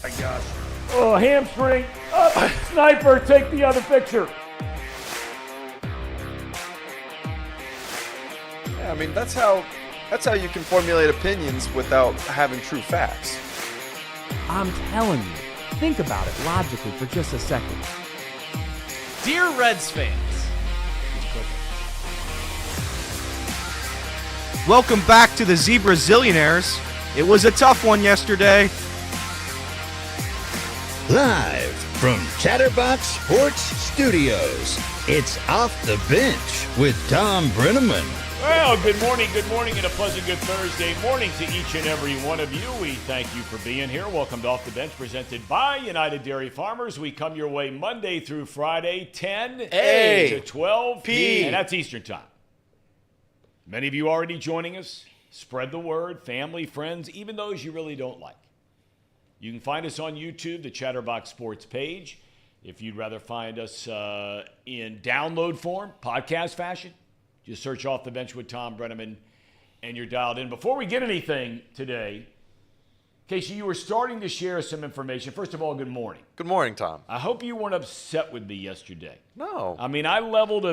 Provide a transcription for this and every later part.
my gosh. Oh, hamstring. Up. Sniper, take the other picture. Yeah, I mean, that's how you can formulate opinions without having true facts. I'm telling you, think about it logically for just a second. Dear Reds fans, welcome back to the Zebra Zillionaires. It was a tough one yesterday. Live from Chatterbox Sports Studios, it's Off the Bench with Thom Brennaman. Well, good morning, and a pleasant good Thursday morning to each and every one of you. We thank you for being here. Welcome to Off the Bench, presented by United Dairy Farmers. We come your way Monday through Friday, 10 A to 12 P. And that's Eastern Time. Many of you already joining us. Spread the word, family, friends, even those you really don't like. You can find us on YouTube, the Chatterbox Sports page. If you'd rather find us in download form, podcast fashion, just search Off the Bench with Thom Brennaman and you're dialed in. Before we get anything today, Casey, you were starting to share some information. First of all, good morning. Good morning, Tom. I hope you weren't upset with me yesterday. No. I mean, I leveled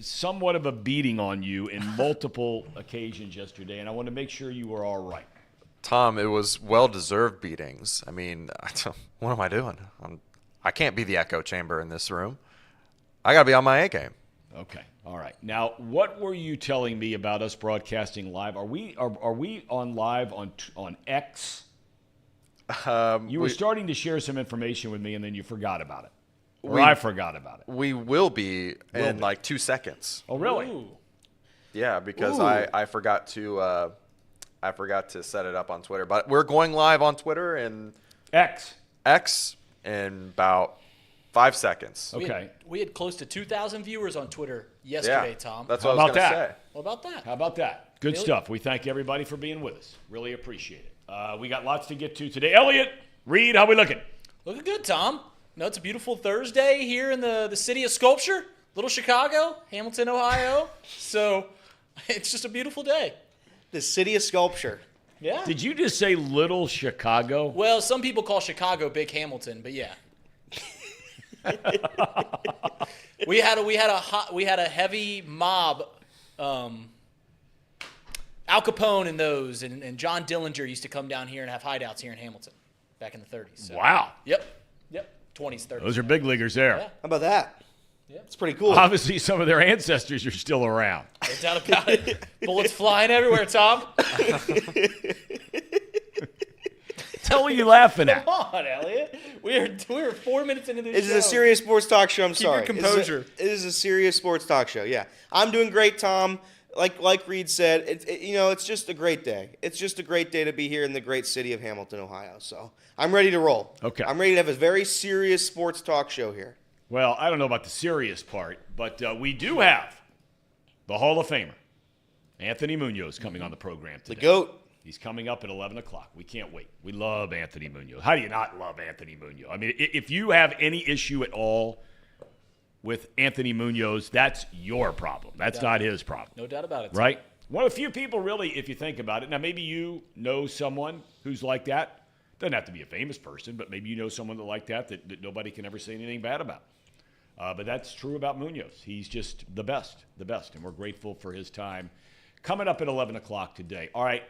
somewhat of a beating on you in multiple occasions yesterday, and I want to make sure you were all right. Tom, it was well-deserved beatings. I mean, what am I doing? I can't be the echo chamber in this room. I got to be on my A game. Okay. All right. Now, what were you telling me about us broadcasting live? Are we on live on X? You were starting to share some information with me, and then you forgot about it. Or I forgot about it. We will be in like 2 seconds. Oh, really? Ooh. Yeah, because I forgot to set it up on Twitter. But we're going live on Twitter and X in about 5 seconds. Okay. We had close to 2,000 viewers on Twitter yesterday, Yeah, Tom. that's How what I was about going to that? say. What about that? How about that? Good Really? stuff. We thank everybody for being with us. Really appreciate it. We got lots to get to today. Elliot, Reed, how we looking? Looking good, Tom. No, it's a beautiful Thursday here in the city of Sculpture, Little Chicago, Hamilton, Ohio. So it's just a beautiful day. The city of sculpture. Yeah. Did you just say Little Chicago? Well, some people call Chicago Big Hamilton, but yeah. we had a heavy mob. Al Capone and those, and John Dillinger used to come down here and have hideouts here in Hamilton back in the 30s. So. Wow. Yep. 20s, 30s. Those are big leaguers there. Yeah. How about that? Yeah. It's pretty cool. Obviously, some of their ancestors are still around. No doubt about it. Bullets flying everywhere, Tom. Tell me you laughing at. Come on, Elliot. We're 4 minutes into this This show. is a serious sports talk show. I'm Keep sorry. your composure. It is a serious sports talk show. Yeah, I'm doing great, Tom. Like Reed said, it's just a great day. It's just a great day to be here in the great city of Hamilton, Ohio. So I'm ready to roll. Okay. I'm ready to have a very serious sports talk show here. Well, I don't know about the serious part, but we do have the Hall of Famer, Anthony Munoz, coming on the program today. The GOAT. He's coming up at 11 o'clock. We can't wait. We love Anthony Munoz. How do you not love Anthony Munoz? I mean, if you have any issue at all with Anthony Munoz, that's your problem. That's not his problem. No doubt about it, Tom. Right? One of the few people, really, if you think about it. Now, maybe you know someone who's like that. Doesn't have to be a famous person, but maybe you know someone like that nobody can ever say anything bad about. But that's true about Munoz. He's just the best, and we're grateful for his time. Coming up at 11 o'clock today. All right,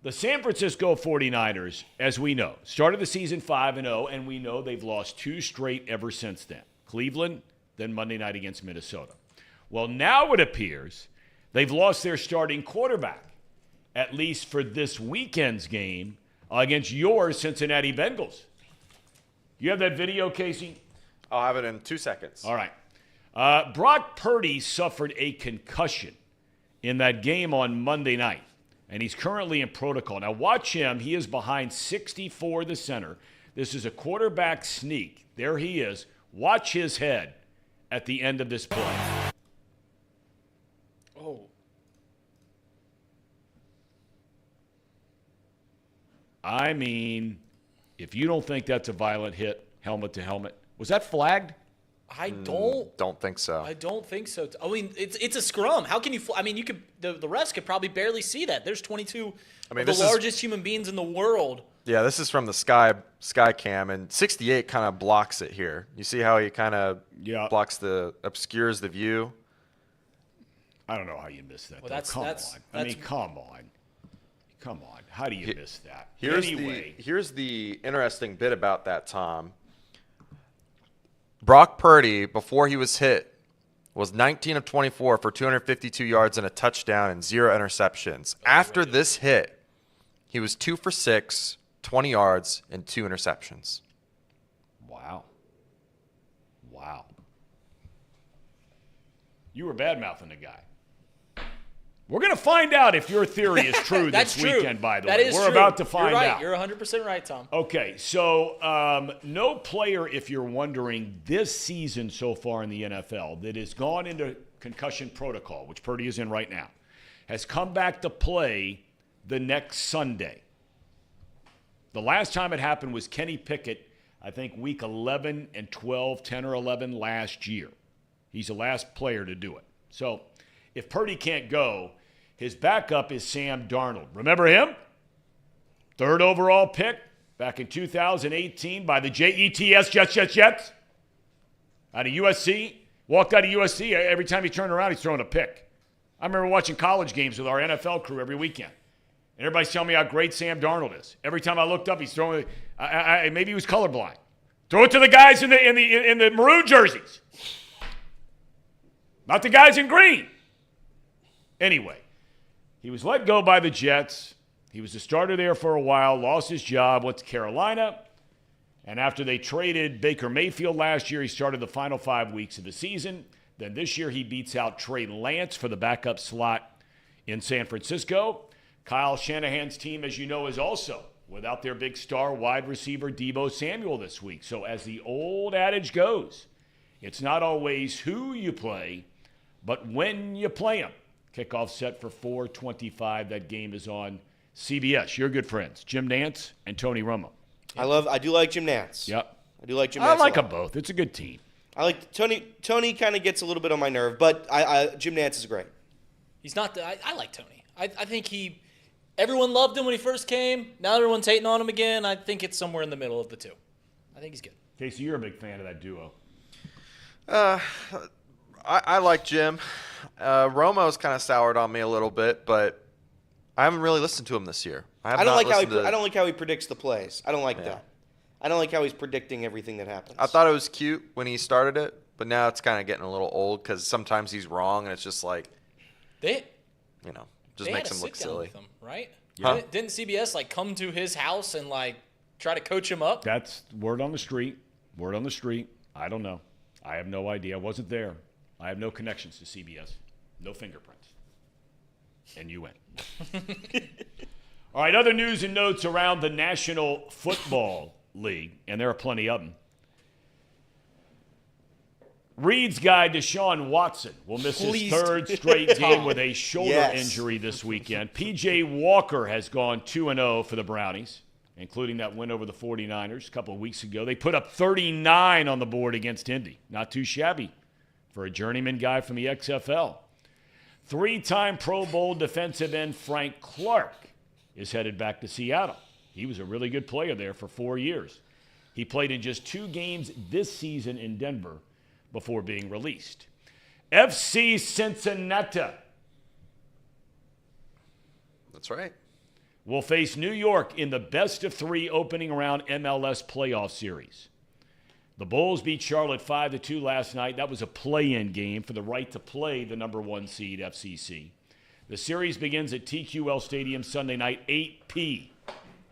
the San Francisco 49ers, as we know, started the season 5-0, and we know they've lost 2 straight ever since then. Cleveland, then Monday night against Minnesota. Well, now it appears they've lost their starting quarterback, at least for this weekend's game against your Cincinnati Bengals. You have that video, Casey? I'll have it in 2 seconds. All right. Brock Purdy suffered a concussion in that game on Monday night, and he's currently in protocol. Now watch him. He is behind 64, the center. This is a quarterback sneak. There he is. Watch his head at the end of this play. Oh. I mean, if you don't think that's a violent hit, helmet to helmet, was that flagged? I don't think so. I don't think so. I mean, it's a scrum. How can you? I mean, you could. The refs could probably barely see that. There's 22 of the largest human beings in the world Yeah, this is from the sky cam, and 68 kind of blocks it here. You see how he kind of obscures the view? I don't know how you missed that. Well, though. Come on. Come on. How do you miss that? Here's the interesting bit about that, Tom. Brock Purdy, before he was hit, was 19 of 24 for 252 yards and a touchdown and 0 interceptions. After this hit, he was 2 for 6, 20 yards, and 2 interceptions. Wow. You were bad-mouthing the guy. We're going to find out if your theory is true this weekend, by the way. We're about to find out. You're 100% right, Tom. Okay, so no player, if you're wondering, this season so far in the NFL that has gone into concussion protocol, which Purdy is in right now, has come back to play the next Sunday. The last time it happened was Kenny Pickett, I think week 11 and 12, 10 or 11 last year. He's the last player to do it. So if Purdy can't go, his backup is Sam Darnold. Remember him? 3rd overall pick back in 2018 by the JETS, Jets. Out of USC. Walked out of USC. Every time he turned around, he's throwing a pick. I remember watching college games with our NFL crew every weekend. And everybody's telling me how great Sam Darnold is. Every time I looked up, he's throwing. Maybe he was colorblind. Throw it to the guys in the maroon jerseys, not the guys in green. Anyway, he was let go by the Jets. He was a starter there for a while. Lost his job. Went to Carolina, and after they traded Baker Mayfield last year, he started the final 5 weeks of the season. Then this year, he beats out Trey Lance for the backup slot in San Francisco. Kyle Shanahan's team, as you know, is also without their big star wide receiver Deebo Samuel this week. So as the old adage goes, it's not always who you play, but when you play them. Kickoff set for 4:25. That game is on CBS. Your good friends, Jim Nantz and Tony Romo. I do like Jim Nantz. Yep. I do like Jim Nantz. I like them both. It's a good team. I like Tony. Tony kind of gets a little bit on my nerve, but Jim Nantz is great. He's not. I like Tony. I think everyone loved him when he first came. Now everyone's hating on him again. I think it's somewhere in the middle of the two. I think he's good. Casey, you're a big fan of that duo. I like Jim. Romo's kind of soured on me a little bit, but I haven't really listened to him this year. I don't like how he predicts the plays. I don't like that. I don't like how he's predicting everything that happens. I thought it was cute when he started it, but now it's kind of getting a little old because sometimes he's wrong, and it's just like, just makes him look silly. With him, right? Huh? Didn't CBS come to his house and try to coach him up? That's word on the street. Word on the street. I don't know. I have no idea. I wasn't there. I have no connections to CBS. No fingerprints. And you win. All right, other news and notes around the National Football League, and there are plenty of them. Reed's guy, Deshaun Watson, will miss his third straight game with a shoulder injury this weekend. P.J. Walker has gone 2-0 for the Brownies, including that win over the 49ers a couple of weeks ago. They put up 39 on the board against Indy. Not too shabby for a journeyman guy from the XFL. 3-time Pro Bowl defensive end Frank Clark is headed back to Seattle. He was a really good player there for 4 years. He played in just 2 games this season in Denver before being released. FC Cincinnati. That's right. Will face New York in the best-of-3 opening round MLS playoff series. The Bulls beat Charlotte 5-2 last night. That was a play-in game for the right to play the number 1 seed FCC. The series begins at TQL Stadium Sunday night, 8 p.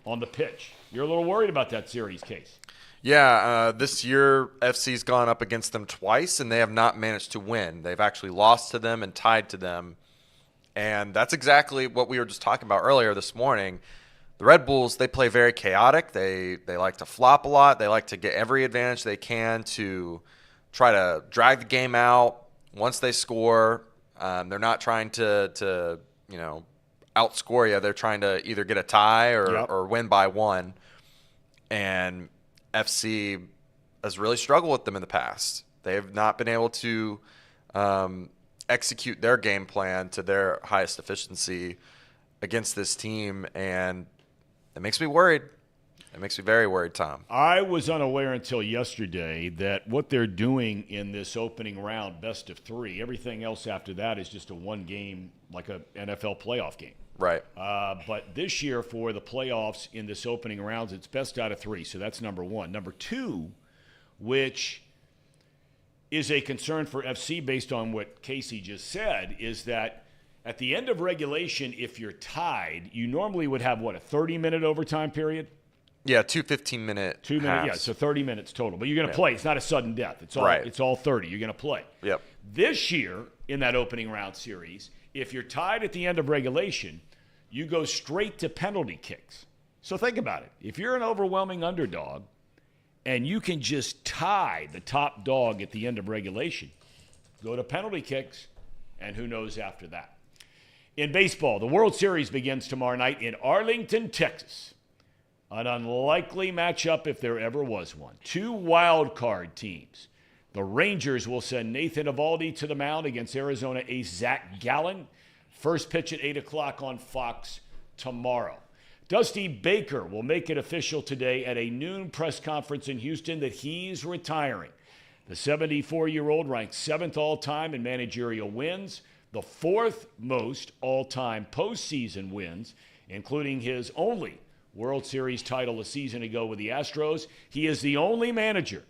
on the pitch. You're a little worried about that series, Case. Yeah, this year FC's gone up against them twice, and they have not managed to win. They've actually lost to them and tied to them. And that's exactly what we were just talking about earlier this morning. The Red Bulls, they play very chaotic. They like to flop a lot. They like to get every advantage they can to try to drag the game out. Once they score, they're not trying to outscore you. They're trying to either get a tie or win by 1. And FC has really struggled with them in the past. They have not been able to execute their game plan to their highest efficiency against this team, and it makes me worried. It makes me very worried, Tom. I was unaware until yesterday that what they're doing in this opening round, best of 3, everything else after that is just a one game, like a NFL playoff game. Right. But this year for the playoffs in this opening rounds, it's best out of 3. So that's number 1. Number 2, which is a concern for FC based on what Casey just said, is that at the end of regulation, if you're tied, you normally would have, what, a 30-minute overtime period? Yeah, 2 15-minute 2 minutes, yeah, so 30 minutes total. But you're going to play. It's not a sudden death. It's all, It's all 30. You're going to play. Yep. This year, in that opening round series, if you're tied at the end of regulation, you go straight to penalty kicks. So think about it. If you're an overwhelming underdog and you can just tie the top dog at the end of regulation, go to penalty kicks, and who knows after that. In baseball, the World Series begins tomorrow night in Arlington, Texas. An unlikely matchup if there ever was one. 2 wild card teams. The Rangers will send Nathan Eovaldi to the mound against Arizona ace Zach Gallen. First pitch at 8 o'clock on Fox tomorrow. Dusty Baker will make it official today at a noon press conference in Houston that he's retiring. The 74-year-old ranked 7th all-time in managerial wins, the 4th most all-time postseason wins, including his only World Series title a season ago with the Astros. He is the only manager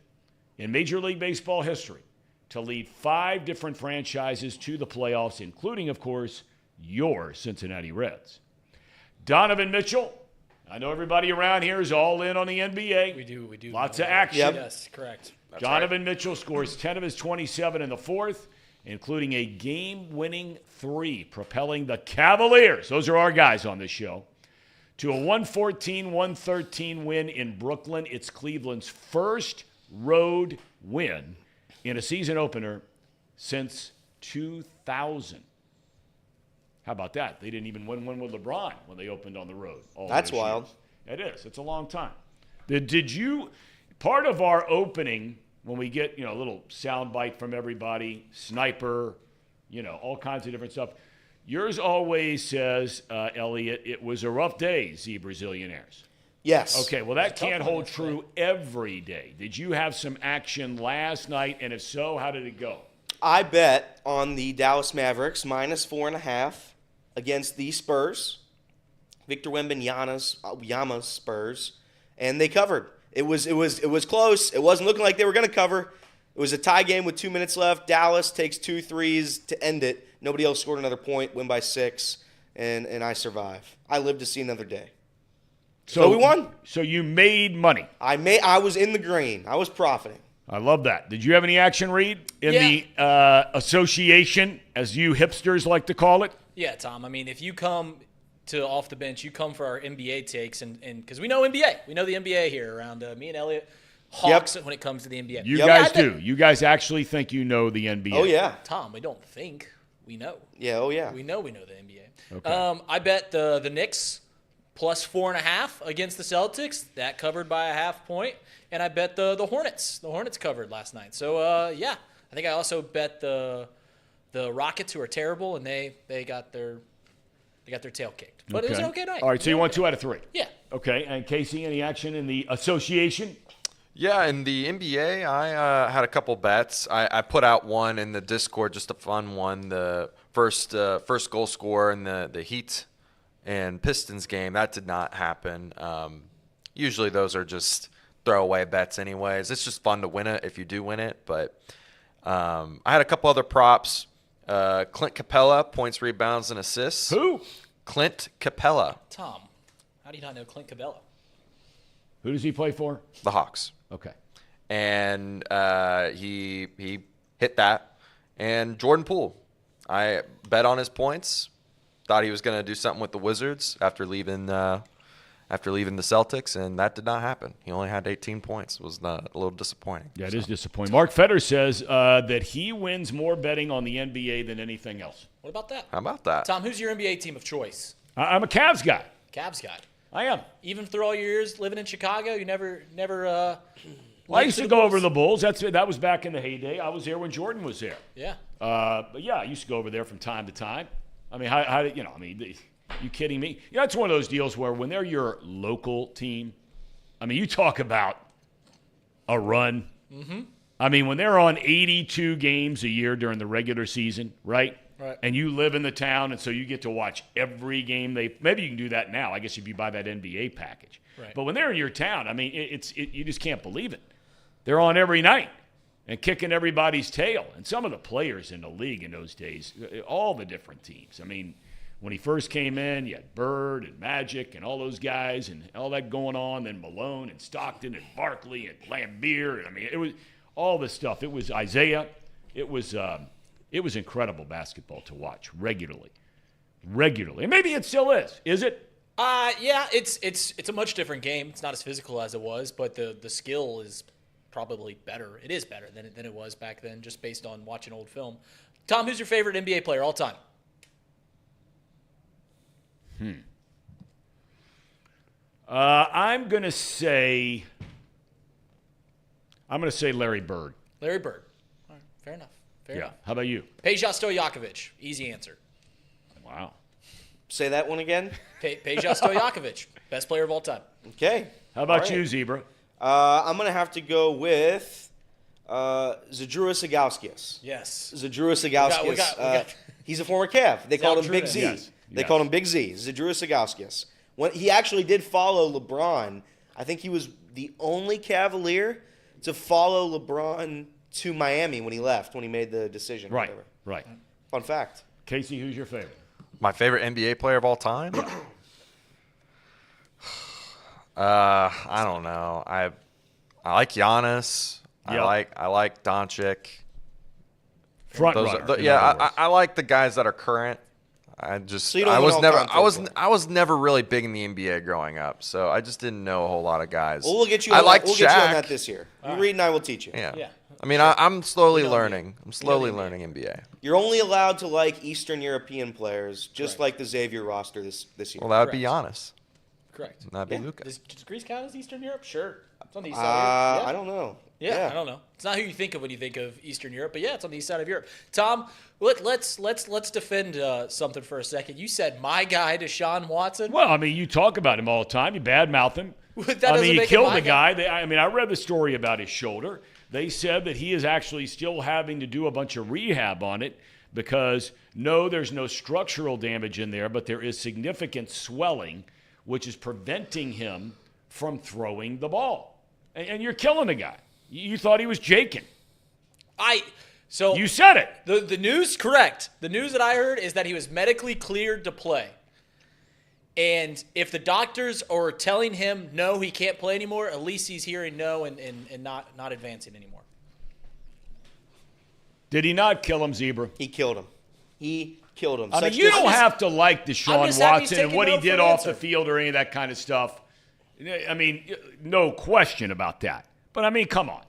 in Major League Baseball history to lead 5 different franchises to the playoffs, including, of course, your Cincinnati Reds. Donovan Mitchell, I know everybody around here is all in on the NBA. We do. Lots of action. Yep. Yes, correct. Donovan Mitchell scores 10 of his 27 in the 4th, including a game-winning 3, propelling the Cavaliers, those are our guys on this show, to a 114-113 win in Brooklyn. It's Cleveland's first road win in a season opener since 2000. How about that? They didn't even win one with LeBron when they opened on the road. That's wild. It is. It's a long time. Did you, part of our opening, when we get, a little sound bite from everybody, sniper, all kinds of different stuff, yours always says, Elliot, it was a rough day, Brazilianaires. Yes. Okay, well, that can't hold true every day. Did you have some action last night? And if so, how did it go? I bet on the Dallas Mavericks -4.5 against the Spurs, Victor Wembanyama's Spurs, and they covered. It was close. It wasn't looking like they were going to cover. It was a tie game with 2 minutes left. Dallas takes 2 threes to end it. Nobody else scored another point. Win by 6, and I survive. I live to see another day. So we won. So you made money. I was in the green. I was profiting. I love that. Did you have any action, Reed, in the association, as you hipsters like to call it? Yeah, Tom. I mean, if you come to Off the Bench, you come for our NBA takes, and because we know NBA. We know the NBA here around me and Elliot. Hawks when it comes to the NBA. You guys do. You guys actually think you know the NBA. Oh, yeah. Tom, we don't think. We know. Yeah, oh, yeah. We know the NBA. Okay. I bet the Knicks +4.5 against the Celtics. That covered by a half point. And I bet the Hornets. The Hornets covered last night. So, I think I also bet the Rockets, who are terrible, and they got their tail kicked. But it was an okay night. All right, so you won 2 out of 3. Yeah. Okay, and Casey, any action in the association? Yeah, in the NBA, I had a couple bets. I put out one in the Discord, just a fun one. The first goal scorer in the Heat and Pistons game. That did not happen. Usually those are just throwaway bets anyways. It's just fun to win it if you do win it. But I had a couple other props. Clint Capella, points, rebounds, and assists. Who? Clint Capella. Tom, how do you not know Clint Capella? Who does he play for? The Hawks. Okay. And he hit that. And Jordan Poole, I bet on his points. Thought he was going to do something with the Wizards after leaving the Celtics, and that did not happen. He only had 18 points. It was a little disappointing. Yeah, it is disappointing. Mark Fetter says that he wins more betting on the NBA than anything else. What about that? How about that? Tom, who's your NBA team of choice? I'm a Cavs guy. Cavs guy. I am. Even through all your years living in Chicago, you never. Well, I used to go over to the Bulls. That was back in the heyday. I was there when Jordan was there. Yeah. But yeah, I used to go over there from time to time. I mean, how you kidding me? That's one of those deals where when they're your local team, I mean, you talk about a run. I mean, when they're on 82 games a year during the regular season, right? Right. And you live in the town, and so you get to watch every game. Maybe you can do that now, I guess, if you buy that NBA package. Right. But when they're in your town, I mean, you just can't believe it. They're on every night and kicking everybody's tail. And some of the players in the league in those days, all the different teams. I mean, when he first came in, you had Bird and Magic and all those guys and all that going on, then Malone and Stockton and Barkley and Lambeer. I mean, it was all this stuff. It was Isaiah. It was incredible basketball to watch regularly. And maybe it still is. Is it? Yeah, it's a much different game. It's not as physical as it was, but the skill is probably better. It is better than it was back then, just based on watching old film. Tom, who's your favorite NBA player all time? I'm gonna say Larry Bird. Larry Bird. All right, fair enough. Fair enough. How about you? Peja Stojakovic. Easy answer. Wow. Say that one again. Peja Stojakovic. Best player of all time. Okay. How about All right. you, Zebra? I'm going to have to go with Zdruis Ilgauskas. Yes. Zdruis Ilgauskas. We got- He's a former Cav. They called him Big Z. Yes. They called him Big Z. Zdruis Ilgauskas. When he actually did follow LeBron, I think he was the only Cavalier to follow LeBron to Miami when he made the decision. or Right. whatever. Right. Fun fact. Casey, who's your favorite? My favorite NBA player of all time? I don't know. I like Giannis. Yep. I like Doncic. Front Those runner. are, I like the guys that are current. I just So you don't I win was all never conference I was never really big in the NBA growing up, so I just didn't know a whole lot of guys. Well, we'll get you. I on like that. We'll get you on Shaq. that this year. You read and I will teach you. Yeah. Yeah. I mean, I'm slowly You know learning. I'm slowly the NBA. learning NBA. You're only allowed to like Eastern European players, just Correct. like the Xavier roster this year. Well, that would be Correct. Giannis. Correct. Not be Yeah. Luka. Does Greece count as Eastern Europe? Sure. It's on the east side of Europe. Yeah. I don't know. Yeah, I don't know. It's not who you think of when you think of Eastern Europe, but yeah, it's on the east side of Europe. Tom, let's defend something for a second. You said my guy, Deshaun Watson. Well, I mean, you talk about him all the time. You badmouth him. That I doesn't mean, he make him killed my the guy. I read the story about his shoulder. They said that he is actually still having to do a bunch of rehab on it because, no, there's no structural damage in there, but there is significant swelling, which is preventing him from throwing the ball. And you're killing the guy. You thought he was jaking. You said it. The news, correct. The news that I heard is that he was medically cleared to play. And if the doctors are telling him no, he can't play anymore, at least he's hearing no and not advancing anymore. Did he not kill him, Zebra? He killed him. I mean, you don't have to like Deshaun just happy he's Watson and taking what he no for did an off the answer. field or any of that kind of stuff. I mean, no question about that. But, I mean, come on.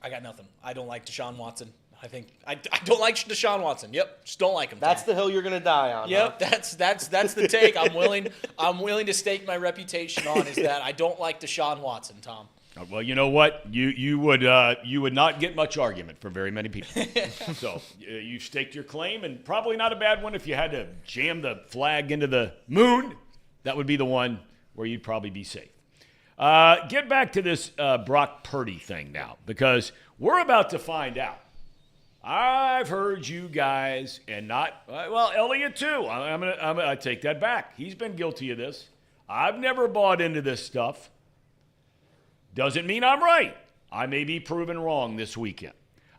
I got nothing. I don't like Deshaun Watson. I don't like Deshaun Watson. Yep, just don't like him. That's Tom. the hill you're gonna die on. Yep, huh? that's the take. I'm willing to stake my reputation on is that I don't like Deshaun Watson, Tom. Well, you know what? You would not get much argument from very many people. So you staked your claim, and probably not a bad one if you had to jam the flag into the moon. That would be the one where you'd probably be safe. Get back to this Brock Purdy thing now, because we're about to find out. I've heard you guys, and not Elliot too. I'm gonna take that back. He's been guilty of this. I've never bought into this stuff. Doesn't mean I'm right. I may be proven wrong this weekend.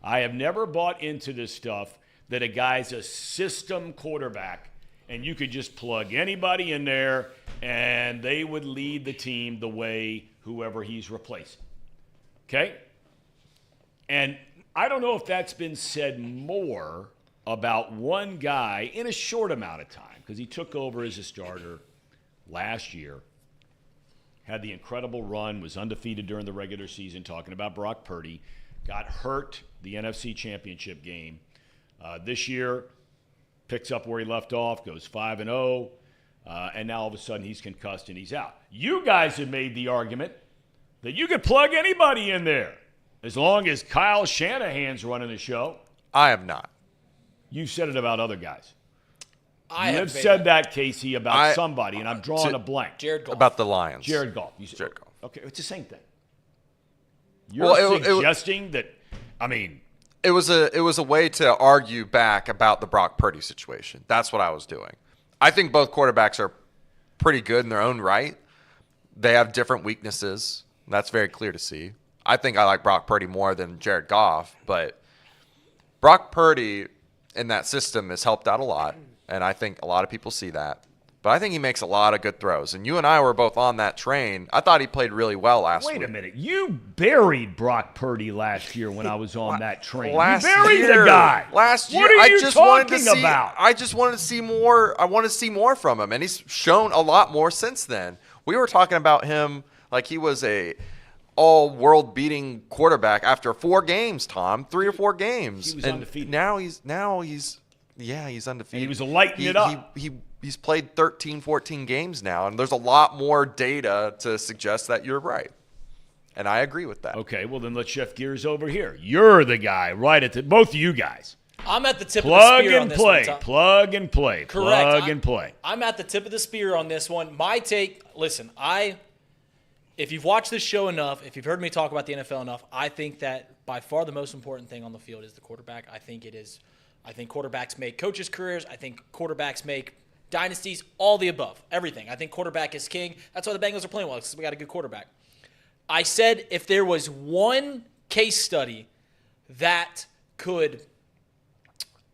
I have never bought into this stuff that a guy's a system quarterback and you could just plug anybody in there and they would lead the team the way whoever he's replacing. Okay? And I don't know if that's been said more about one guy in a short amount of time, because he took over as a starter last year, had the incredible run, was undefeated during the regular season, talking about Brock Purdy, got hurt the NFC Championship game. This year, picks up where he left off, goes 5-0, and now all of a sudden he's concussed and he's out. You guys have made the argument that you could plug anybody in there as long as Kyle Shanahan's running the show. I have not. You said it about other guys. You have said that, Casey, about somebody, and I'm drawing a blank. Jared Goff. About the Lions. Jared Goff. Jared Goff. Okay, it's the same thing. You're suggesting that, I mean. It was a way to argue back about the Brock Purdy situation. That's what I was doing. I think both quarterbacks are pretty good in their own right. They have different weaknesses. That's very clear to see. I think I like Brock Purdy more than Jared Goff, but Brock Purdy in that system has helped out a lot, and I think a lot of people see that. But I think he makes a lot of good throws. And you and I were both on that train. I thought he played really well last week. Wait a minute. You buried Brock Purdy last year when I was on that train. You Last buried year, the guy. Last year, What are you I just wanted to talking see, about? I just wanted to see more. I want to see more from him, and he's shown a lot more since then. We were talking about him like he was a all-world beating quarterback after 4 games, Tom. 3 or 4 games. He was and undefeated. Now he's undefeated. And he was lighting it up. He's played 13, 14 games now, and there's a lot more data to suggest that you're right. And I agree with that. Okay, well, then let's shift gears over here. You're the guy right at the – both of you guys. I'm at the tip of the spear on this one, Tom. Plug and play. Correct. Plug and play. I'm at the tip of the spear on this one. My take, listen, if you've watched this show enough, if you've heard me talk about the NFL enough, I think that by far the most important thing on the field is the quarterback. I think quarterbacks make coaches' careers. I think quarterbacks make dynasties, all the above, everything. I think quarterback is king. That's why the Bengals are playing well, because we got a good quarterback. I said if there was one case study that could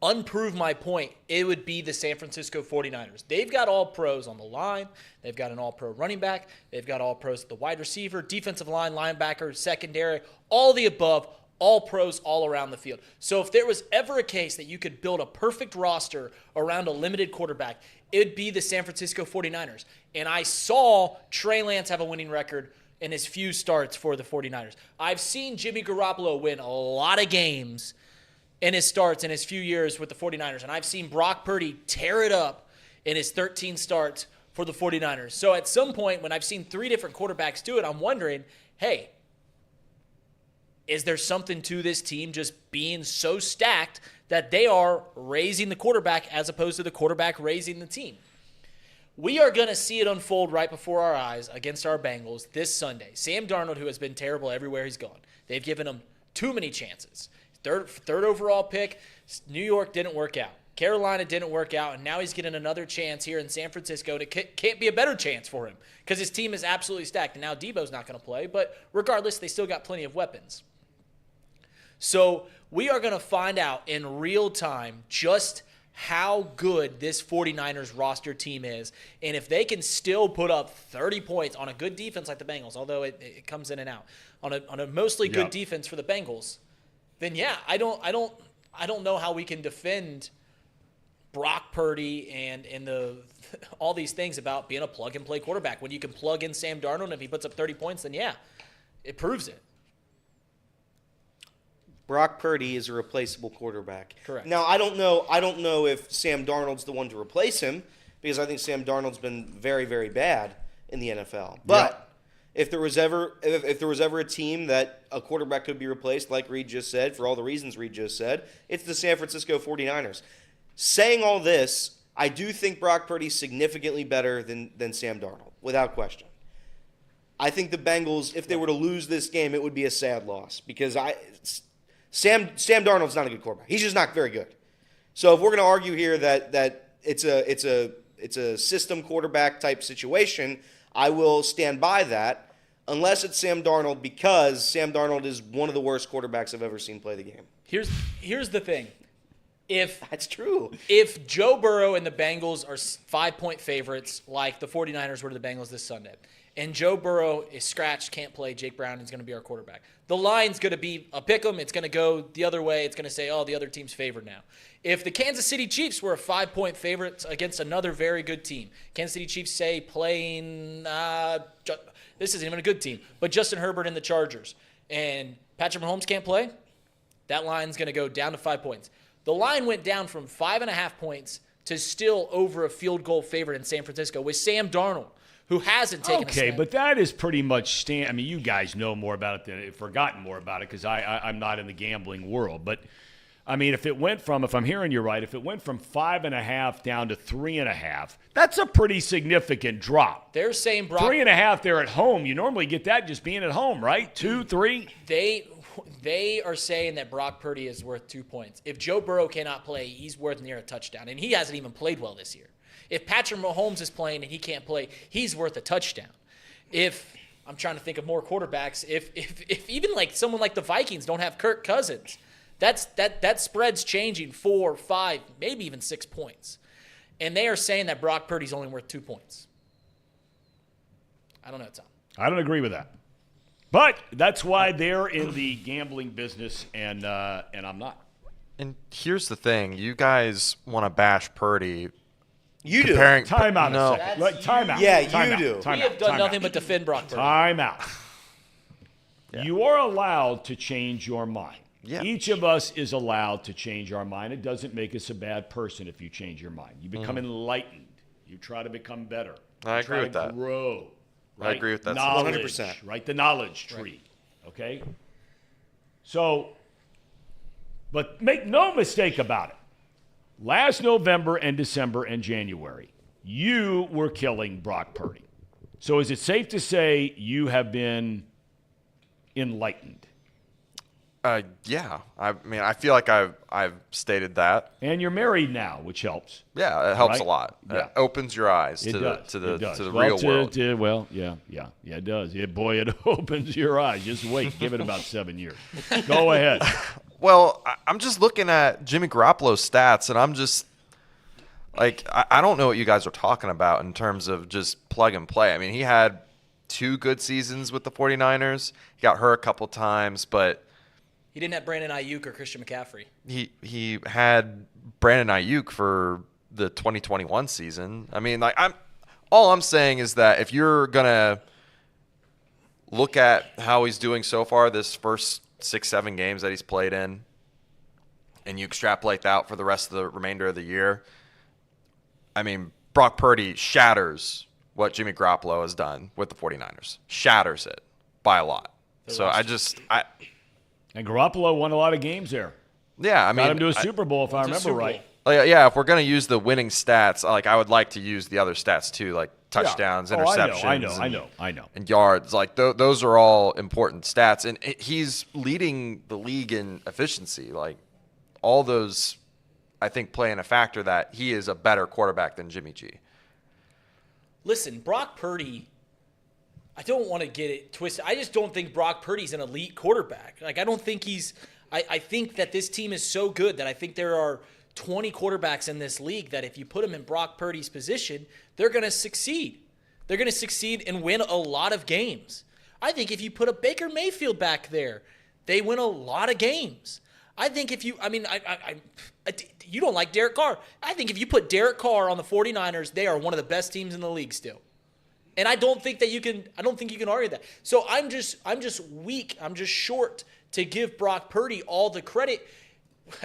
unprove my point, it would be the San Francisco 49ers. They've got all pros on the line. They've got an all-pro running back. They've got all pros at the wide receiver, defensive line, linebacker, secondary, all the above, all pros all around the field. So if there was ever a case that you could build a perfect roster around a limited quarterback, it would be the San Francisco 49ers. And I saw Trey Lance have a winning record in his few starts for the 49ers. I've seen Jimmy Garoppolo win a lot of games in his starts in his few years with the 49ers. And I've seen Brock Purdy tear it up in his 13 starts for the 49ers. So at some point when I've seen 3 different quarterbacks do it, I'm wondering, hey, is there something to this team just being so stacked that they are raising the quarterback as opposed to the quarterback raising the team? We are going to see it unfold right before our eyes against our Bengals this Sunday. Sam Darnold, who has been terrible everywhere he's gone. They've given him too many chances. Third overall pick, New York didn't work out. Carolina didn't work out, and now he's getting another chance here in San Francisco, and it can't be a better chance for him because his team is absolutely stacked. And now Debo's not going to play, but regardless, they still got plenty of weapons. So we are going to find out in real time just how good this 49ers roster team is. And if they can still put up 30 points on a good defense like the Bengals, although it comes in and out, on a mostly good defense for the Bengals, then yeah, I don't know how we can defend Brock Purdy and all these things about being a plug-and-play quarterback. When you can plug in Sam Darnold and if he puts up 30 points, then yeah, it proves it. Brock Purdy is a replaceable quarterback. Correct. Now, I don't know if Sam Darnold's the one to replace him because I think Sam Darnold's been very, very bad in the NFL. But if there was ever a team that a quarterback could be replaced, like Reed just said, for all the reasons Reed just said, it's the San Francisco 49ers. Saying all this, I do think Brock Purdy's significantly better than Sam Darnold, without question. I think the Bengals, if they were to lose this game, it would be a sad loss because Sam Darnold's not a good quarterback. He's just not very good. So if we're going to argue here that it's a system quarterback type situation, I will stand by that unless it's Sam Darnold because Sam Darnold is one of the worst quarterbacks I've ever seen play the game. Here's the thing. That's true. If Joe Burrow and the Bengals are 5-point favorites like the 49ers were to the Bengals this Sunday, and Joe Burrow is scratched, can't play, Jake Brown is going to be our quarterback, the line's going to be a pick 'em. It's going to go the other way. It's going to say, oh, the other team's favored now. If the Kansas City Chiefs were a 5-point favorite against another very good team, Kansas City Chiefs say playing, this isn't even a good team, but Justin Herbert and the Chargers, and Patrick Mahomes can't play, that line's going to go down to 5 points. The line went down from 5.5 points to still over a field goal favorite in San Francisco with Sam Darnold, who hasn't taken a snap. But that is pretty much I mean, you guys know more about it than I've forgotten more about it because I'm not in the gambling world. But I mean, if I'm hearing you right, if it went from 5.5 down to 3.5, that's a pretty significant drop. They're saying Brock 3.5 there at home. You normally get that just being at home, right? 2, 3. They are saying that Brock Purdy is worth 2 points. If Joe Burrow cannot play, he's worth near a touchdown, and he hasn't even played well this year. If Patrick Mahomes is playing and he can't play, he's worth a touchdown. If I'm trying to think of more quarterbacks, if even like someone like the Vikings don't have Kirk Cousins, that spread's changing 4, 5, maybe even 6 points. And they are saying that Brock Purdy's only worth 2 points. I don't know, Tom. I don't agree with that. But that's why they're in the gambling business, and I'm not. And here's the thing. You guys want to bash Purdy. You comparing, do. Time out. No. Time out. Yeah, time you out. do. Time We out. have done Time nothing out. but defend Brock Purdy. Time out. Yeah. You are allowed to change your mind. Yeah. Each of us is allowed to change our mind. It doesn't make us a bad person if you change your mind. You become enlightened. You try to become better. I You agree try with to that. grow. I Right? agree with that. Knowledge, 100%. right? The knowledge tree. Okay? So, but make no mistake about it. Last November and December and January, you were killing Brock Purdy. So is it safe to say you have been enlightened? Yeah. I mean, I feel like I've stated that. And you're married now, which helps. Yeah, it helps Right? a lot. Yeah. It opens your eyes It to does. the It does. to the Well, real world. Yeah, it does. Yeah, boy, it opens your eyes. Just wait. Give it about 7 years. Go ahead. Well, I'm just looking at Jimmy Garoppolo's stats, and I'm just like, I don't know what you guys are talking about in terms of just plug and play. I mean, he had 2 good seasons with the 49ers. He got hurt a couple times, but He didn't have Brandon Ayuk or Christian McCaffrey. he had Brandon Ayuk for the 2021 season. I mean, like all I'm saying is that if you're gonna look at how he's doing so far this first 6-7 games that he's played in, and you extrapolate that out for the rest of the remainder of the year, I mean, Brock Purdy shatters what Jimmy Garoppolo has done with the 49ers. Shatters it by a lot. So And Garoppolo won a lot of games there. yeah, I mean, Got him to a Super Bowl, if I remember Super right. Bowl. yeah, if we're gonna use the winning stats, like I would like to use the other stats too, like touchdowns, Yeah. interceptions, I know. and yards. Like those are all important stats, and he's leading the league in efficiency. Like all those, I think, play in a factor that he is a better quarterback than Jimmy G. Listen, Brock Purdy, I don't want to get it twisted. I just don't think Brock Purdy's an elite quarterback. Like, I don't think he's – I think that this team is so good that I think there are 20 quarterbacks in this league that if you put them in Brock Purdy's position, they're going to succeed. They're going to succeed and win a lot of games. I think if you put a Baker Mayfield back there, they win a lot of games. I think if you – I mean, you don't like Derek Carr. I think if you put Derek Carr on the 49ers, they are one of the best teams in the league still. And I don't think you can argue that. So I'm just weak. I'm just short to give Brock Purdy all the credit.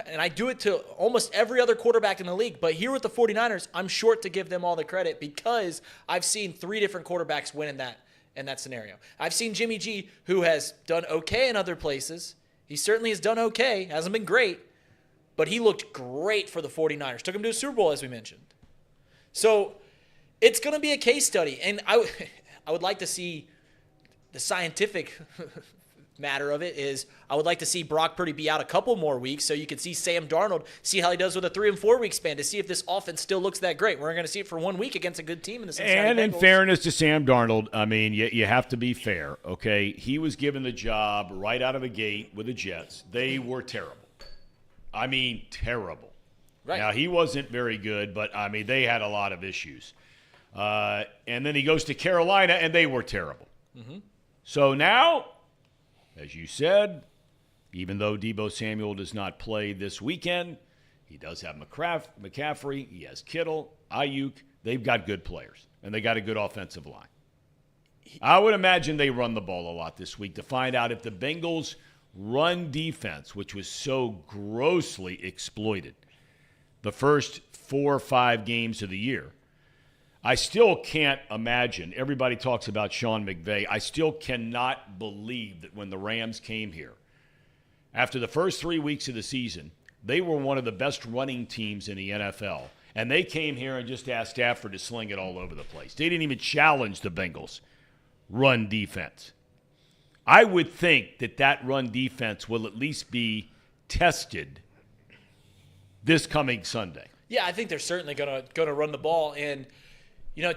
And I do it to almost every other quarterback in the league. But here with the 49ers, I'm short to give them all the credit because I've seen 3 different quarterbacks win in that scenario. I've seen Jimmy G, who has done okay in other places. He certainly has done okay. Hasn't been great. But he looked great for the 49ers. Took him to a Super Bowl, as we mentioned. So it's going to be a case study. And I would like to see the scientific matter of it is I would like to see Brock Purdy be out a couple more weeks so you can see Sam Darnold, see how he does with a 3 and 4 week span to see if this offense still looks that great. We're going to see it for 1 week against a good team in the Cincinnati And in Bengals. fairness to Sam Darnold, I mean, you have to be fair, okay? He was given the job right out of the gate with the Jets. They were terrible. I mean, terrible. Right. Now, he wasn't very good, but, I mean, they had a lot of issues. And then he goes to Carolina, and they were terrible. Mm-hmm. So now, as you said, even though Deebo Samuel does not play this weekend, he does have McCaffrey, he has Kittle, Ayuk. They've got good players, and they got a good offensive line. I would imagine they run the ball a lot this week to find out if the Bengals' run defense, which was so grossly exploited the first 4 or 5 games of the year, I still can't imagine. Everybody talks about Sean McVay. I still cannot believe that when the Rams came here, after the first 3 weeks of the season, They were one of the best running teams in the NFL. And they came here and just asked Stafford to sling it all over the place. They didn't even challenge the Bengals' run defense. I would think that run defense will at least be tested this coming Sunday. Yeah, I think they're certainly gonna run the ball. And,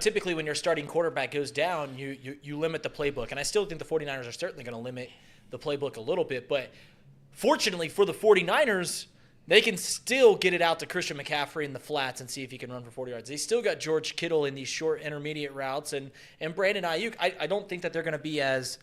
typically when your starting quarterback goes down, you limit the playbook. And I still think the 49ers are certainly going to limit the playbook a little bit. But fortunately for the 49ers, they can still get it out to Christian McCaffrey in the flats and see if he can run for 40 yards. They still got George Kittle in these short intermediate routes. And Brandon Ayuk, I don't think that they're going to be as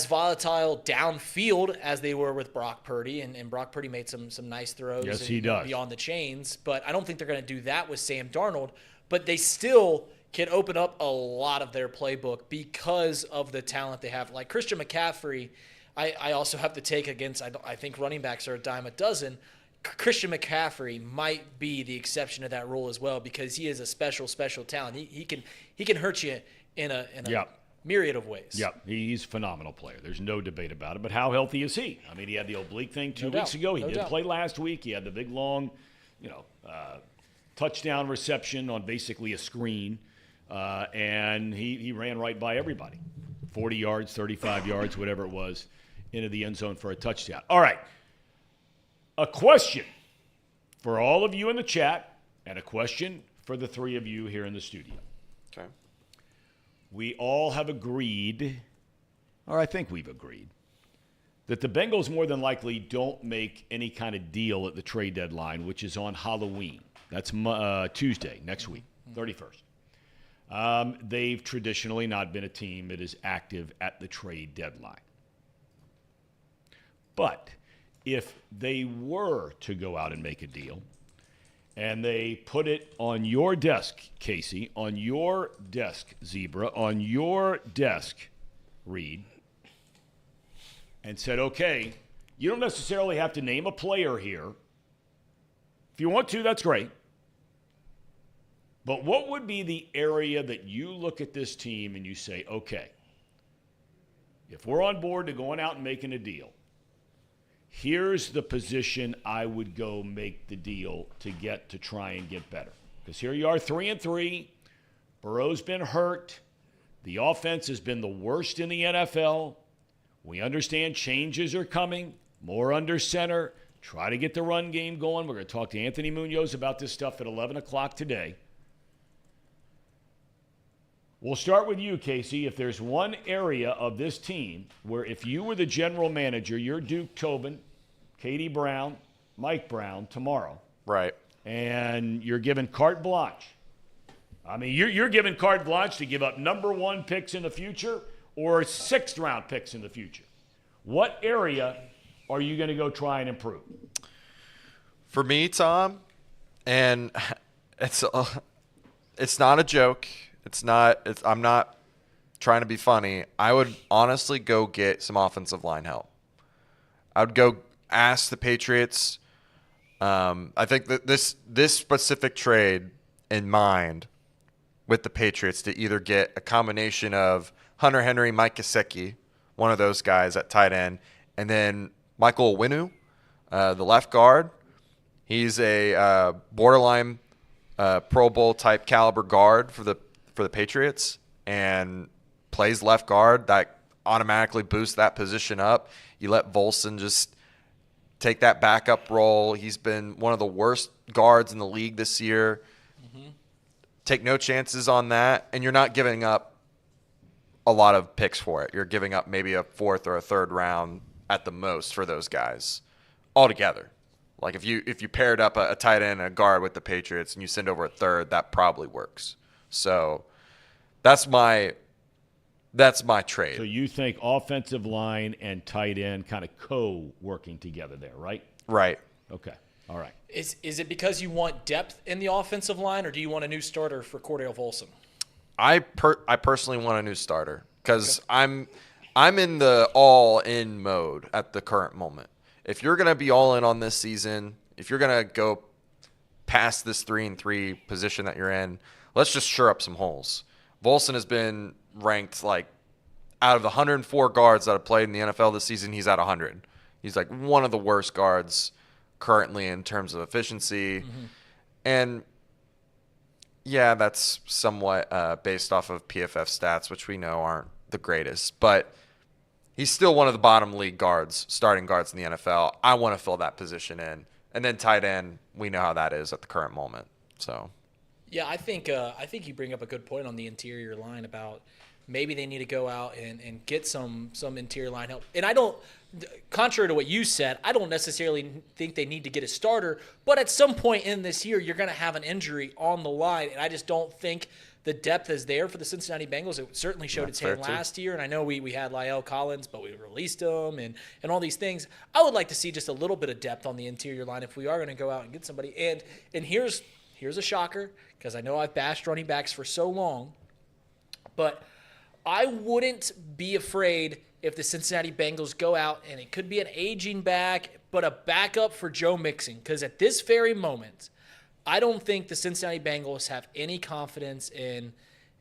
volatile downfield as they were with Brock Purdy. And Brock Purdy made some nice throws. Yes, he does. Beyond the chains. But I don't think they're going to do that with Sam Darnold. But they still can open up a lot of their playbook because of the talent they have. Like Christian McCaffrey, I also have to take against, I think running backs are a dime a dozen. Christian McCaffrey might be the exception to that rule as well because he is a special talent. He can hurt you in a myriad of ways. Yeah, he's a phenomenal player. There's no debate about it. But how healthy is he? I mean, he had the oblique thing 2 weeks ago. He did play last week. He had the big, long, touchdown reception on basically a screen. And he ran right by everybody. 40 yards, 35 yards, whatever it was, into the end zone for a touchdown. All right. A question for all of you in the chat and a question for the three of you here in the studio. Okay. We all have agreed, or I think we've agreed, that the Bengals more than likely don't make any kind of deal at the trade deadline, which is on Halloween. That's Tuesday, next week, 31st. They've traditionally not been a team that is active at the trade deadline. But if they were to go out and make a deal, and they put it on your desk, Casey, on your desk, Zebra, on your desk, Reed, and said, okay, you don't necessarily have to name a player here. If you want to, that's great. But what would be the area that you look at this team and you say, okay, if we're on board to going out and making a deal, here's the position I would go make the deal to try and get better. Because here you are, 3-3. Burrow's been hurt. The offense has been the worst in the NFL. We understand changes are coming, more under center. Try to get the run game going. We're going to talk to Anthony Munoz about this stuff at 11 o'clock today. We'll start with you, Casey. If there's one area of this team where if you were the general manager, you're Duke Tobin, Katie Brown, Mike Brown tomorrow. Right. And you're given carte blanche. I mean, you're given carte blanche to give up number 1 picks in the future or 6th-round picks in the future. What area are you going to go try and improve? For me, Tom, and it's not a joke. I'm not trying to be funny. I would honestly go get some offensive line help. I would go ask the Patriots. I think that this specific trade in mind with the Patriots to either get a combination of Hunter Henry, Mike Gesicki, one of those guys at tight end, and then Michael Owinu, the left guard. He's a borderline Pro Bowl type caliber guard for the Patriots and plays left guard. That automatically boosts that position up. You let Volson just take that backup role. He's been one of the worst guards in the league this year. Mm-hmm. Take no chances on that, and you're not giving up a lot of picks for it. You're giving up maybe a 4th or a 3rd round at the most for those guys altogether. Like if you paired up a tight end and a guard with the Patriots and you send over a 3rd, that probably works. So that's my trade. So you think offensive line and tight end kind of co-working together there, right? Right. Okay. All right. Is it because you want depth in the offensive line, or do you want a new starter for Cordell Volson? I personally want a new starter because I'm in the all-in mode at the current moment. If you're going to be all in on this season, if you're going to go past this 3-3 position that you're in, let's just shore up some holes. Volson has been ranked like out of the 104 guards that have played in the NFL this season, he's at 100. He's like one of the worst guards currently in terms of efficiency. And yeah, that's somewhat based off of PFF stats, which we know aren't the greatest. But he's still one of the bottom league guards, starting guards in the NFL. I want to fill that position in. And then tight end, we know how that is at the current moment. So, yeah, I think you bring up a good point on the interior line about maybe they need to go out and get some interior line help. And I don't, contrary to what you said, I don't necessarily think they need to get a starter. But at some point in this year, you're going to have an injury on the line, and I just don't think the depth is there for the Cincinnati Bengals. It certainly showed its hand last year, and I know we had La'el Collins, but we released him and all these things. I would like to see just a little bit of depth on the interior line if we are going to go out and get somebody. And here's a shocker, because I know I've bashed running backs for so long, but I wouldn't be afraid if the Cincinnati Bengals go out and it could be an aging back, but a backup for Joe Mixon, because at this very moment, I don't think the Cincinnati Bengals have any confidence in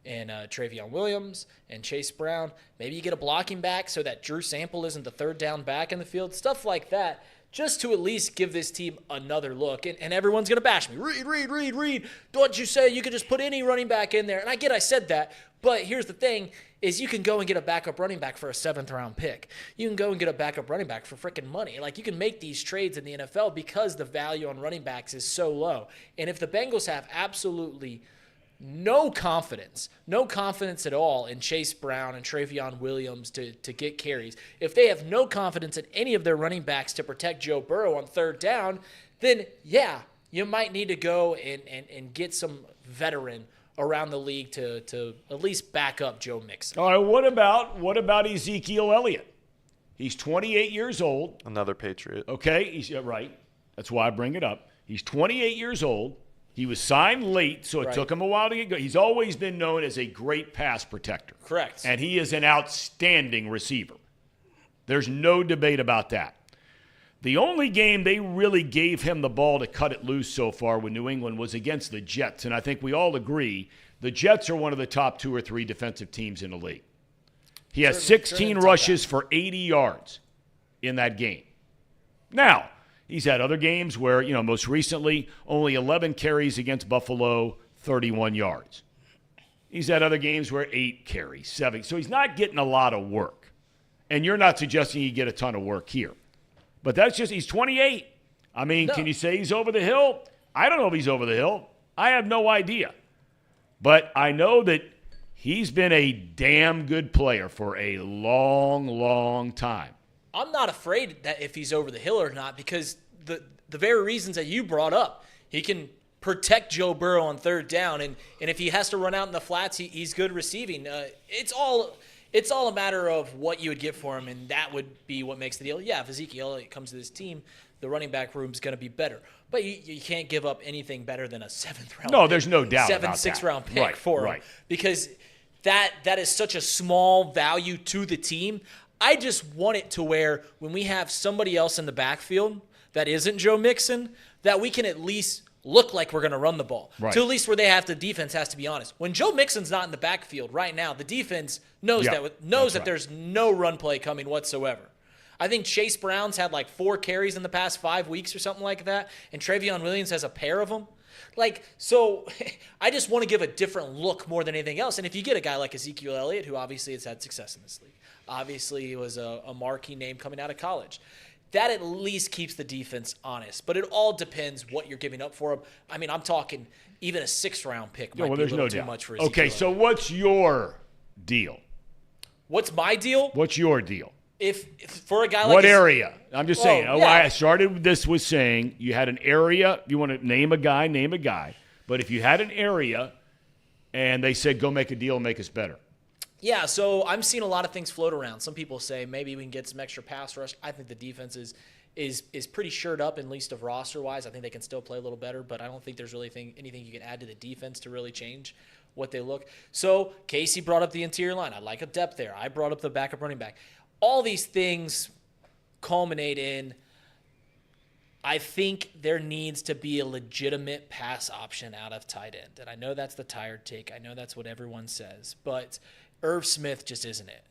Travion Williams and Chase Brown. Maybe you get a blocking back so that Drew Sample isn't the third down back in the field, stuff like that, just to at least give this team another look. And everyone's going to bash me. Reed. Don't you say you could just put any running back in there? And I said that, but here's the thing, is you can go and get a backup running back for a 7th-round pick. You can go and get a backup running back for freaking money. Like, you can make these trades in the NFL because the value on running backs is so low. And if the Bengals have absolutely no confidence at all in Chase Brown and Travion Williams to get carries, if they have no confidence in any of their running backs to protect Joe Burrow on 3rd down, then, yeah, you might need to go and get some veteran around the league to at least back up Joe Mixon. All right, what about Ezekiel Elliott? He's 28 years old. Another Patriot. Okay, he's right. That's why I bring it up. He's 28 years old. He was signed late, so it took him a while to get going. He's always been known as a great pass protector. Correct. And he is an outstanding receiver. There's no debate about that. The only game they really gave him the ball to cut it loose so far with New England was against the Jets, and I think we all agree the Jets are one of the top 2 or 3 defensive teams in the league. He has 16 rushes for 80 yards in that game. Now, he's had other games where, most recently, only 11 carries against Buffalo, 31 yards. He's had other games where 8 carries, 7. So he's not getting a lot of work. And you're not suggesting he get a ton of work here. But that's just, he's 28. I mean, Can you say he's over the hill? I don't know if he's over the hill. I have no idea. But I know that he's been a damn good player for a long, long time. I'm not afraid that if he's over the hill or not, because the very reasons that you brought up, he can protect Joe Burrow on 3rd down, and if he has to run out in the flats, he's good receiving. It's all a matter of what you would get for him, and that would be what makes the deal. Yeah, if Ezekiel Elliott comes to this team, the running back room is going to be better. But you can't give up anything better than a 7th-round No, there's no doubt about that. 6th-round pick for him. Because that is such a small value to the team. I just want it to where when we have somebody else in the backfield that isn't Joe Mixon, that we can at least look like we're going to run the ball. Right. To at least where the defense has to be honest. When Joe Mixon's not in the backfield right now, the defense knows that there's no run play coming whatsoever. I think Chase Brown's had like 4 carries in the past 5 weeks or something like that, and Travion Williams has a pair of them. So I just want to give a different look more than anything else. And if you get a guy like Ezekiel Elliott, who obviously has had success in this league, obviously he was a marquee name coming out of college, that at least keeps the defense honest. But it all depends what you're giving up for him. I mean, I'm talking even a 6th-round pick might be a little too much for Ezekiel Elliott. So what's your deal? What's my deal? What's your deal? If for a guy like what area? I'm just saying. yeah. I started this with saying you had an area. You want to name a guy, name a guy. But if you had an area and they said, go make a deal and make us better. Yeah, so I'm seeing a lot of things float around. Some people say maybe we can get some extra pass rush. I think the defense is pretty shored up, at least of roster-wise. I think they can still play a little better, but I don't think there's really anything you can add to the defense to really change what they look. So Casey brought up the interior line. I like a depth there. I brought up the backup running back. All these things culminate in, I think there needs to be a legitimate pass option out of tight end. And I know that's the tired take. I know that's what everyone says. But Irv Smith just isn't it.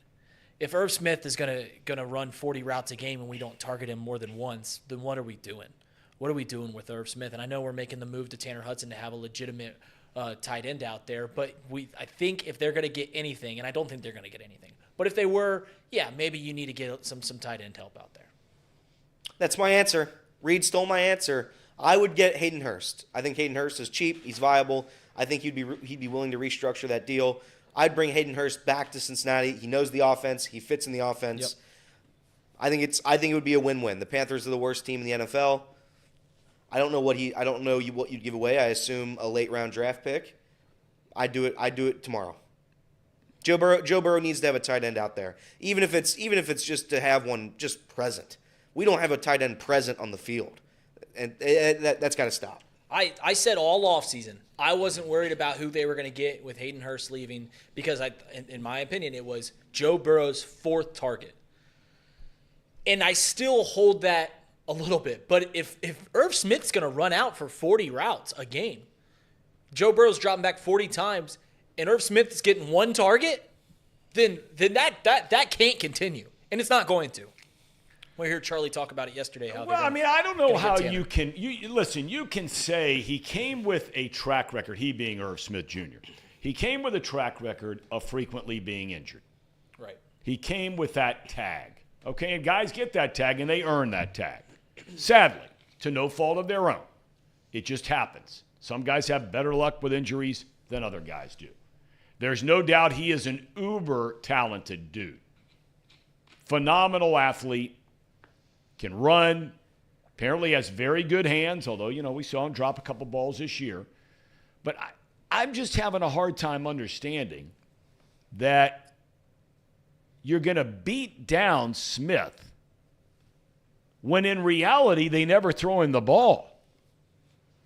If Irv Smith is gonna run 40 routes a game and we don't target him more than once, then what are we doing? what are we doing with Irv Smith? And I know we're making the move to Tanner Hudson to have a legitimate tight end out there, but I think if they're going to get anything, and I don't think they're going to get anything, but if they were, yeah, maybe you need to get some tight end help out there. That's my answer. Reed stole my answer. I would get Hayden Hurst. I think Hayden Hurst is cheap. He's viable. I think he'd be willing to restructure that deal. I'd bring Hayden Hurst back to Cincinnati. He knows the offense. He fits in the offense. Yep. I think it would be a win-win. The Panthers are the worst team in the NFL. I don't know what you'd give away. I assume a late round draft pick. I'd do it tomorrow. Joe Burrow needs to have a tight end out there, even if it's just to have one just present. We don't have a tight end present on the field, and that's got to stop. I said all offseason, I wasn't worried about who they were going to get with Hayden Hurst leaving because, in my opinion, it was Joe Burrow's fourth target. And I still hold that a little bit. But if Irv Smith's going to run out for 40 routes a game, Joe Burrow's dropping back 40 times, and Irv Smith is getting one target, then that can't continue. And it's not going to. We heard Charlie talk about it yesterday. I don't know how you can listen. You can say he came with a track record, he being Irv Smith Jr. He came with a track record of frequently being injured. Right. He came with that tag. Okay, and guys get that tag, and they earn that tag. Sadly, to no fault of their own. It just happens. Some guys have better luck with injuries than other guys do. There's no doubt he is an uber-talented dude. Phenomenal athlete. Can run, apparently has very good hands, although, we saw him drop a couple balls this year. But I'm just having a hard time understanding that you're going to beat down Smith when in reality they never throw him the ball.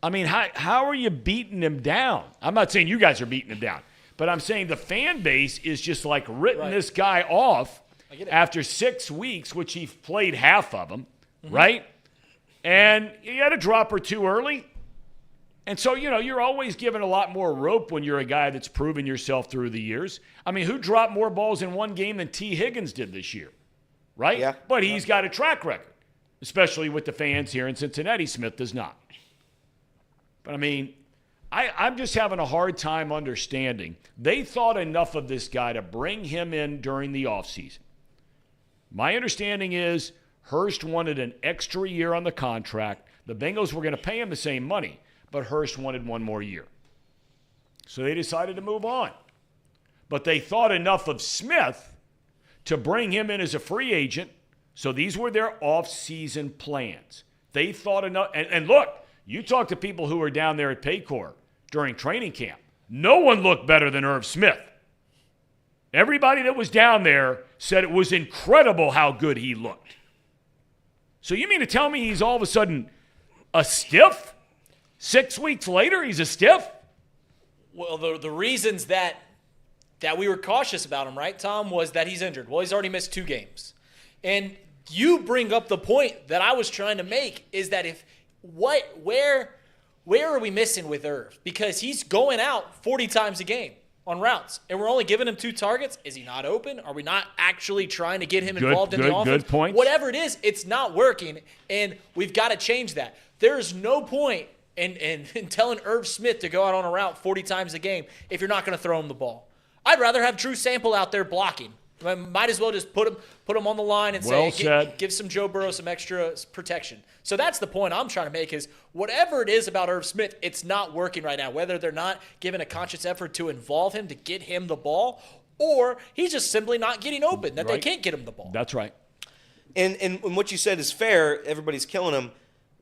I mean, how are you beating him down? I'm not saying you guys are beating him down, but I'm saying the fan base is just like written this guy off after 6 weeks, which he played half of them, right? And you had a drop or two early. And so, you're always given a lot more rope when you're a guy that's proven yourself through the years. I mean, who dropped more balls in one game than T. Higgins did this year, right? Yeah. But he's got a track record, especially with the fans here in Cincinnati. Smith does not. But, I mean, I'm just having a hard time understanding. They thought enough of this guy to bring him in during the offseason. My understanding is Hurst wanted an extra year on the contract. The Bengals were going to pay him the same money, but Hurst wanted one more year. So they decided to move on. But they thought enough of Smith to bring him in as a free agent. So these were their off-season plans. They thought enough. And look, you talk to people who were down there at Paycor during training camp. No one looked better than Irv Smith. Everybody that was down there said it was incredible how good he looked. So you mean to tell me he's all of a sudden a stiff? 6 weeks later, he's a stiff? Well, the reasons that we were cautious about him, right, Tom, was that he's injured. Well, he's already missed 2 games. And you bring up the point that I was trying to make is that where are we missing with Irv? Because he's going out 40 times a game on routes, and we're only giving him 2 targets. Is he not open? Are we not actually trying to get him involved in the offense? Good point. Whatever it is, it's not working, and we've got to change that. There's no point in telling Irv Smith to go out on a route 40 times a game if you're not going to throw him the ball. I'd rather have Drew Sample out there blocking. I might as well just put him on the line and give some Joe Burrow some extra protection. So that's the point I'm trying to make is whatever it is about Irv Smith, it's not working right now. Whether they're not giving a conscious effort to involve him to get him the ball, or he's just simply not getting open, that they can't get him the ball. That's right. And what you said is fair. Everybody's killing him.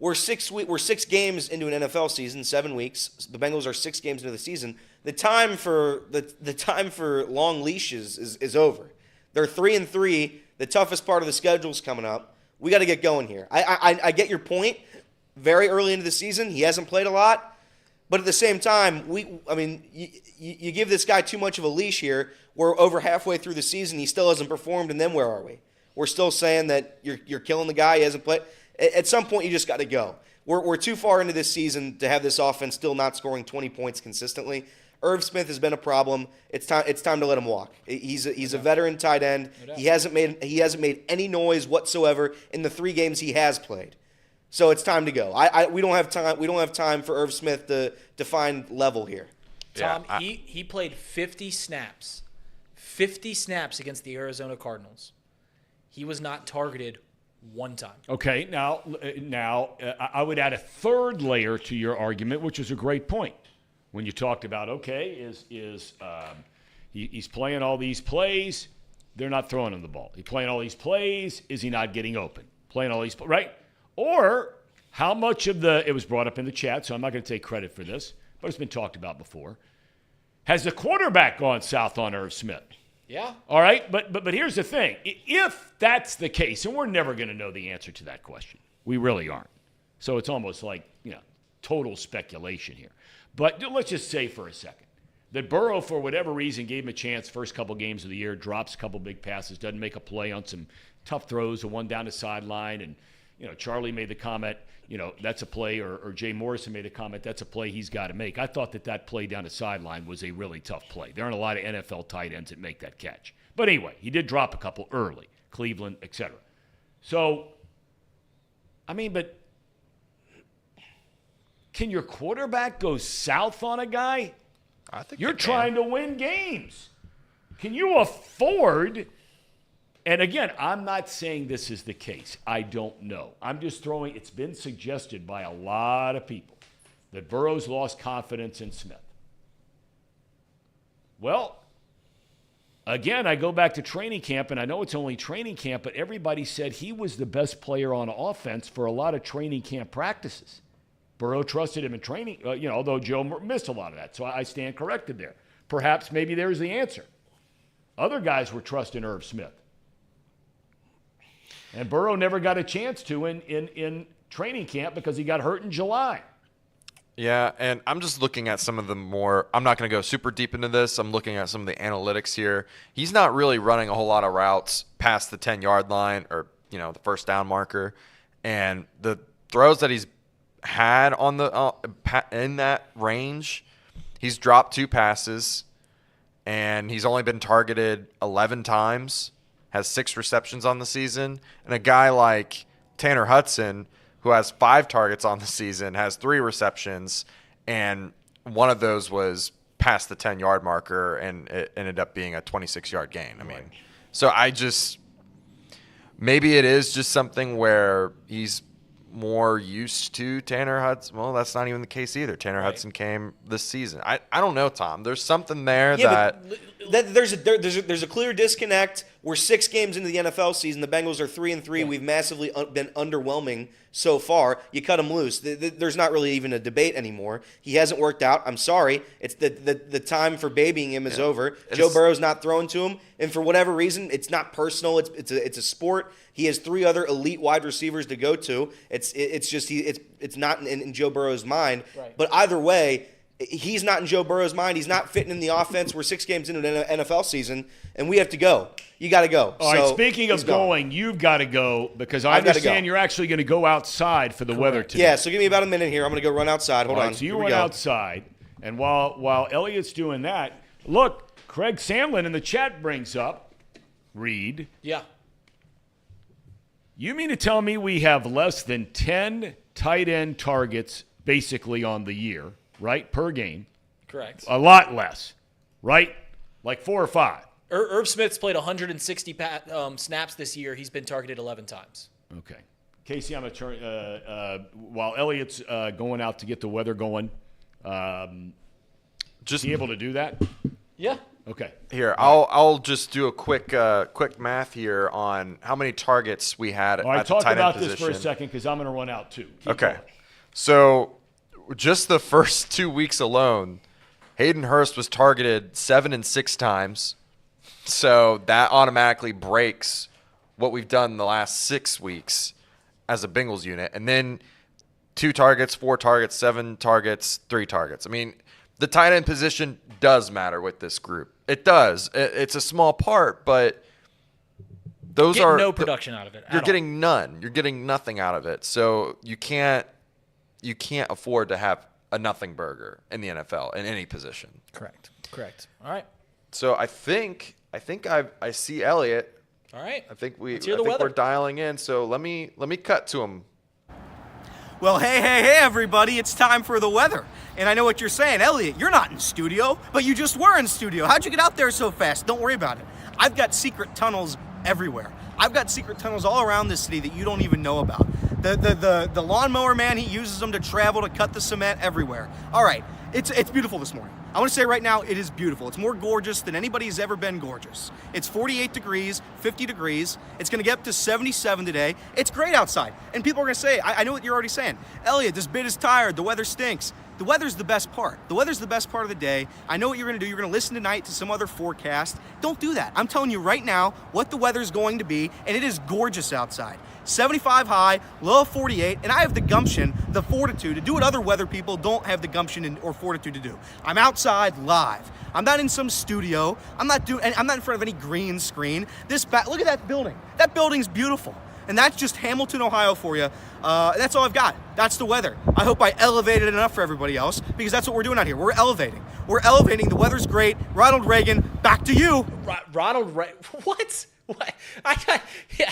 We're 6 games into an NFL season, 7 weeks. The Bengals are 6 games into the season. The time for long leashes is over. They're 3-3. The toughest part of the schedule is coming up. We got to get going here. I get your point. Very early into the season, he hasn't played a lot, but at the same time, you give this guy too much of a leash here. We're over halfway through the season. He still hasn't performed, and then where are we? We're still saying that you're killing the guy. He hasn't played. At some point, you just got to go. We're too far into this season to have this offense still not scoring 20 points consistently. Irv Smith has been a problem. It's time to let him walk. He's a veteran tight end. He hasn't made any noise whatsoever in the 3 games he has played. So it's time to go. We don't have time. We don't have time for Irv Smith to find level here. Tom, he played 50 snaps. 50 snaps against the Arizona Cardinals. He was not targeted one time. Okay, now I would add a third layer to your argument, which is a great point. When you talked about, he's playing all these plays, they're not throwing him the ball. He's playing all these plays, is he not getting open? Playing all these, right? Or how much of it was brought up in the chat, so I'm not going to take credit for this, but it's been talked about before. Has the quarterback gone south on Irv Smith? Yeah. All right, but here's the thing. If that's the case, and we're never going to know the answer to that question. We really aren't. So it's almost like, total speculation here. But let's just say for a second that Burrow, for whatever reason, gave him a chance first couple games of the year, drops a couple big passes, doesn't make a play on some tough throws, one down the sideline, and Charlie made the comment, that's a play, or Jay Morrison made a comment, that's a play he's got to make. I thought that play down the sideline was a really tough play. There aren't a lot of NFL tight ends that make that catch. But anyway, he did drop a couple early, Cleveland, etc. So, but can your quarterback go south on a guy? I think you're trying to win games. Can you afford? And again, I'm not saying this is the case. I don't know. I'm just it's been suggested by a lot of people that Burrow's lost confidence in Smith. Well, again, I go back to training camp, and I know it's only training camp, but everybody said he was the best player on offense for a lot of training camp practices. Burrow trusted him in training, although Joe missed a lot of that, so I stand corrected there. Perhaps maybe there's the answer. Other guys were trusting Irv Smith. And Burrow never got a chance to in training camp because he got hurt in July. Yeah, and I'm just looking at some of the more – I'm not going to go super deep into this. I'm looking at some of the analytics here. He's not really running a whole lot of routes past the 10-yard line or, the first down marker. And the throws that he's had on the in that range, he's dropped 2 passes, and he's only been targeted 11 times, has 6 receptions on the season. And a guy like Tanner Hudson, who has 5 targets on the season, has 3 receptions, and one of those was past the 10-yard marker, and it ended up being a 26-yard gain. So maybe it is just something where he's more used to Tanner Hudson. Well, that's not even the case either. Tanner Hudson came this season. I don't know, Tom. There's something there there's a clear disconnect. We're 6 games into the NFL season. The Bengals are 3-3. Yeah. We've massively been underwhelming so far. You cut him loose. There's not really even a debate anymore. He hasn't worked out. I'm sorry. It's the time for babying him is over. Joe Burrow's not throwing to him, and for whatever reason, it's not personal. It's a sport. He has 3 other elite wide receivers to go to. It's not in Joe Burrow's mind. Right. But either way, he's not in Joe Burrow's mind. He's not fitting in the offense. We're 6 games into the NFL season, and we have to go. You got to go. All right, speaking of going, you've got to go because I understand you're actually going to go outside for the weather today. Yeah, so give me about a minute here. I'm going to go run outside. Hold on. So you went outside, and while Elliot's doing that, look, Craig Samlin in the chat brings up, Reed. Yeah. You mean to tell me we have less than 10 tight end targets basically on the year, right, per game? Correct. A lot less, right? Like 4 or 5. Irv Smith's played 160 snaps this year. He's been targeted 11 times. Okay. Casey, I'm going to turn while Elliot's going out to get the weather going, just be able to do that? Yeah. Okay. Here, I'll just do a quick math here on how many targets we had at the tight end position. Talk about this for a second because I'm going to run out too. Keep going. So just the first 2 weeks alone, Hayden Hurst was targeted 7 and 6 times. So that automatically breaks what we've done the last 6 weeks as a Bengals unit. And then 2 targets, 4 targets, 7 targets, 3 targets. The tight end position does matter with this group. It does. It's a small part, but those are no production out of it. You're getting none. You're getting nothing out of it. So you can't afford to have a nothing burger in the NFL in any position. Correct. All right. So I think I see Elliot. All right. I think we're dialing in. So let me cut to him. Well, hey, everybody, it's time for the weather. And I know what you're saying. Elliot, you're not in studio, but you just were in studio. How'd you get out there so fast? Don't worry about it. I've got secret tunnels everywhere. I've got secret tunnels all around this city that you don't even know about. The lawnmower man, he uses them to travel, to cut the cement everywhere. All right, it's beautiful this morning. I want to say right now, it is beautiful. It's more gorgeous than anybody's ever been gorgeous. It's 48 degrees, 50 degrees. It's going to get up to 77 today. It's great outside. And people are going to say, I know what you're already saying. Elliot, this bit is tired. The weather stinks. The weather's the best part. The weather's the best part of the day. I know what you're going to do. You're going to listen tonight to some other forecast. Don't do that. I'm telling you right now what the weather's going to be, and it is gorgeous outside. 75 high, low of 48, and I have the gumption, the fortitude to do what other weather people don't have the gumption or fortitude to do. I'm outside live. I'm not in some studio. I'm not in front of any green screen. Look at that building. That building's beautiful. And that's just Hamilton, Ohio for you. That's all I've got. That's the weather. I hope I elevated it enough for everybody else, because that's what we're doing out here. We're elevating. We're elevating. The weather's great. Ronald Reagan, back to you. Ronald Reagan? What?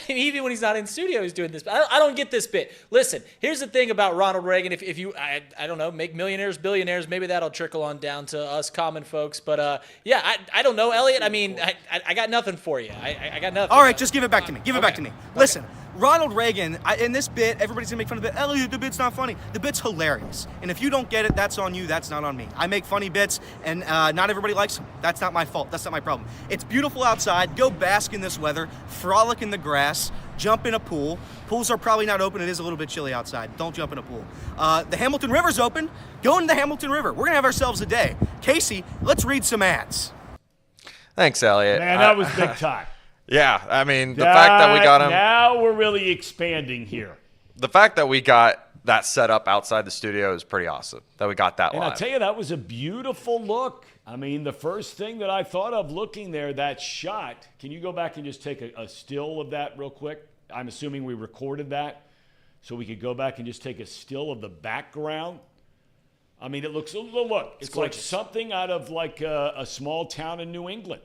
Even when he's not in studio, he's doing this. I don't get this bit. Listen, here's the thing about Ronald Reagan. If you, I don't know, make millionaires, billionaires, maybe that'll trickle on down to us common folks. But I don't know, Elliot. I mean, I got nothing for you. I got nothing. All right, just give it back to me. Give it back to me. Listen, Ronald Reagan, in this bit, everybody's going to make fun of the bit. Elliot, the bit's not funny. The bit's hilarious. And if you don't get it, that's on you. That's not on me. I make funny bits, and not everybody likes them. That's not my fault. That's not my problem. It's beautiful outside. Go bask in this weather. Frolic in the grass. Jump in a pool. Pools are probably not open. It is a little bit chilly outside. Don't jump in a pool. The Hamilton River's open. Go into the Hamilton River. We're going to have ourselves a day. Casey, let's read some ads. Thanks, Elliot. Man, that was big time. Yeah, I mean, the fact that we got him. Now we're really expanding here. The fact that we got that set up outside the studio is pretty awesome. That we got that And live. I'll tell you, that was a beautiful look. I mean, the first thing that I thought of looking there, that shot. Can you go back and just take a still of that real quick? I'm assuming we recorded that, so we could go back and just take a still of the background. I mean, it looks, look, it's like something out of like a small town in New England.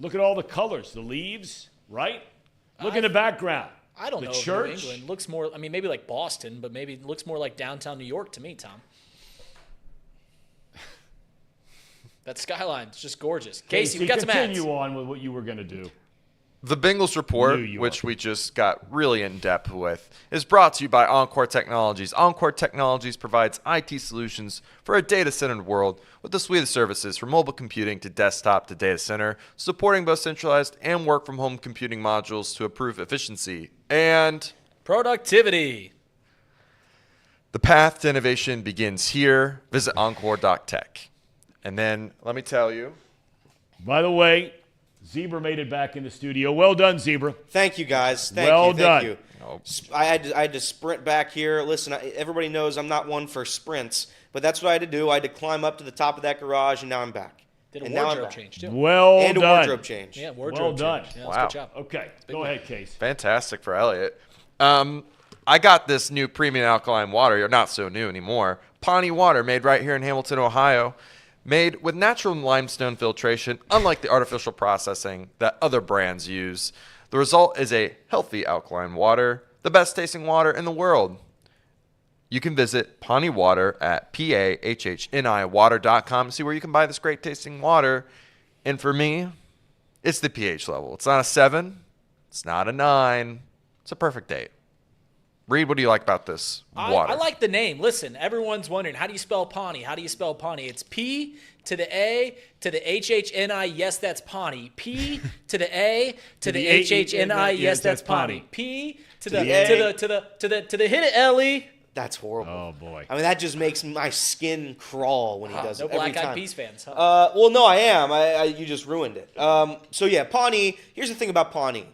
Look at all the colors, the leaves, right? Look in the background. I don't the know. Church. New England looks more. I mean, maybe like Boston, but maybe it looks more like downtown New York to me, Tom. That skyline's just gorgeous. Casey, we got some ads. Continue on with what you were going to do. The Bengals report, which we just got really in depth with, is brought to you by Encore Technologies. Encore Technologies provides IT solutions for a data-centered world with a suite of services from mobile computing to desktop to data center, supporting both centralized and work-from-home computing modules to improve efficiency and productivity. The path to innovation begins here. Visit encore.tech. And then let me tell you. By the way, Zebra made it back in the studio. Well done, Zebra. Thank you, guys. Thank you. I had to sprint back here. Listen, everybody knows I'm not one for sprints, but that's what I had to do. I had to climb up to the top of that garage, and now I'm back. Did a wardrobe change, too. Well and done. a wardrobe change. Yeah, wardrobe done. change. Yeah, wow. Good job. Okay, go ahead, Case. Fantastic for Elliot. I got this new premium alkaline water. You're not so new anymore. Pawnee water, made right here in Hamilton, Ohio. Made with natural limestone filtration, unlike the artificial processing that other brands use. The result is a healthy alkaline water, the best tasting water in the world. You can visit Pawnee Water at PAHHNIwater.com to see where you can buy this great tasting water. And for me, it's the pH level. It's not a 7. It's not a 9. It's a perfect 8. Reed, what do you like about this water? I like the name. Listen, everyone's wondering, how do you spell Pawnee? How do you spell Pawnee? It's P to the A to the HHNI. Yes, that's Pawnee. P to the A to the HHNI. Yes, that's Pawnee. P to the hit it, Ellie. That's horrible. Oh, boy. I mean, that just makes my skin crawl when he does No it every Black Eyed time. Peas fans, huh? Well, no, I am. You just ruined it. So, yeah, Pawnee, here's the thing about Pawnee.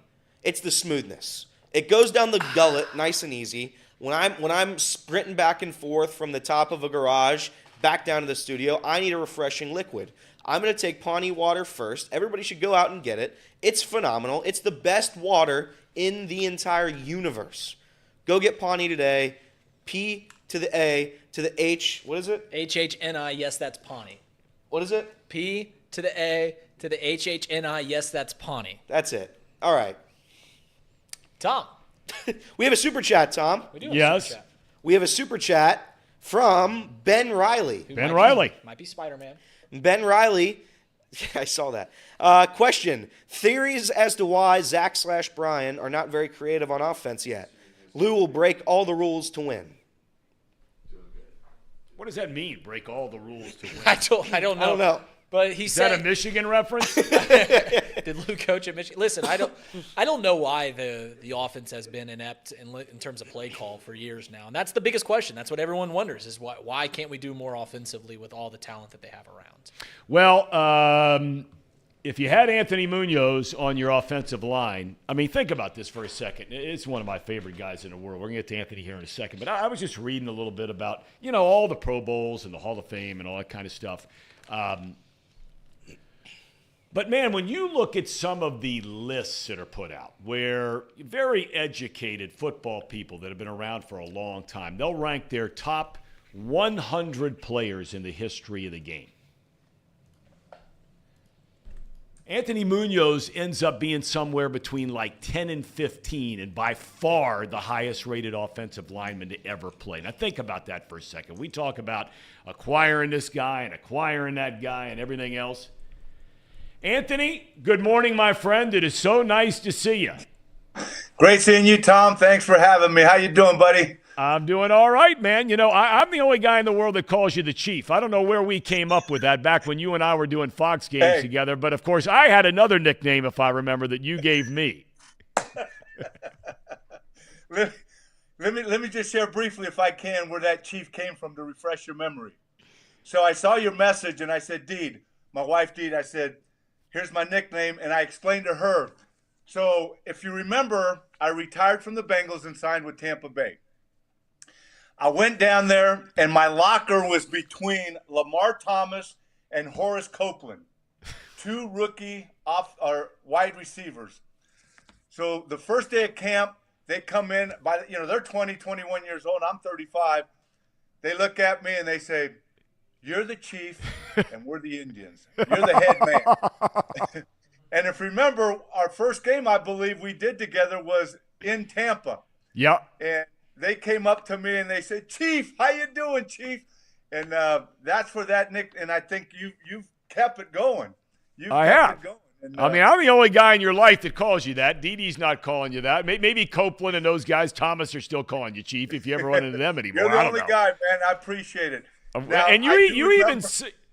It's the smoothness. It goes down the gullet nice and easy. When I'm sprinting back and forth from the top of a garage back down to the studio, I need a refreshing liquid. I'm going to take Pawnee water first. Everybody should go out and get it. It's phenomenal. It's the best water in the entire universe. Go get Pawnee today. P to the A to the H. What is it? HHNI. Yes, that's Pawnee. What is it? P to the A to the HHNI. Yes, that's Pawnee. That's it. All right. Tom. We have a super chat, Tom. We do have a Yes. super chat. We have a super chat from Ben Riley. Ben Riley. Might be Spider-Man. Ben Riley, I saw that. Question: theories as to why Zach/Brian are not very creative on offense yet. Lou will break all the rules to win. What does that mean? Break all the rules to win? I don't know. I don't know. But he Is said, that a Michigan reference? did Lou coach at Michigan? Listen, I don't know why the offense has been inept in terms of play call for years now, and that's the biggest question. That's what everyone wonders: is why can't we do more offensively with all the talent that they have around? Well, if you had Anthony Munoz on your offensive line, I mean, think about this for a second. It's one of my favorite guys in the world. We're going to get to Anthony here in a second. But I was just reading a little bit about, all the Pro Bowls and the Hall of Fame and all that kind of stuff. But, man, when you look at some of the lists that are put out where very educated football people that have been around for a long time, they'll rank their top 100 players in the history of the game. Anthony Munoz ends up being somewhere between like 10 and 15 and by far the highest rated offensive lineman to ever play. Now think about that for a second. We talk about acquiring this guy and acquiring that guy and everything else. Anthony, good morning, my friend. It is so nice to see you. Great seeing you, Tom. Thanks for having me. How you doing, buddy? I'm doing all right, man. I'm the only guy in the world that calls you the Chief. I don't know where we came up with that back when you and I were doing Fox games together. But, of course, I had another nickname, if I remember, that you gave me. Let me just share briefly, if I can, where that Chief came from to refresh your memory. So I saw your message, and I said, Deed, my wife Deed, I said, here's my nickname, and I explained to her. So if you remember, I retired from the Bengals and signed with Tampa Bay. I went down there, and my locker was between Lamar Thomas and Horace Copeland, two rookie wide receivers. So the first day of camp, they come in, they're 20, 21 years old. I'm 35. They look at me, and they say, you're the Chief, and we're the Indians. You're the head man. And if you remember, our first game, I believe we did together was in Tampa. Yeah. And they came up to me and they said, Chief, how you doing, Chief? And that's where that nick. And I think you've kept it going. I have. It going. And, I'm the only guy in your life that calls you that. Dee Dee's not calling you that. Maybe Copeland and those guys, Thomas, are still calling you Chief if you ever run into them anymore. You're the only guy, man. I appreciate it. Now, and you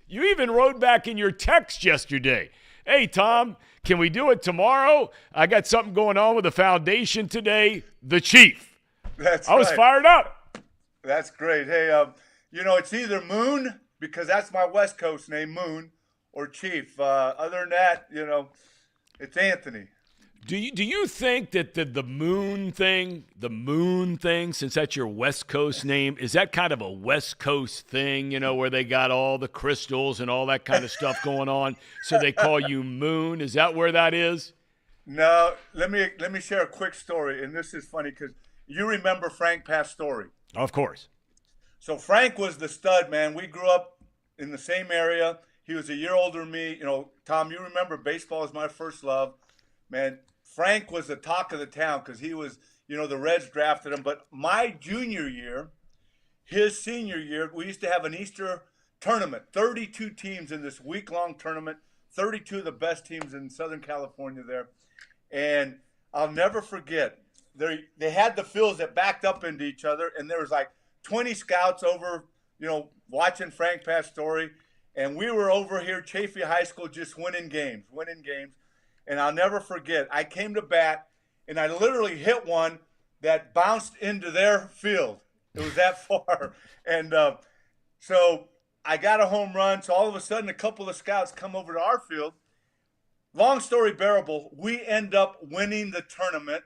even wrote back in your text yesterday, hey, Tom, can we do it tomorrow? I got something going on with the foundation today. The Chief. I was fired up. That's great. Hey, it's either Moon, because that's my West Coast name, Moon, or Chief. Other than that, it's Anthony. Do you think that the moon thing, since that's your West Coast name, is that kind of a West Coast thing, where they got all the crystals and all that kind of stuff going on, so they call you Moon? Is that where that is? No, let me share a quick story, and this is funny because you remember Frank Pastore. Of course. So Frank was the stud, man. We grew up in the same area. He was a year older than me. Tom, you remember baseball is my first love. Man, Frank was the talk of the town because he was, the Reds drafted him. But my junior year, his senior year, we used to have an Easter tournament, 32 teams in this week-long tournament, 32 of the best teams in Southern California there. And I'll never forget, they had the fields that backed up into each other, and there was like 20 scouts over, watching Frank Pastore. And we were over here, Chaffee High School, just winning games. And I'll never forget, I came to bat, and I literally hit one that bounced into their field. It was that far. And so I got a home run. So all of a sudden, a couple of scouts come over to our field. Long story bearable, we end up winning the tournament.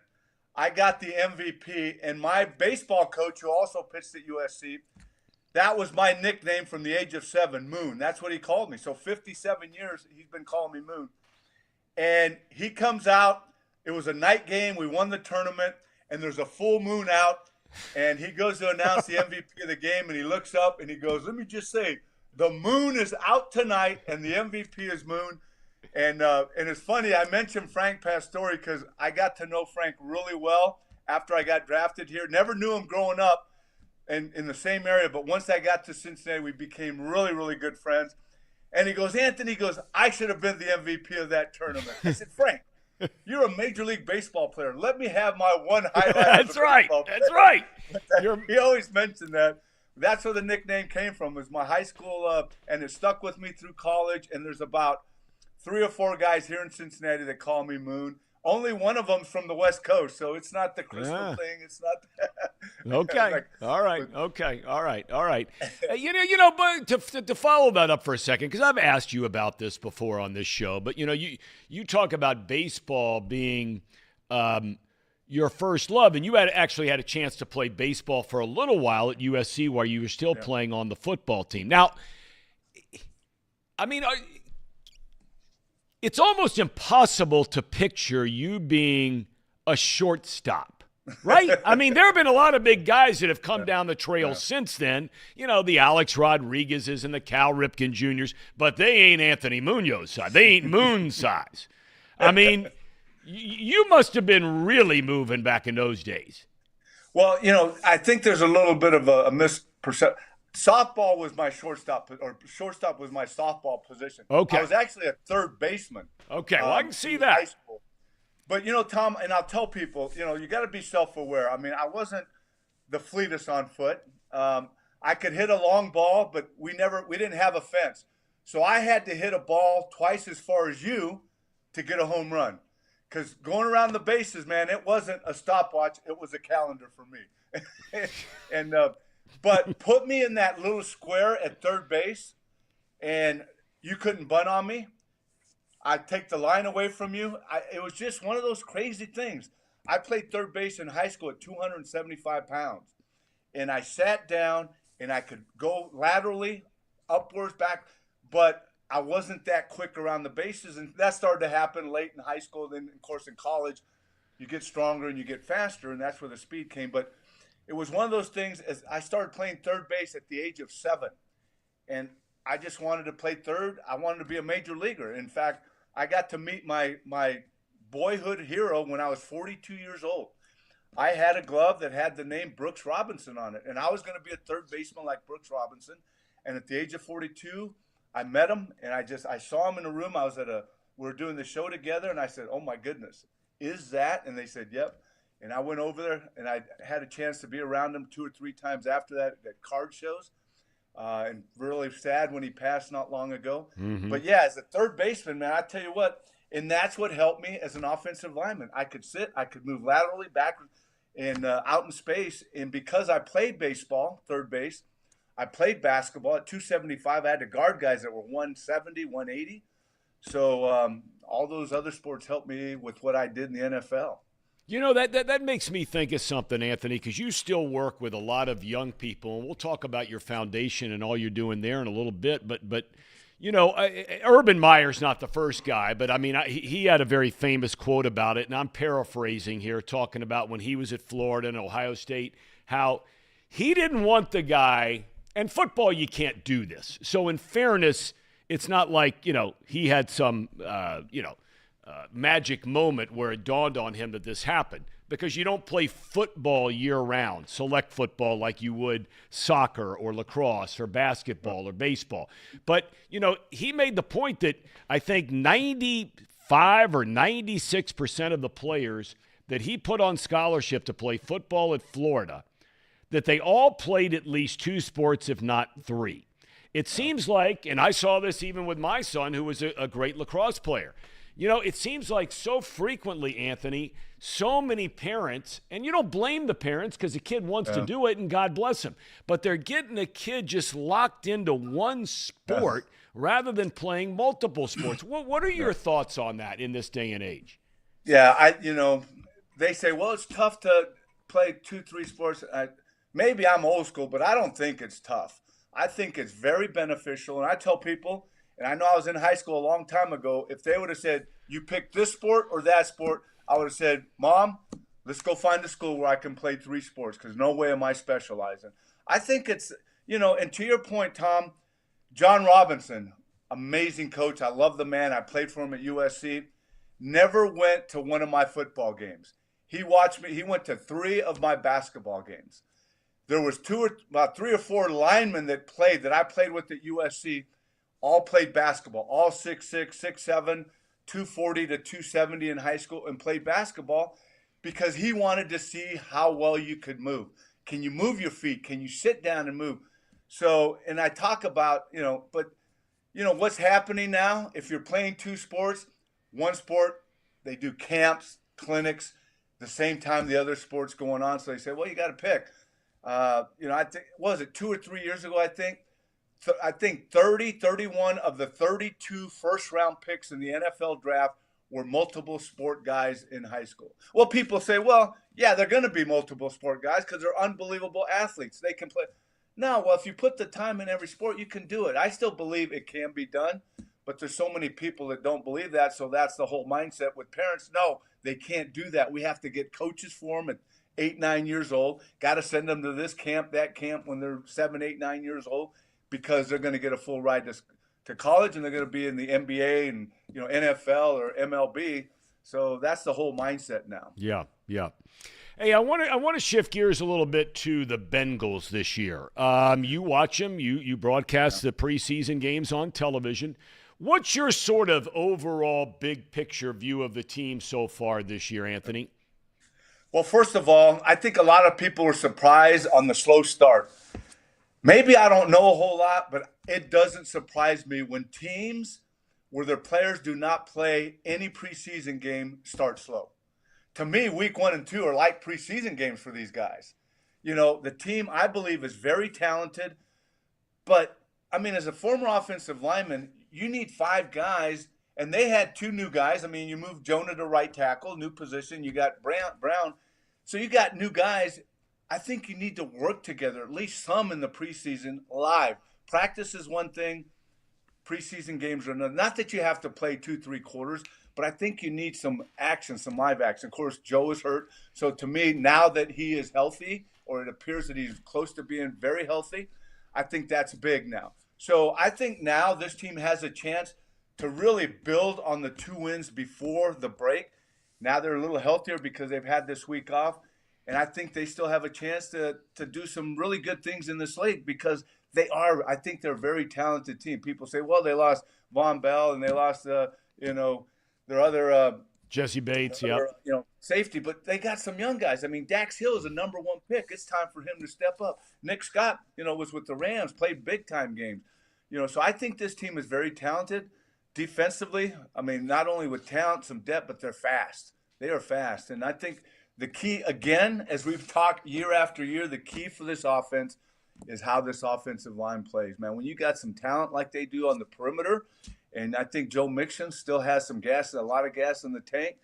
I got the MVP, and my baseball coach, who also pitched at USC, that was my nickname from the age of 7, Moon. That's what he called me. So 57 years, he's been calling me Moon. And he comes out. It was a night game. We won the tournament, and there's a full moon out. And he goes to announce the MVP of the game, and he looks up, and he goes, let me just say, the moon is out tonight, and the MVP is Moon. And it's funny, I mentioned Frank Pastore because I got to know Frank really well after I got drafted here. Never knew him growing up, and in the same area. But once I got to Cincinnati, we became really, really good friends. And he goes, Anthony, I should have been the MVP of that tournament. I said, Frank, you're a Major League Baseball player. Let me have my one highlight. That's right. That's right. He always mentioned that. That's where the nickname came from, was my high school, and it stuck with me through college. And there's about 3 or 4 guys here in Cincinnati that call me Moon. Only one of them's from the West Coast, so it's not the crystal thing. It's not that. Okay. All right. Okay. All right. All right. But to follow that up for a second, because I've asked you about this before on this show, but you talk about baseball being your first love, and you actually had a chance to play baseball for a little while at USC while you were still playing on the football team. Now, I mean, it's almost impossible to picture you being a shortstop, right? I mean, there have been a lot of big guys that have come down the trail since then. The Alex Rodriguez's and the Cal Ripken Jr.'s, but they ain't Anthony Munoz size. They ain't Moon size. I mean, you must have been really moving back in those days. Well, I think there's a little bit of a misperception. Softball was my shortstop was my softball position. Okay. I was actually a third baseman. Okay, well, I can see in that. high school. But, Tom, and I'll tell people, you got to be self-aware. I mean, I wasn't the fleetest on foot. I could hit a long ball, but we didn't have a fence. So I had to hit a ball twice as far as you to get a home run. Because going around the bases, man, it wasn't a stopwatch. It was a calendar for me. But put me in that little square at third base, and you couldn't bunt on me. I'd take the line away from you. It was just one of those crazy things. I played third base in high school at 275 pounds, and I sat down, and I could go laterally, upwards, back, but I wasn't that quick around the bases, and that started to happen late in high school. Then, of course, in college, you get stronger and you get faster, and that's where the speed came. But it was one of those things. As I started playing third base at the age of 7, and I just wanted to play third. I wanted to be a major leaguer. In fact, I got to meet my boyhood hero when I was 42 years old. I had a glove that had the name Brooks Robinson on it, and I was going to be a third baseman like Brooks Robinson. And at the age of 42, I met him, and I saw him in a room. We were doing the show together, and I said, "Oh my goodness, is that?" And they said, "Yep." And I went over there, and I had a chance to be around him 2 or 3 times after that at card shows. And really sad when he passed not long ago. Mm-hmm. But yeah, as a third baseman, man, I tell you what, and that's what helped me as an offensive lineman. I could sit, I could move laterally, backward, and out in space. And because I played baseball, third base, I played basketball at 275. I had to guard guys that were 170, 180. So all those other sports helped me with what I did in the NFL. That makes me think of something, Anthony, because you still work with a lot of young people, and we'll talk about your foundation and all you're doing there in a little bit. But Urban Meyer's not the first guy, but I mean, he had a very famous quote about it, and I'm paraphrasing here, talking about when he was at Florida and Ohio State, how he didn't want the guy, and football, you can't do this. So in fairness, it's not like, he had some, magic moment where it dawned on him that this happened, because you don't play football year-round, select football like you would soccer or lacrosse or basketball or baseball. But, he made the point that I think 95 or 96% of the players that he put on scholarship to play football at Florida, that they all played at least 2 sports, if not 3. It seems like, and I saw this even with my son, who was a great lacrosse player, it seems like so frequently, Anthony, so many parents, and you don't blame the parents because the kid wants to do it, and God bless him, but they're getting a kid just locked into one sport rather than playing multiple sports. What are your thoughts on that in this day and age? Yeah, they say, well, it's tough to play 2-3 sports. Maybe I'm old school, but I don't think it's tough. I think it's very beneficial, and I tell people, and I know I was in high school a long time ago, if they would have said, you pick this sport or that sport, I would have said, Mom, let's go find a school where I can play 3 sports, because no way am I specializing. I think it's, and to your point, Tom, John Robinson, amazing coach. I love the man. I played for him at USC. Never went to one of my football games. He watched me. He went to 3 of my basketball games. there was about 3 or 4 linemen that I played with at USC, all played basketball, all 6'6", 6'7", 240 to 270 in high school, and played basketball because he wanted to see how well you could move. Can you move your feet? Can you sit down and move? So, and I talk about, but what's happening now, if you're playing 2 sports, one sport, they do camps, clinics, the same time the other sport's going on. So they say, well, you got to pick. I think, what was it, 2 or 3 years ago, I think 31 of the 32 first-round picks in the NFL draft were multiple sport guys in high school. Well, people say, well, yeah, they're going to be multiple sport guys because they're unbelievable athletes. They can play. No, well, if you put the time in every sport, you can do it. I still believe it can be done, but there's so many people that don't believe that, so that's the whole mindset with parents. No, they can't do that. We have to get coaches for them at 8, 9 years old. Got to send them to this camp, that camp when they're 7, 8, 9 years old because they're going to get a full ride to college and they're going to be in the NBA and NFL or MLB. So that's the whole mindset now. Yeah. Hey, I want to shift gears a little bit to the Bengals this year. You watch them. You broadcast the preseason games on television. What's your sort of overall big picture view of the team so far this year, Anthony? Well, first of all, I think a lot of people were surprised on the slow start. Maybe I don't know a whole lot, but it doesn't surprise me when teams where their players do not play any preseason game start slow. To me, week 1 and 2 are like preseason games for these guys. The team, I believe, is very talented. But, as a former offensive lineman, you need 5 guys, and they had 2 new guys. You moved Jonah to right tackle, new position. You got Brown. So you got new guys. I think you need to work together, at least some in the preseason live. Practice is one thing. Preseason games are another. Not that you have to play 2-3 quarters, but I think you need some action, some live action. Of course, Joe is hurt. So to me, now that he is healthy, or it appears that he's close to being very healthy, I think that's big now. So I think now this team has a chance to really build on the 2 wins before the break. Now they're a little healthier because they've had this week off. And I think they still have a chance to do some really good things in this league because I think they're a very talented team. People say, well, they lost Von Bell and they lost, their other Jesse Bates, safety, but they got some young guys. Dax Hill is a number 1 pick. It's time for him to step up. Nick Scott, was with the Rams, played big time games. So I think this team is very talented defensively. Not only with talent, some depth, but they're fast. They are fast. And I think the key, again, as we've talked year after year, the key for this offense is how this offensive line plays. Man, when you got some talent like they do on the perimeter, and I think Joe Mixon still has some gas, a lot of gas in the tank.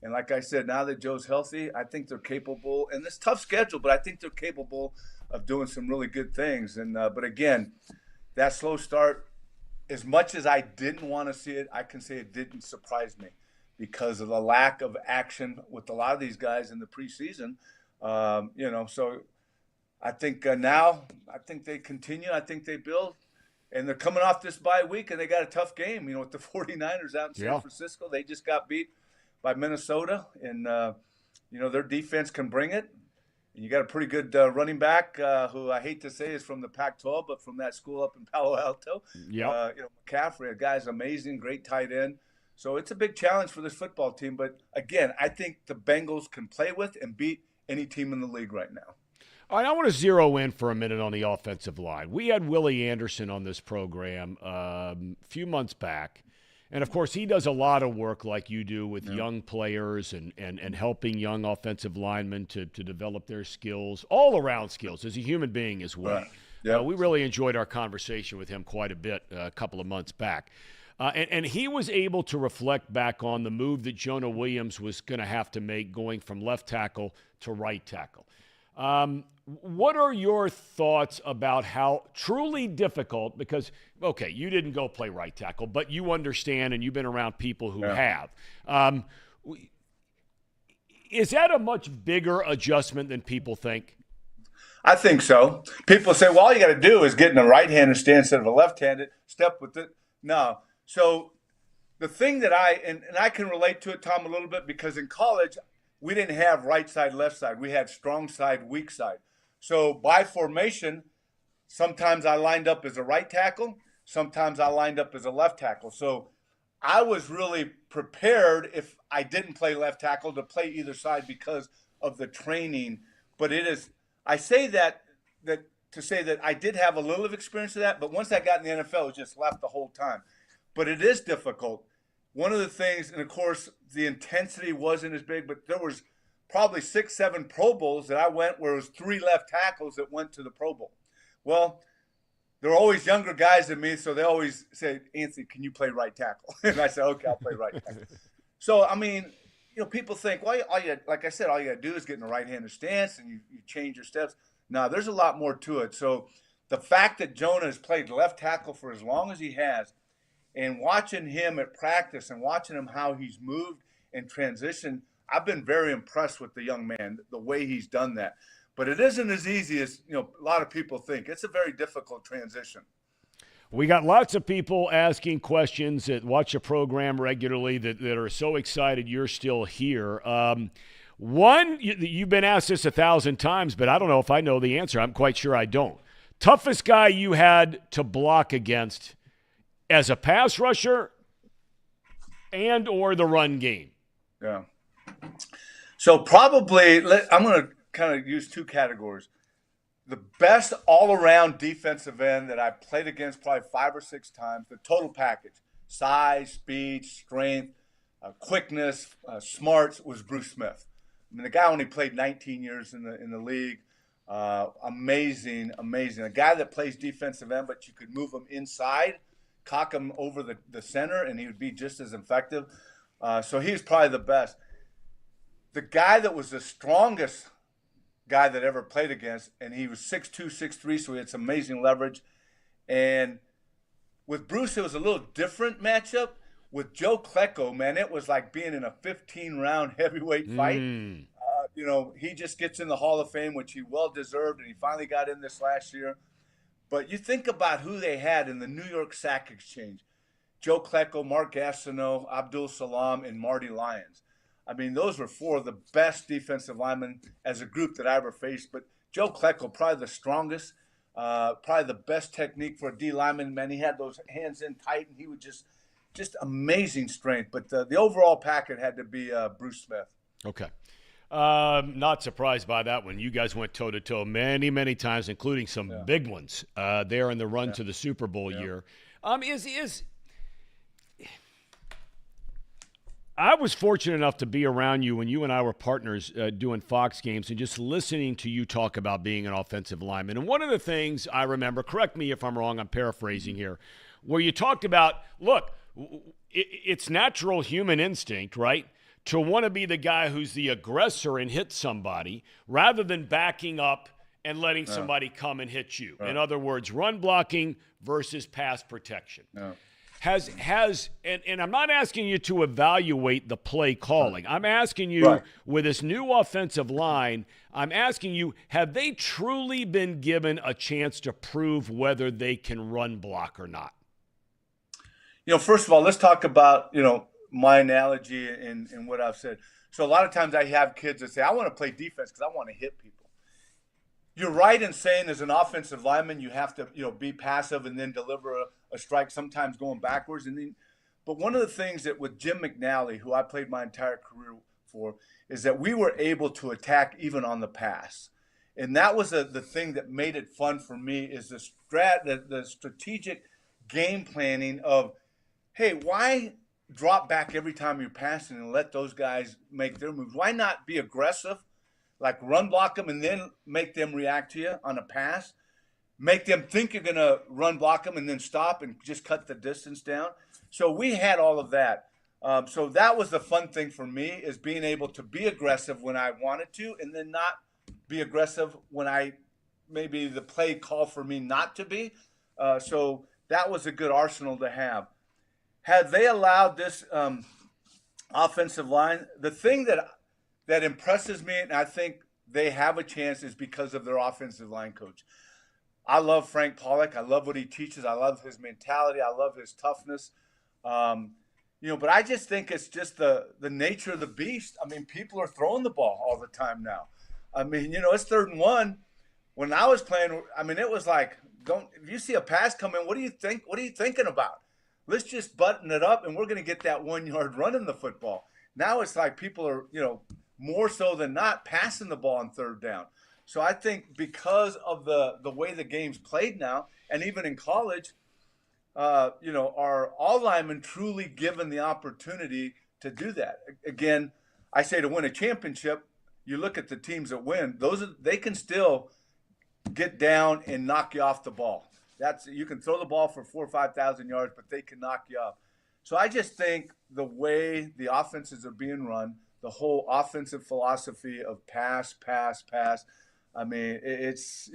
And like I said, now that Joe's healthy, I think they're capable. And it's a tough schedule, but I think they're capable of doing some really good things. And but again, that slow start, as much as I didn't want to see it, I can say it didn't surprise me because of the lack of action with a lot of these guys in the preseason. So I think now, I think they continue. I think they build. And they're coming off this bye week, and they got a tough game, with the 49ers out in San Francisco. They just got beat by Minnesota, and, their defense can bring it. And you got a pretty good running back who I hate to say is from the Pac-12, but from that school up in Palo Alto. McCaffrey, a guy's amazing, great tight end. So it's a big challenge for this football team. But, again, I think the Bengals can play with and beat any team in the league right now. All right, I want to zero in for a minute on the offensive line. We had Willie Anderson on this program a few months back. And, of course, he does a lot of work like you do with young players and helping young offensive linemen to develop their skills, all-around skills, as a human being as well. Right. Yep. We really enjoyed our conversation with him quite a bit a couple of months back. And he was able to reflect back on the move that Jonah Williams was going to have to make going from left tackle to right tackle. What are your thoughts about how truly difficult, because, okay, you didn't go play right tackle, but you understand and you've been around people who have. Is that a much bigger adjustment than people think? I think so. People say, well, all you got to do is get in a right-handed stand instead of a left-handed, step with it. No. So the thing that I can relate to it, Tom, a little bit, because in college, we didn't have right side, left side. We had strong side, weak side. So by formation, sometimes I lined up as a right tackle, sometimes I lined up as a left tackle. So I was really prepared if I didn't play left tackle to play either side because of the training. But I say that to say that I did have a little of experience of that, but once I got in the NFL, it was just left the whole time. But it is difficult. One of the things, and of course, the intensity wasn't as big, but there was probably 6, 7 Pro Bowls that I went where it was 3 left tackles that went to the Pro Bowl. Well, there were always younger guys than me, so they always say, Anthony, can you play right tackle? And I said, okay, I'll play right tackle. So, I mean, people think, well, like I said, all you got to do is get in a right-handed stance and you change your steps. No, there's a lot more to it. So the fact that Jonah has played left tackle for as long as he has, and watching him at practice and watching him how he's moved and transitioned, I've been very impressed with the young man, the way he's done that. But it isn't as easy as a lot of people think. It's a very difficult transition. We got lots of people asking questions that watch the program regularly that are so excited you're still here. One, you've been asked this 1,000 times, but I don't know if I know the answer. I'm quite sure I don't. Toughest guy you had to block against as a pass rusher and or the run game? Yeah. So probably I'm going to kind of use 2 categories. The best all-around defensive end that I played against probably 5 or 6 times, the total package, size, speed, strength, quickness, smarts, was Bruce Smith. I mean, the guy only played 19 years in the league. Amazing. A guy that plays defensive end, but you could move him inside, cock him over the center, and he would be just as effective. So he's probably the best. The guy that was the strongest guy that ever played against, and he was 6'2", 6'3", so he had some amazing leverage. And with Bruce, it was a little different matchup. With Joe Klecko, man, it was like being in a 15-round heavyweight fight. He just gets in the Hall of Fame, which he well deserved, and he finally got in this last year. But you think about who they had in the New York Sack Exchange: Joe Klecko, Mark Gastineau, Abdul Salam, and Marty Lyons. I mean, those were 4 of the best defensive linemen as a group that I ever faced. But Joe Klecko, probably the strongest, probably the best technique for a D lineman. Man, he had those hands in tight, and he would just amazing strength. But the overall packet had to be Bruce Smith. Okay. Not surprised by that one. You guys went toe-to-toe many, many times, including some big ones there in the run to the Super Bowl year. I was fortunate enough to be around you when you and I were partners doing Fox games and just listening to you talk about being an offensive lineman. And one of the things I remember, correct me if I'm wrong, I'm paraphrasing here, where you talked about, look, it's natural human instinct, right, to want to be the guy who's the aggressor and hit somebody rather than backing up and letting somebody come and hit you. In other words, run blocking versus pass protection. And I'm not asking you to evaluate the play calling. I'm asking you, with this new offensive line, I'm asking you, have they truly been given a chance to prove whether they can run block or not? First of all, let's talk about, my analogy and what I've said. So a lot of times I have kids that say, I want to play defense because I want to hit people. You're right in saying as an offensive lineman, you have to, be passive and then deliver a strike, sometimes going backwards. But one of the things that with Jim McNally, who I played my entire career for, is that we were able to attack even on the pass. And that was the thing that made it fun for me, is the strategic game planning of, hey, why drop back every time you're passing and let those guys make their moves? Why not be aggressive? Like run block them and then make them react to you on a pass. Make them think you're going to run block them and then stop and just cut the distance down. So we had all of that. So that was the fun thing for me, is being able to be aggressive when I wanted to and then not be aggressive when maybe the play called for me not to be. So that was a good arsenal to have. Had they allowed this offensive line, the thing that impresses me, and I think they have a chance, is because of their offensive line coach. I love Frank Pollock. I love what he teaches. I love his mentality. I love his toughness. But I just think it's just the nature of the beast. I mean, people are throwing the ball all the time now. I mean, it's 3rd and 1, when I was playing, I mean, it was like, if you see a pass come in, what do you think? What are you thinking about? Let's just button it up, and we're going to get that 1 yard run in the football. Now it's like people are, more so than not passing the ball on third down. So I think because of the way the game's played now, and even in college, are all linemen truly given the opportunity to do that? Again, I say to win a championship, you look at the teams that win; they can still get down and knock you off the ball. You can throw the ball for 4,000 or 5,000 yards, but they can knock you off. So I just think the way the offenses are being run, the whole offensive philosophy of pass. I mean, it's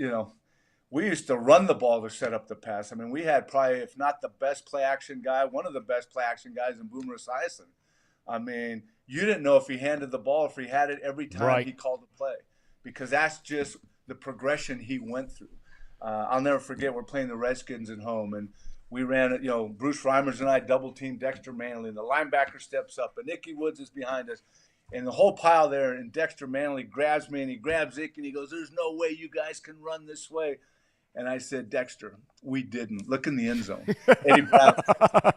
we used to run the ball to set up the pass. I mean, we had probably, if not the best play action guy, one of the best play action guys in Boomer Esiason. I mean, you didn't know if he handed the ball, if he had it every time he called a play, because that's just the progression he went through. I'll never forget, we're playing the Redskins at home, and we ran it, Bruce Reimers and I double-teamed Dexter Manley, and the linebacker steps up, and Ickey Woods is behind us, and the whole pile there, and Dexter Manley grabs me, and he grabs Ickey, and he goes, "There's no way you guys can run this way." And I said, "Dexter, we didn't. Look in the end zone."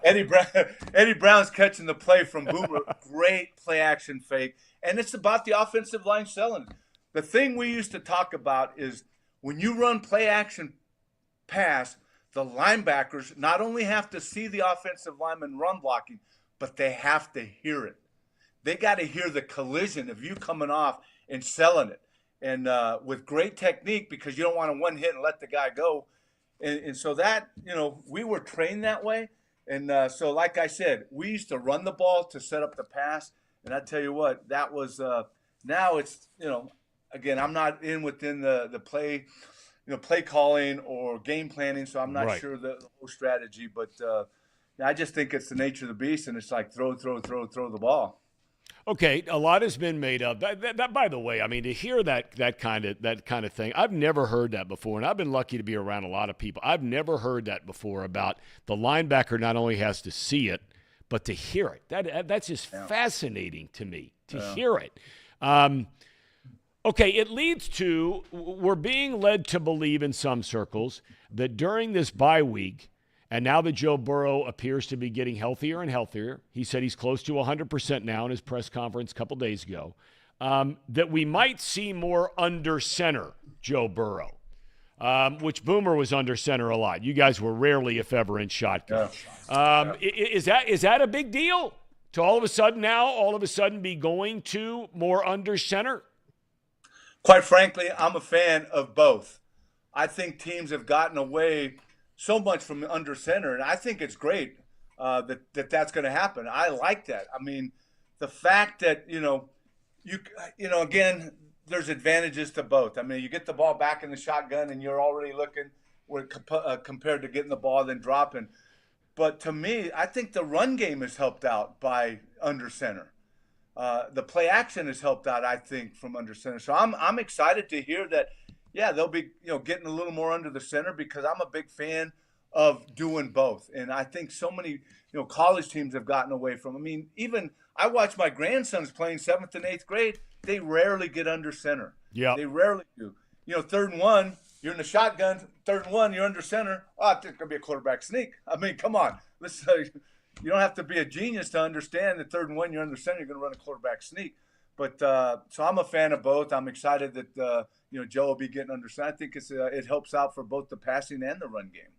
Eddie Brown's catching the play from Boomer. Great play action fake. And it's about the offensive line selling it. The thing we used to talk about is when you run play action pass, the linebackers not only have to see the offensive lineman run blocking, but they have to hear it. They got to hear the collision of you coming off and selling it. And with great technique, because you don't want to one hit and let the guy go. And so that, we were trained that way. And so, like I said, we used to run the ball to set up the pass. And I tell you what, that was now it's, again, I'm not within the play, play calling or game planning. So I'm not sure the whole strategy. But I just think it's the nature of the beast. And it's like throw the ball. Okay, a lot has been made of that. By the way, I mean, to hear that kind of thing, I've never heard that before, and I've been lucky to be around a lot of people. I've never heard that before about the linebacker not only has to see it, but to hear it. That's just fascinating to me to hear it. Okay, it leads to we're being led to believe in some circles that during this bye week. And now that Joe Burrow appears to be getting healthier and healthier, he said he's close to 100% now in his press conference a couple days ago, that we might see more under center Joe Burrow, which Boomer was under center a lot. You guys were rarely, if ever, in shotgun. Is that a big deal to all of a sudden be going to more under center? Quite frankly, I'm a fan of both. I think teams have gotten away so much from under center, and I think it's great that's going to happen. I like that. I mean, the fact that again, there's advantages to both. I mean, you get the ball back in the shotgun, and you're already looking compared to getting the ball then dropping. But to me, I think the run game is helped out by under center. The play action is helped out, I think, from under center. So I'm excited to hear that. Yeah, they'll be getting a little more under the center, because I'm a big fan of doing both. And I think so many college teams have gotten away from. I mean, even I watch my grandsons playing 7th and 8th grade. They rarely get under center. Yeah, they rarely do. 3rd and 1, you're in the shotgun. 3rd and 1, you're under center. Oh, I think it's gonna be a quarterback sneak. I mean, come on. Let's. You don't have to be a genius to understand that 3rd and 1, you're under center. You're gonna run a quarterback sneak. But so I'm a fan of both. I'm excited that Joe will be getting under center. I think it helps out for both the passing and the run game.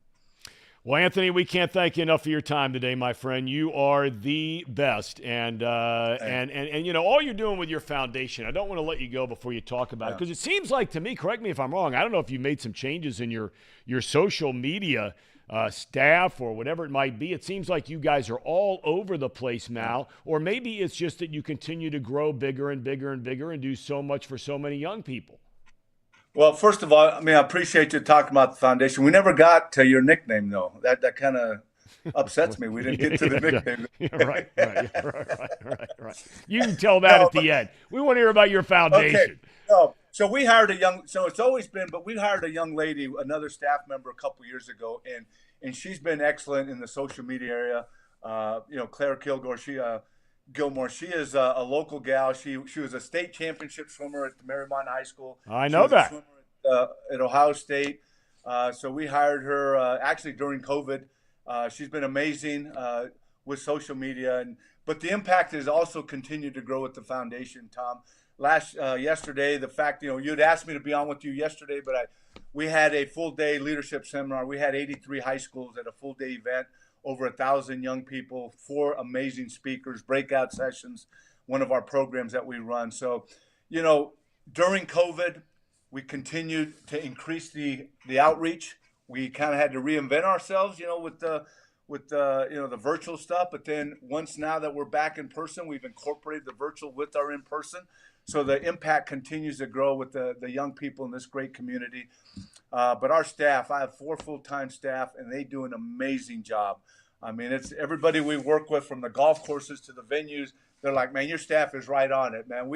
Well, Anthony, we can't thank you enough for your time today, my friend. You are the best, and all you're doing with your foundation. I don't want to let you go before you talk about it, because it seems like to me, correct me if I'm wrong, I don't know if you made some changes in your social media staff or whatever it might be. It seems like you guys are all over the place now, or maybe it's just that you continue to grow bigger and bigger and bigger and do so much for so many young people. Well, first of all, I mean, I appreciate you talking about the foundation. We never got to your nickname, though. That kind of upsets me. We didn't get to the nickname. Right. You can tell that at the end. We want to hear about your foundation. Okay. So we hired it's always been, but we hired a young lady, another staff member a couple years ago, and she's been excellent in the social media area. Claire Gilmore, she is a local gal. She was a state championship swimmer at the Marymount High School. I know that. at Ohio State. So we hired her actually during COVID. She's been amazing with social media, but the impact has also continued to grow with the foundation, Tom. Yesterday, the fact, you'd asked me to be on with you yesterday, but we had a full day leadership seminar. We had 83 high schools at a full day event, over 1,000 young people, 4 amazing speakers, breakout sessions, one of our programs that we run. So, during COVID, we continued to increase the outreach. We kind of had to reinvent ourselves, with the virtual stuff. But then once now that we're back in person, we've incorporated the virtual with our in person. So the impact continues to grow with the young people in this great community. But our staff, I have 4 full-time staff, and they do an amazing job. I mean, it's everybody we work with, from the golf courses to the venues. They're like, man, your staff is right on it, man.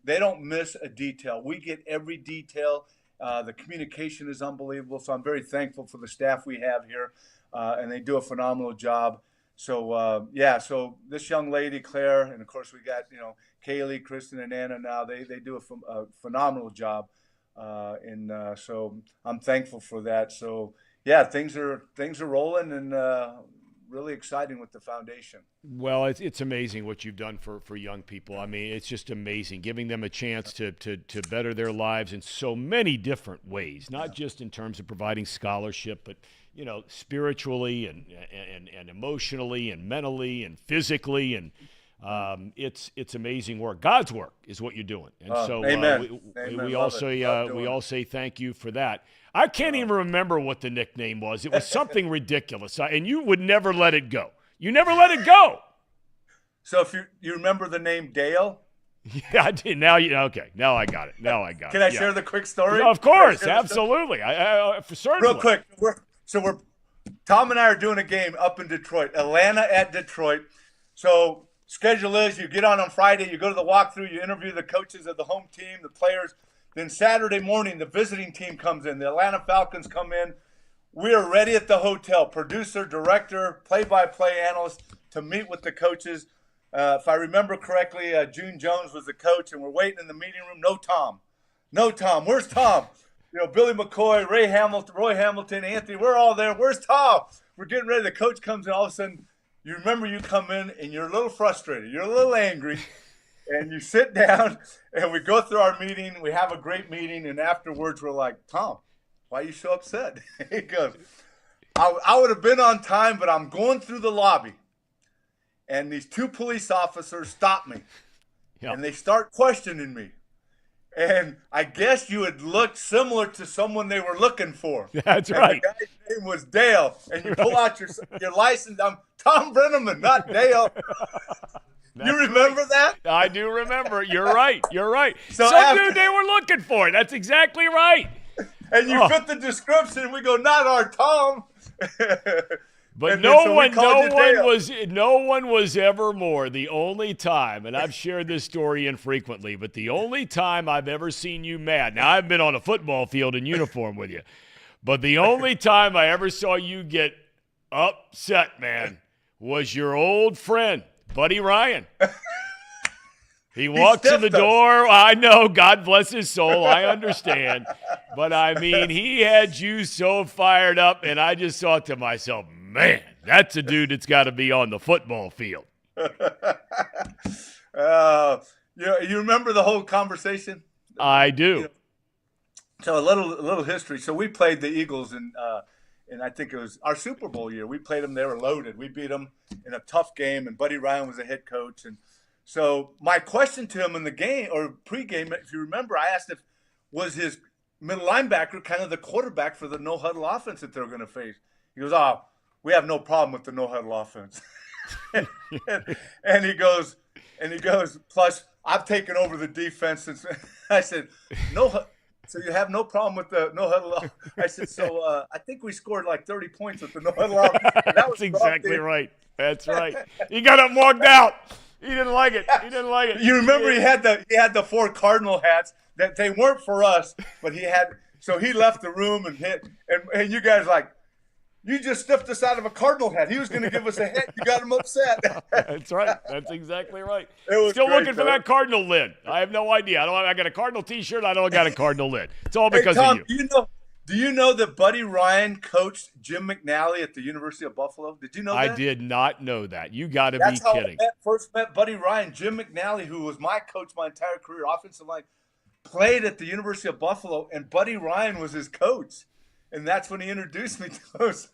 They don't miss a detail. We get every detail. The communication is unbelievable. So I'm very thankful for the staff we have here, and they do a phenomenal job. So, so this young lady, Claire, and of course we got, Kaylee, Kristen, and Anna now, they do a phenomenal job. So I'm thankful for that. So, yeah, things are rolling, and really exciting with the foundation. Well, it's amazing what you've done for young people. I mean, it's just amazing, giving them a chance to better their lives in so many different ways, not just in terms of providing scholarship, but spiritually and emotionally and mentally and physically, and it's amazing work. God's work is what you're doing, and so amen. We all say thank you for that. I can't even remember what the nickname was. It was something ridiculous, and you would never let it go. You never let it go. So if you remember the name Dale? Yeah, I did. Now Now I got it. Can I share the quick story? Yeah, of course, absolutely. I for certainly. Real quick, Tom and I are doing a game up in Detroit, Atlanta at Detroit. So schedule is you get on Friday, you go to the walkthrough, you interview the coaches of the home team, the players. Then Saturday morning, the visiting team comes in. The Atlanta Falcons come in. We are ready at the hotel, producer, director, play-by-play analyst, to meet with the coaches. If I remember correctly, June Jones was the coach, and we're waiting in the meeting room. No Tom. Where's Tom? Billy McCoy, Roy Hamilton, Anthony, we're all there. Where's Tom? We're getting ready. The coach comes in. All of a sudden, you remember you come in, and you're a little frustrated. You're a little angry. And you sit down, and we go through our meeting. We have a great meeting, and afterwards we're like, Tom, why are you so upset? He goes, I would have been on time, but I'm going through the lobby, and these 2 police officers stop me, and they start questioning me. And I guess you had looked similar to someone they were looking for. That's right. The guy's name was Dale, and you pull out your license. I'm Thom Brennaman, not Dale. You remember that? I do remember. You're right. So dude they were looking for. That's exactly right. And you fit the description, and we go, not our Tom. But no one was ever more. The only time, and I've shared this story infrequently, but the only time I've ever seen you mad. Now, I've been on a football field in uniform with you, but the only time I ever saw you get upset, man, was your old friend, Buddy Ryan. He walks in the door. I know, God bless his soul. I understand. But, I mean, he had you so fired up, and I just thought to myself, man, that's a dude that's got to be on the football field. You remember the whole conversation? I do. So a little history. So we played the Eagles in I think it was our Super Bowl year. We played them. They were loaded. We beat them in a tough game, and Buddy Ryan was the head coach. And so my question to him in the game or pregame, if you remember, I asked if was his middle linebacker kind of the quarterback for the no-huddle offense that they're going to face. He goes, we have no problem with the no-huddle offense. and he goes, plus I've taken over the defense since I said, no. So you have no problem with the no-huddle? I said, so I think we scored like 30 points with the no-huddle. That's exactly right. That's right. He got up and walked out. He didn't like it. You remember he had the 4 Cardinal hats that they weren't for us, but he had. So he left the room and you guys like, You just sniffed us out of a Cardinal hat. He was going to give us a hit. You got him upset. That's right. That's exactly right. It was Still great, looking for though. that Cardinal lid. I have no idea. I got a Cardinal T-shirt. I don't got a Cardinal lid. It's all Hey, because Tom, of you. do you know that Buddy Ryan coached Jim McNally at the University of Buffalo? Did you know that? I did not know that. You got to be That's how kidding. I first met Buddy Ryan. Jim McNally, who was my coach my entire career, offensive line, played at the University of Buffalo, and Buddy Ryan was his coach. And that's when he introduced me to us.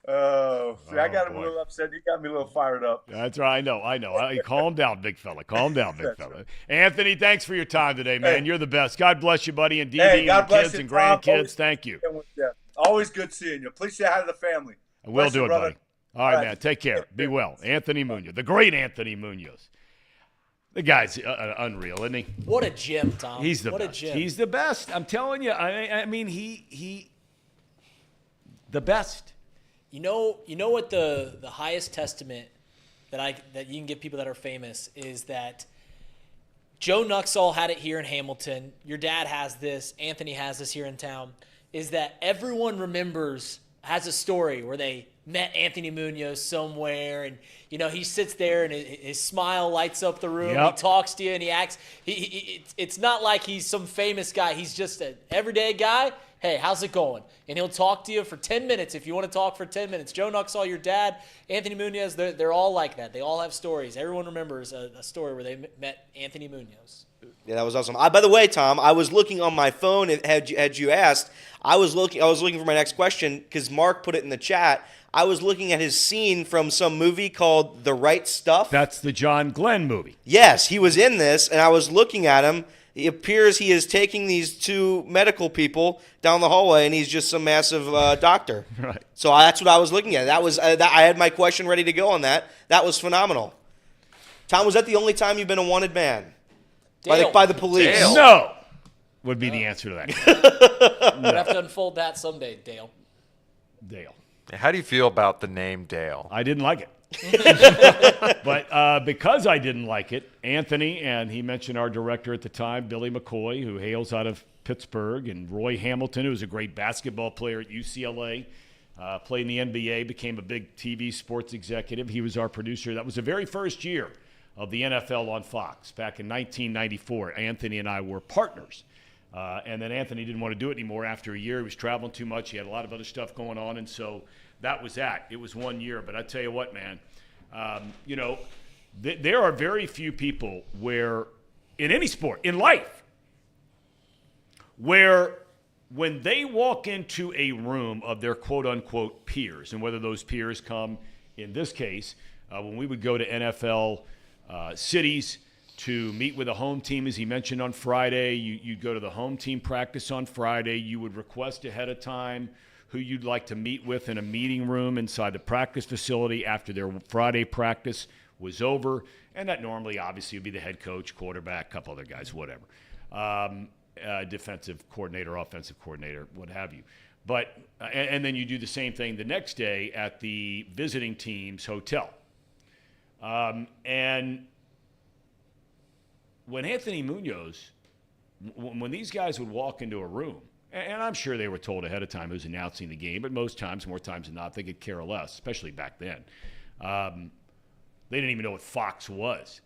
I got him a little upset. He got me a little fired up. That's right. I know. Calm down, big fella. Calm down, big fella. Right. Anthony, thanks for your time today, man. Hey. You're the best. God bless you, buddy, and DD Hey, and God the bless kids you, and Tom. grandkids. Always Thank you. Always good seeing you. Please say hi to the family. I will Bless do you, it, brother. buddy. All right, man. Take care. Be well. Anthony Munoz, the great Anthony Munoz. The guy's unreal, isn't he? What a gem, Tom. He's the what best. a gem. He's the best. I'm telling you. I mean, he the best. You know what the highest testament that you can give people that are famous is that Joe Nuxall had it here in Hamilton. Your dad has this. Anthony has this here in town. Is that everyone has a story where they met Anthony Munoz somewhere, and he sits there and his smile lights up the room. Yep. He talks to you and he acts. It's not like he's some famous guy. He's just an everyday guy. Hey, how's it going? And he'll talk to you for 10 minutes if you want to talk for 10 minutes. Joe Nuxall, your dad, Anthony Munoz, they're all like that. They all have stories. Everyone remembers a story where they met Anthony Munoz. Yeah, that was awesome. By the way, Tom, I was looking on my phone. Had you asked, I was looking for my next question because Mark put it in the chat. I was looking at his scene from some movie called The Right Stuff. That's the John Glenn movie. Yes, he was in this, and I was looking at him. It appears he is taking these two medical people down the hallway, and he's just some massive doctor. Right. So that's what I was looking at. That was I had my question ready to go on that. That was phenomenal. Tom, was that the only time you've been a wanted man Dale. by the police? Dale. No, would be the answer to that. We'll have to unfold that someday, Dale. Dale. How do you feel about the name Dale? I didn't like it. But because I didn't like it, Anthony, and he mentioned our director at the time, Billy McCoy, who hails out of Pittsburgh, and Roy Hamilton, who was a great basketball player at UCLA, played in the NBA, became a big TV sports executive. He was our producer. That was the very first year of the NFL on Fox. Back in 1994, Anthony and I were partners. And then Anthony didn't want to do it anymore after a year. He was traveling too much. He had a lot of other stuff going on, and so that was that. It was 1 year. But I tell you what, man, there are very few people where, in any sport, in life, where when they walk into a room of their quote-unquote peers, and whether those peers come, in this case, when we would go to NFL cities to meet with a home team, as he mentioned on Friday, you'd go to the home team practice on Friday. You would request ahead of time who you'd like to meet with in a meeting room inside the practice facility after their Friday practice was over. And that normally, obviously, would be the head coach, quarterback, a couple other guys, whatever. Defensive coordinator, offensive coordinator, what have you. But and then you do the same thing the next day at the visiting team's hotel. And when Anthony Munoz, when these guys would walk into a room, and I'm sure they were told ahead of time who's announcing the game, but most times, more times than not, they could care less, especially back then. They didn't even know what Fox was.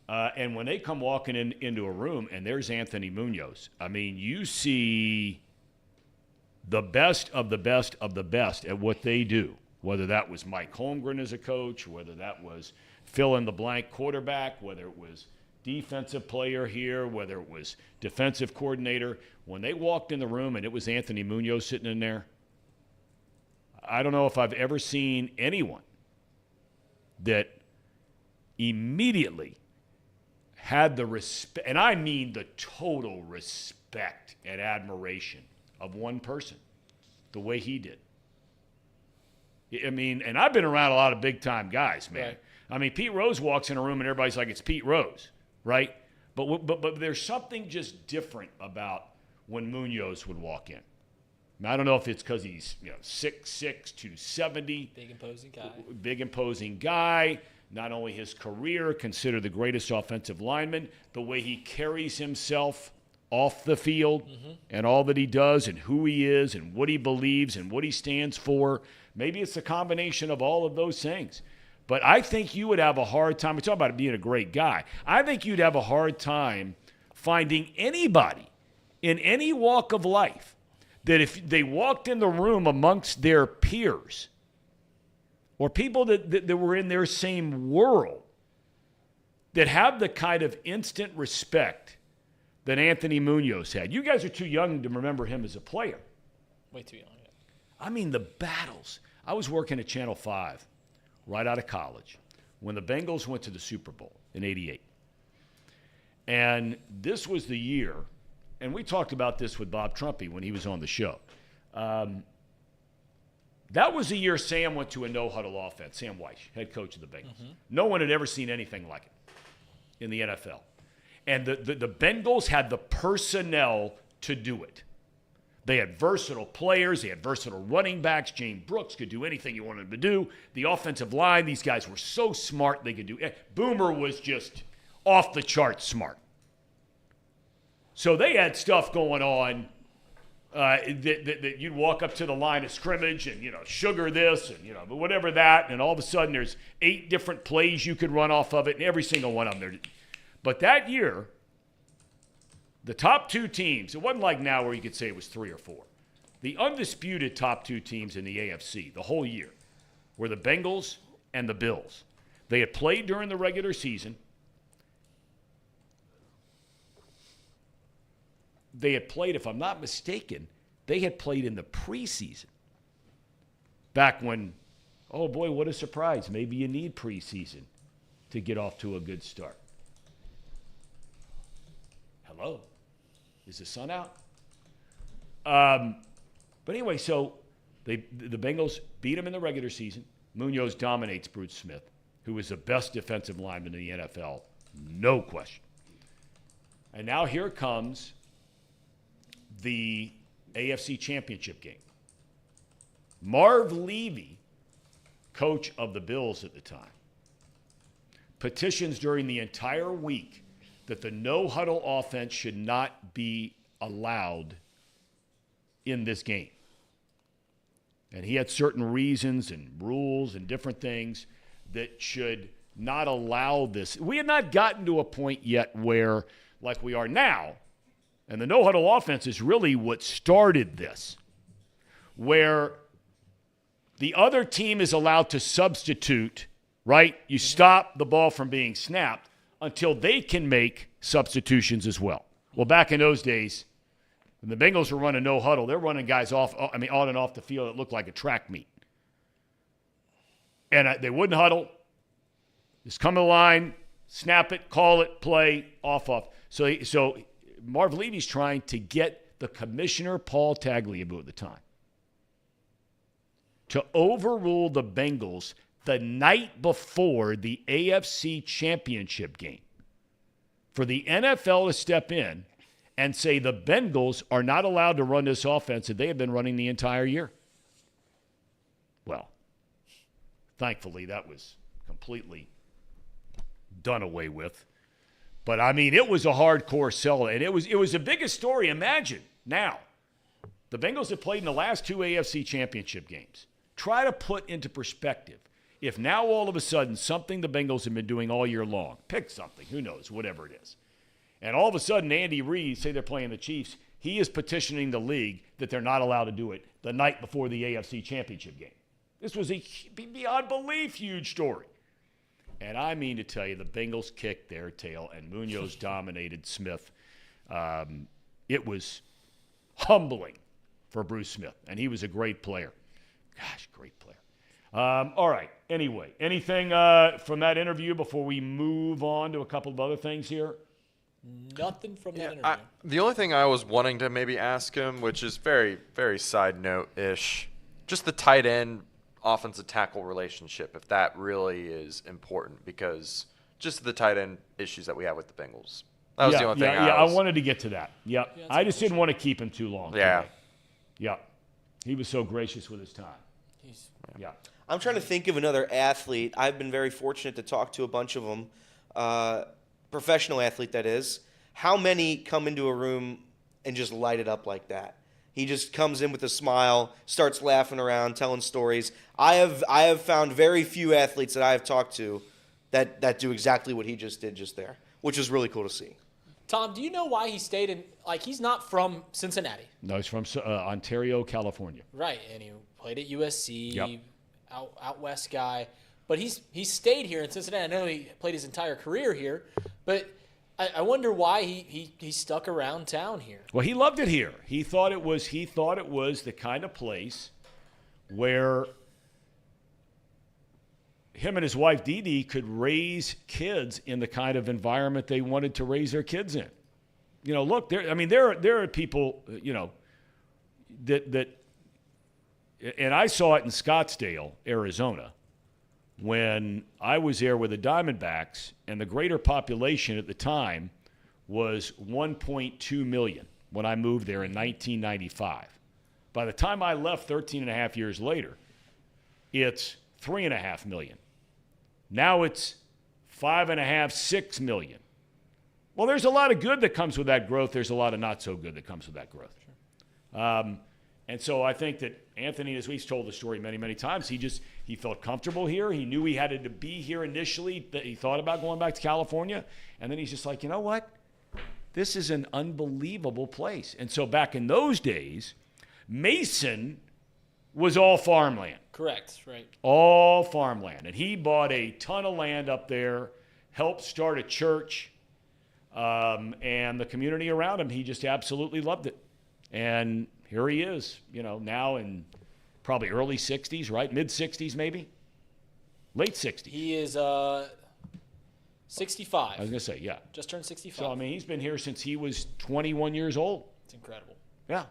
And when they come walking into a room and there's Anthony Munoz, I mean, you see the best of the best of the best at what they do, whether that was Mike Holmgren as a coach, whether that was fill-in-the-blank quarterback, whether it was defensive player here, whether it was defensive coordinator. When they walked in the room and it was Anthony Munoz sitting in there, I don't know if I've ever seen anyone that immediately had the respect, and I mean the total respect and admiration of one person, the way he did. I mean, and I've been around a lot of big-time guys, man. Right. I mean, Pete Rose walks in a room and everybody's like, it's Pete Rose, right? But there's something just different about when Munoz would walk in. Now, I don't know if it's because he's 6'6", 270. Big imposing guy. Big imposing guy. Not only his career, considered the greatest offensive lineman, the way he carries himself off the field and all that he does and who he is and what he believes and what he stands for. Maybe it's a combination of all of those things. But I think you would have a hard time. We talk about being a great guy. I think you'd have a hard time finding anybody in any walk of life that if they walked in the room amongst their peers or people that were in their same world that have the kind of instant respect that Anthony Munoz had. You guys are too young to remember him as a player. Way too young. Yeah. I mean, the battles. I was working at Channel 5 right out of college when the Bengals went to the Super Bowl in '88. And this was the year, and we talked about this with Bob Trumpy when he was on the show. That was the year Sam went to a no-huddle offense, Sam Weish, head coach of the Bengals. No one had ever seen anything like it in the NFL. And the Bengals had the personnel to do it. They had versatile players. They had versatile running backs. James Brooks could do anything you wanted him to do. The offensive line, these guys were so smart they could do it. Boomer was just off the charts smart. So they had stuff going on that you'd walk up to the line of scrimmage and, sugar this and, whatever that. And all of a sudden there's 8 different plays you could run off of it, and every single one of them there. But that year, the top 2 teams, it wasn't like now where you could say it was 3 or 4. The undisputed top 2 teams in the AFC the whole year were the Bengals and the Bills. They had played during the regular season. They had played, if I'm not mistaken, they had played in the preseason. Back when, oh boy, what a surprise. Maybe you need preseason to get off to a good start. Hello? Is the sun out? But anyway, so the Bengals beat him in the regular season. Munoz dominates Bruce Smith, who is the best defensive lineman in the NFL, no question. And now here comes the AFC Championship game. Marv Levy, coach of the Bills at the time, petitions during the entire week that the no-huddle offense should not be allowed in this game. And he had certain reasons and rules and different things that should not allow this. We had not gotten to a point yet where, like we are now, and the no-huddle offense is really what started this, where the other team is allowed to substitute, right? You stop the ball from being snapped until they can make substitutions as well. Well, back in those days, when the Bengals were running no huddle, they're running guys on and off the field that looked like a track meet. And they wouldn't huddle. Just come to the line, snap it, call it, play, off. So Marv Levy's trying to get the commissioner, Paul Tagliabue at the time, to overrule the Bengals the night before the AFC Championship game, for the NFL to step in and say the Bengals are not allowed to run this offense that they have been running the entire year. Well, thankfully that was completely done away with. But, I mean, it was a hardcore sell, and it was the biggest story. Imagine now, the Bengals have played in the last 2 AFC Championship games. Try to put into perspective, if now all of a sudden something the Bengals have been doing all year long, pick something, who knows, whatever it is, and all of a sudden Andy Reid, say they're playing the Chiefs, he is petitioning the league that they're not allowed to do it the night before the AFC Championship game. This was a beyond belief huge story. And I mean to tell you, the Bengals kicked their tail, and Munoz dominated Smith. It was humbling for Bruce Smith, and he was a great player. Gosh, great player. All right. Anyway, anything from that interview before we move on to a couple of other things here? Nothing from that interview. The only thing I was wanting to maybe ask him, which is very, very side note-ish, just the tight end offensive tackle relationship, if that really is important, because just the tight end issues that we have with the Bengals. That was the only thing I wanted to get to that. Yep. I just didn't want to keep him too long. Yeah. Today. Yep. He was so gracious with his time. Yeah. I'm trying to think of another athlete. I've been very fortunate to talk to a bunch of them. Professional athlete, that is. How many come into a room and just light it up like that? He just comes in with a smile, starts laughing around, telling stories. I have found very few athletes that I have talked to that do exactly what he just did just there, which is really cool to see. Tom, do you know why he stayed in? Like, he's not from Cincinnati, No, he's from Ontario, California. right? And he played at USC, Yep. out west guy. But he's stayed here in Cincinnati. I know he played his entire career here, but I wonder why he stuck around town here. Well, he loved it here. He thought it was the kind of place where him and his wife Dee Dee could raise kids in the kind of environment they wanted to raise their kids in. You know, look, there are people, you know, that and I saw it in Scottsdale, Arizona, when I was there with the Diamondbacks, and the greater population at the time was 1.2 million when I moved there in 1995. By the time I left 13 and a half years later, it's 3.5 million. Now it's 5.5, 6 million. Well, there's a lot of good that comes with that growth. There's a lot of not so good that comes with that growth. Sure. And so I think that Anthony, as we've told the story many, many times, he felt comfortable here. He knew he had to be here initially. That he thought about going back to California. And then he's just like, you know what? This is an unbelievable place. And so back in those days, Mason was all farmland. Correct, right. All farmland. And he bought a ton of land up there, helped start a church, and the community around him, he just absolutely loved it. And here he is, you know, now in probably early 60s, right? Mid-60s maybe? Late 60s. He is 65. I was going to say, yeah. Just turned 65. So, I mean, he's been here since he was 21 years old. It's incredible. Yeah.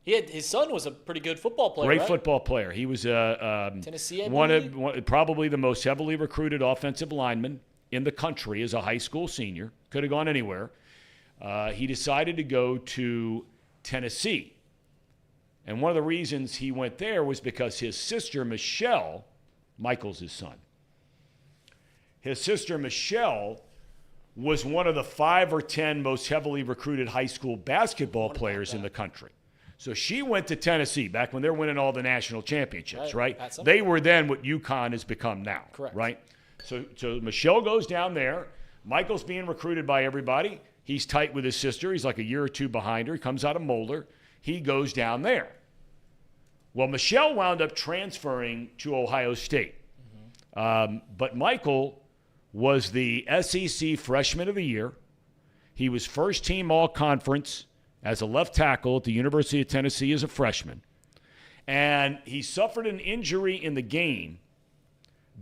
His son was a pretty good football player, Great right? football player. He was Tennessee, I one believe? of probably the most heavily recruited offensive lineman in the country as a high school senior. Could have gone anywhere. He decided to go to Tennessee. And one of the reasons he went there was because his sister, Michelle, Michael's his son, his sister, Michelle, was one of the 5 or 10 most heavily recruited high school basketball players in the country. So she went to Tennessee back when they're winning all the national championships, right? They were then what UConn has become now, correct? Right? So Michelle goes down there. Michael's being recruited by everybody. He's tight with his sister. He's like a year or two behind her. He comes out of Mulder. He goes down there. Well, Michelle wound up transferring to Ohio State. But Michael was the SEC Freshman of the Year. He was first team all-conference as a left tackle at the University of Tennessee as a freshman. And he suffered an injury in the game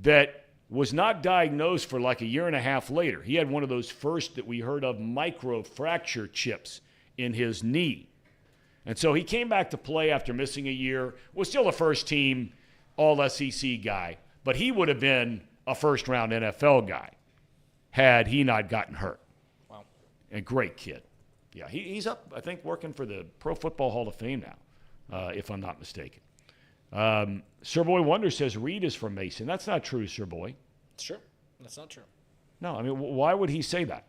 that was not diagnosed for like a year and a half later. He had one of those first that we heard of microfracture chips in his knee. And so he came back to play after missing a year, was still a first-team all-SEC guy, but he would have been a first-round NFL guy had he not gotten hurt. Wow. And great kid. Yeah, he's up, I think, working for the Pro Football Hall of Fame now, if I'm not mistaken. Sir Boy Wonder says Reed is from Mason. That's not true, Sir Boy. It's true. That's not true. No, I mean, why would he say that?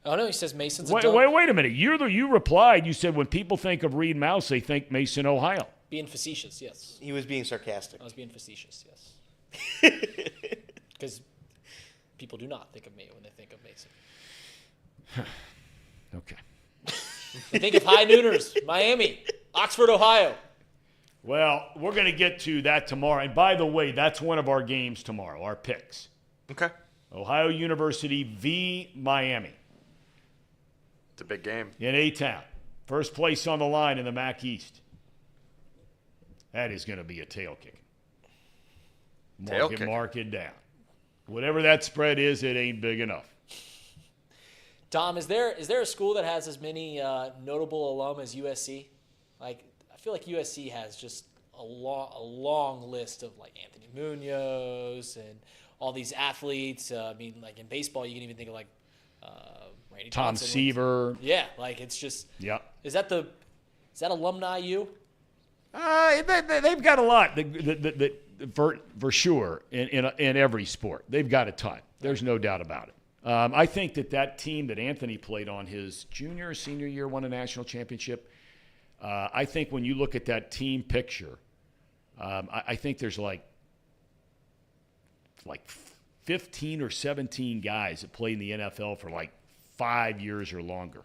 Oh, no, he says Mason's Wait a minute. You replied. You said when people think of Reed Mouse, they think Mason, Ohio. Being facetious, yes. He was being sarcastic. I was being facetious, yes. Because people do not think of me when they think of Mason. Okay. They think of High Nooners, Miami, Oxford, Ohio. Well, we're going to get to that tomorrow. And by the way, that's one of our games tomorrow, our picks. Okay. Ohio University v. Miami. It's a big game. In A-Town. First place on the line in the MAC East. That is going to be a tail kick. Mark it down. Whatever that spread is, it ain't big enough. Tom, is there a school that has as many notable alum as USC? Like, I feel like USC has just a long list of like Anthony Munoz and all these athletes. I mean, like in baseball, you can even think of like Randy Tom Johnson. Seaver. Yeah, like it's just. Yeah. Is that alumni U? They've got a lot for sure in every sport. They've got a ton. There's no doubt about it. I think that team that Anthony played on his junior or senior year won a national championship. I think when you look at that team picture, I think there's like 15 or 17 guys that played in the NFL for like 5 years or longer.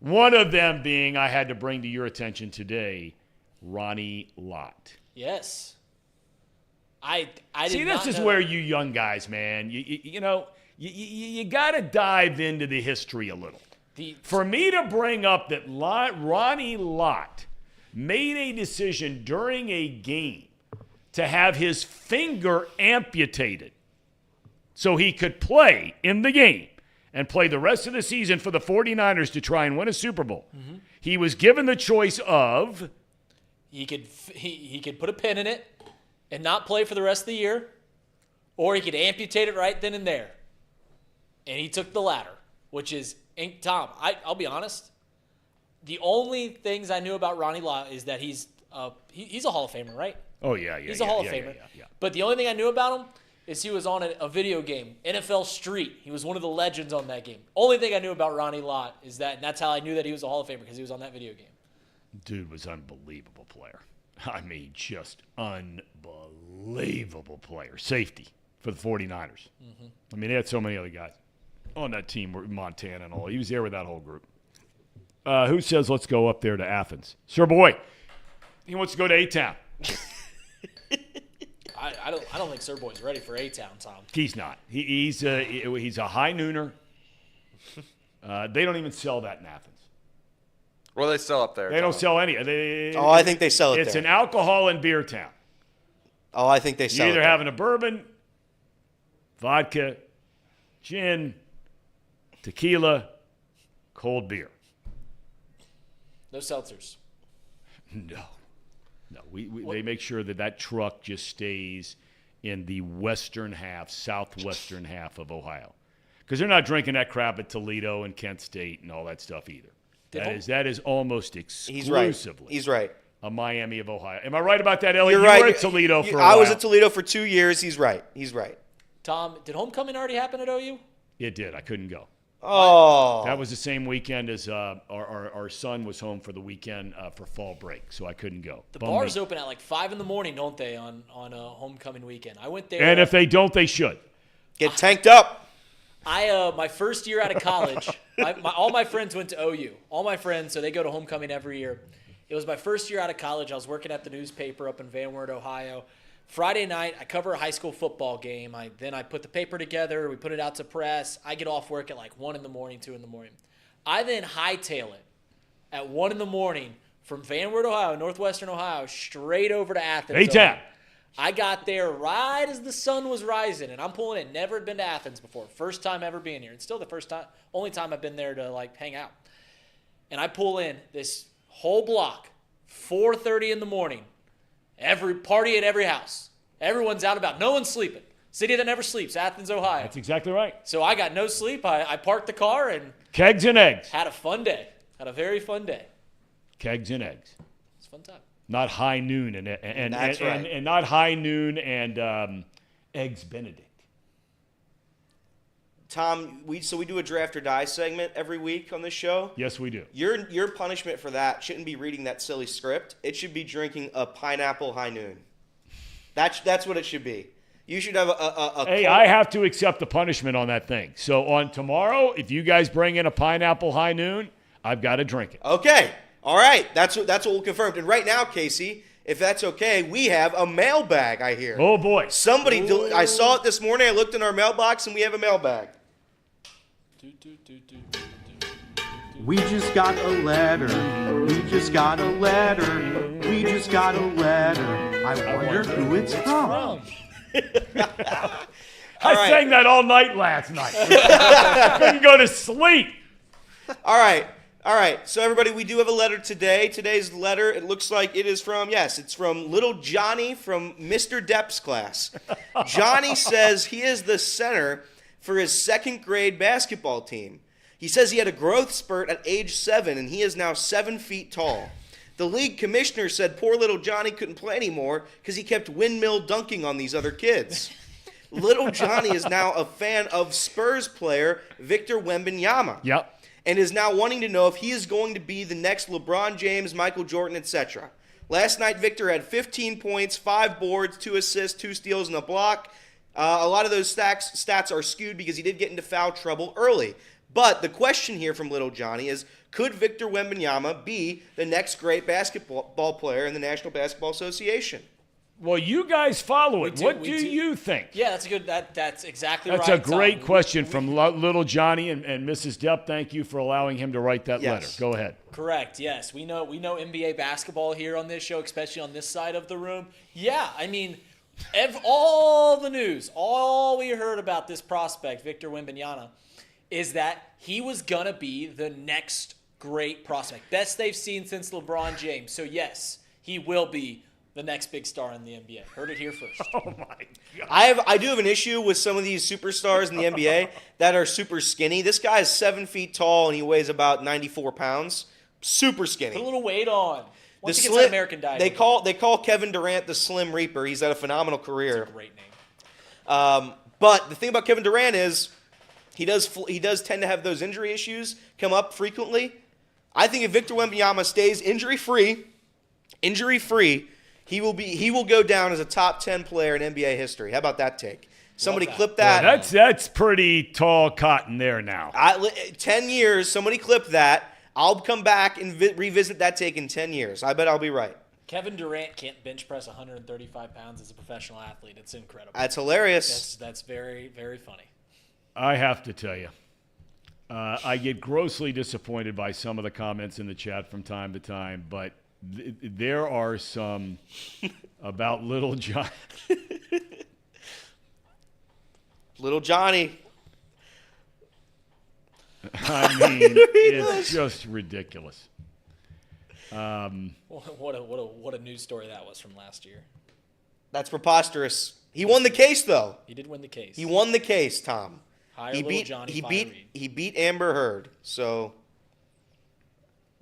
One of them being, I had to bring to your attention today, Ronnie Lott. Yes. I did See, this not is know. where you young guys, man, you got to dive into the history a little. For me to bring up that Ronnie Lott made a decision during a game to have his finger amputated so he could play in the game and play the rest of the season for the 49ers to try and win a Super Bowl. Mm-hmm. He was given the choice of... He could put a pin in it and not play for the rest of the year, or he could amputate it right then and there. And he took the latter, which is... Tom, I'll be honest. The only things I knew about Ronnie Lott is that he's a Hall of Famer, right? Oh, yeah. He's a Hall of Famer. Yeah. But the only thing I knew about him is he was on a video game, NFL Street. He was one of the legends on that game. Only thing I knew about Ronnie Lott is that, and that's how I knew that he was a Hall of Famer, because he was on that video game. Dude was unbelievable player. I mean, just unbelievable player. Safety for the 49ers. Mm-hmm. I mean, they had so many other guys on that team, Montana and all. He was there with that whole group. Who says let's go up there to Athens? Sir Boy. He wants to go to A-Town. I don't think Sir Boy's ready for A-Town, Tom. He's not. He's a high nooner. They don't even sell that in Athens. Well, they sell up there. They don't sell any. I think they sell it It's there. an alcohol and beer town. Oh, I think they sell it You're either there. having a bourbon, vodka, gin, tequila, cold beer. No seltzers. No. They make sure that truck just stays in the western half, southwestern half of Ohio. Because they're not drinking that crap at Toledo and Kent State and all that stuff either. That is almost exclusively He's right. a Miami of Ohio. Am I right about that, Ellie? You're You right. were at Toledo for a while. I was at Toledo for 2 years. He's right. Tom, did homecoming already happen at OU? It did. I couldn't go. Oh. That was the same weekend as our son was home for the weekend for fall break, so I couldn't go. The bars open at like 5 in the morning, don't they, on homecoming weekend? I went there. And if they don't, they should. Get tanked up. My first year out of college, all my friends went to OU. All my friends, so they go to homecoming every year. It was my first year out of college. I was working at the newspaper up in Van Wert, Ohio. Friday night, I cover a high school football game. Then I put the paper together. We put it out to press. I get off work at like 1 in the morning, 2 in the morning. I then hightail it at 1 in the morning from Van Wert, Ohio, northwestern Ohio, straight over to Athens. A-Town. I got there right as the sun was rising, and I'm pulling in. Never had been to Athens before. First time ever being here. It's still the only time I've been there to like hang out. And I pull in this whole block, 4:30 in the morning. Every party at every house. Everyone's out about. No one's sleeping. City that never sleeps, Athens, Ohio. That's exactly right. So I got no sleep. I parked the car and Kegs and eggs. had a fun day. Had a very fun day. Kegs and eggs. It's a fun time. Not high noon and not high noon and eggs Benedict. Tom, we do a draft or die segment every week on this show. Yes, we do. Your punishment for that shouldn't be reading that silly script. It should be drinking a pineapple high noon. That's what it should be. You should have a Hey, I have to accept the punishment on that thing. So on tomorrow, if you guys bring in a pineapple high noon, I've got to drink it. Okay. All right. That's what we'll confirm. And right now, Casey, if that's okay, we have a mailbag, I hear. Oh, boy. I saw it this morning. I looked in our mailbox, and we have a mailbag. We just got a letter. We just got a letter. We just got a letter. I wonder who it's from. I sang that all night last night. I couldn't go to sleep. All right. So, everybody, we do have a letter today. Today's letter, it looks like it is from, it's from little Johnny from Mr. Depp's class. Johnny says he is the center for his second grade basketball team. He says he had a growth spurt at age 7, and he is now 7 feet tall. The league commissioner said poor little Johnny couldn't play anymore because he kept windmill dunking on these other kids. Little Johnny is now a fan of Spurs player Victor Wembanyama. Yep. And is now wanting to know if he is going to be the next LeBron James, Michael Jordan, etc. Last night, Victor had 15 points, 5 boards, 2 assists, 2 steals, and a block. A lot of those stats are skewed because he did get into foul trouble early. But the question here from Little Johnny is, could Victor Wembanyama be the next great basketball player in the National Basketball Association? Well, you guys follow it. What do you think? Yeah, that's a good. That's exactly That's right. a great question from Little Johnny and Mrs. Depp. Thank you for allowing him to write that letter. Go ahead. Correct. Yes, we know NBA basketball here on this show, especially on this side of the room. Yeah, I mean, all the news, all we heard about this prospect, Victor Wembanyama, is that he was gonna be the next great prospect, best they've seen since LeBron James. So yes, he will be the next big star in the NBA. Heard it here first. Oh my God. I do have an issue with some of these superstars in the NBA that are super skinny. This guy is 7 feet tall and he weighs about 94 pounds. Super skinny. Put a little weight on. Once he gets that American diet. They call Kevin Durant the Slim Reaper. He's had a phenomenal career. That's a great name. But the thing about Kevin Durant is he does tend to have those injury issues come up frequently. I think if Victor Wembanyama stays injury free, he will go down as a top 10 player in NBA history. How about that take? Somebody clip that. Well, that's pretty tall cotton there now. 10 years, somebody clip that. I'll come back and revisit that take in 10 years. I bet I'll be right. Kevin Durant can't bench press 135 pounds as a professional athlete. It's incredible. That's hilarious. That's very, very funny. I have to tell you, I get grossly disappointed by some of the comments in the chat from time to time, but there are some about Little Johnny. Little Johnny. I mean, it's just ridiculous. What a news story that was from last year. That's preposterous. He won the case, though. He did win the case. He won the case, Tom. He beat Amber Heard. So,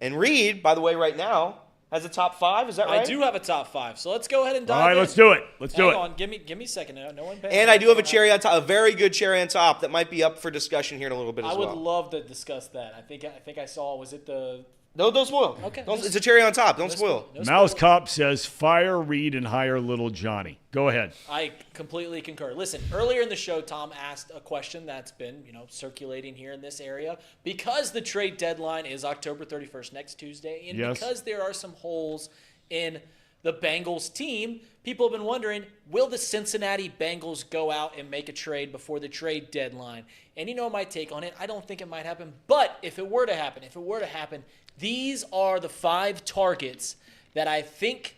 and Reed, by the way, right now has a top 5. Is that right? I do have a top 5. So let's go ahead and dive in. All right, let's do it. Hang on, give me a second now. No one. And I do have a cherry on top, a very good cherry on top that might be up for discussion here in a little bit as well. I would love to discuss that. I think I saw. Was it the? No, don't spoil. Okay. It's a cherry on top. Don't spoil. Mouse Cop says fire Reed and hire Little Johnny. Go ahead. I completely concur. Listen, earlier in the show, Tom asked a question that's been, circulating here in this area. Because the trade deadline is October 31st, next Tuesday, and because there are some holes in the Bengals team, people have been wondering, will the Cincinnati Bengals go out and make a trade before the trade deadline? And my take on it. I don't think it might happen. But if it were to happen, these are the 5 targets that I think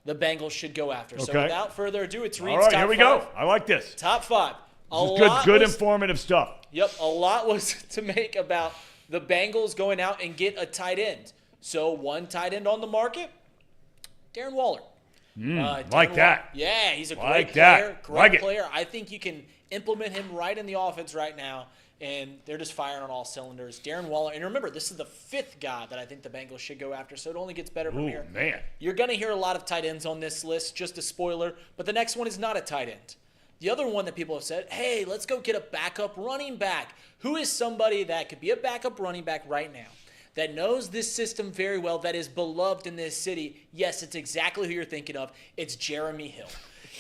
the Bengals should go after. Okay. So without further ado, it's Reed's All right, top here we 5. go. I like this. Top 5. This is good informative stuff. Yep, a lot was to make about the Bengals going out and get a tight end. So one tight end on the market, Darren Waller. Like that. Yeah, he's a great Like player. that. Great Like player. I think you can implement him right in the offense right now, and they're just firing on all cylinders. Darren Waller. And remember, this is the 5th guy that I think the Bengals should go after, so it only gets better from here. Oh, man. You're going to hear a lot of tight ends on this list, just a spoiler, but the next one is not a tight end. The other one that people have said, hey, let's go get a backup running back. Who is somebody that could be a backup running back right now that knows this system very well, that is beloved in this city? Yes, it's exactly who you're thinking of. It's Jeremy Hill.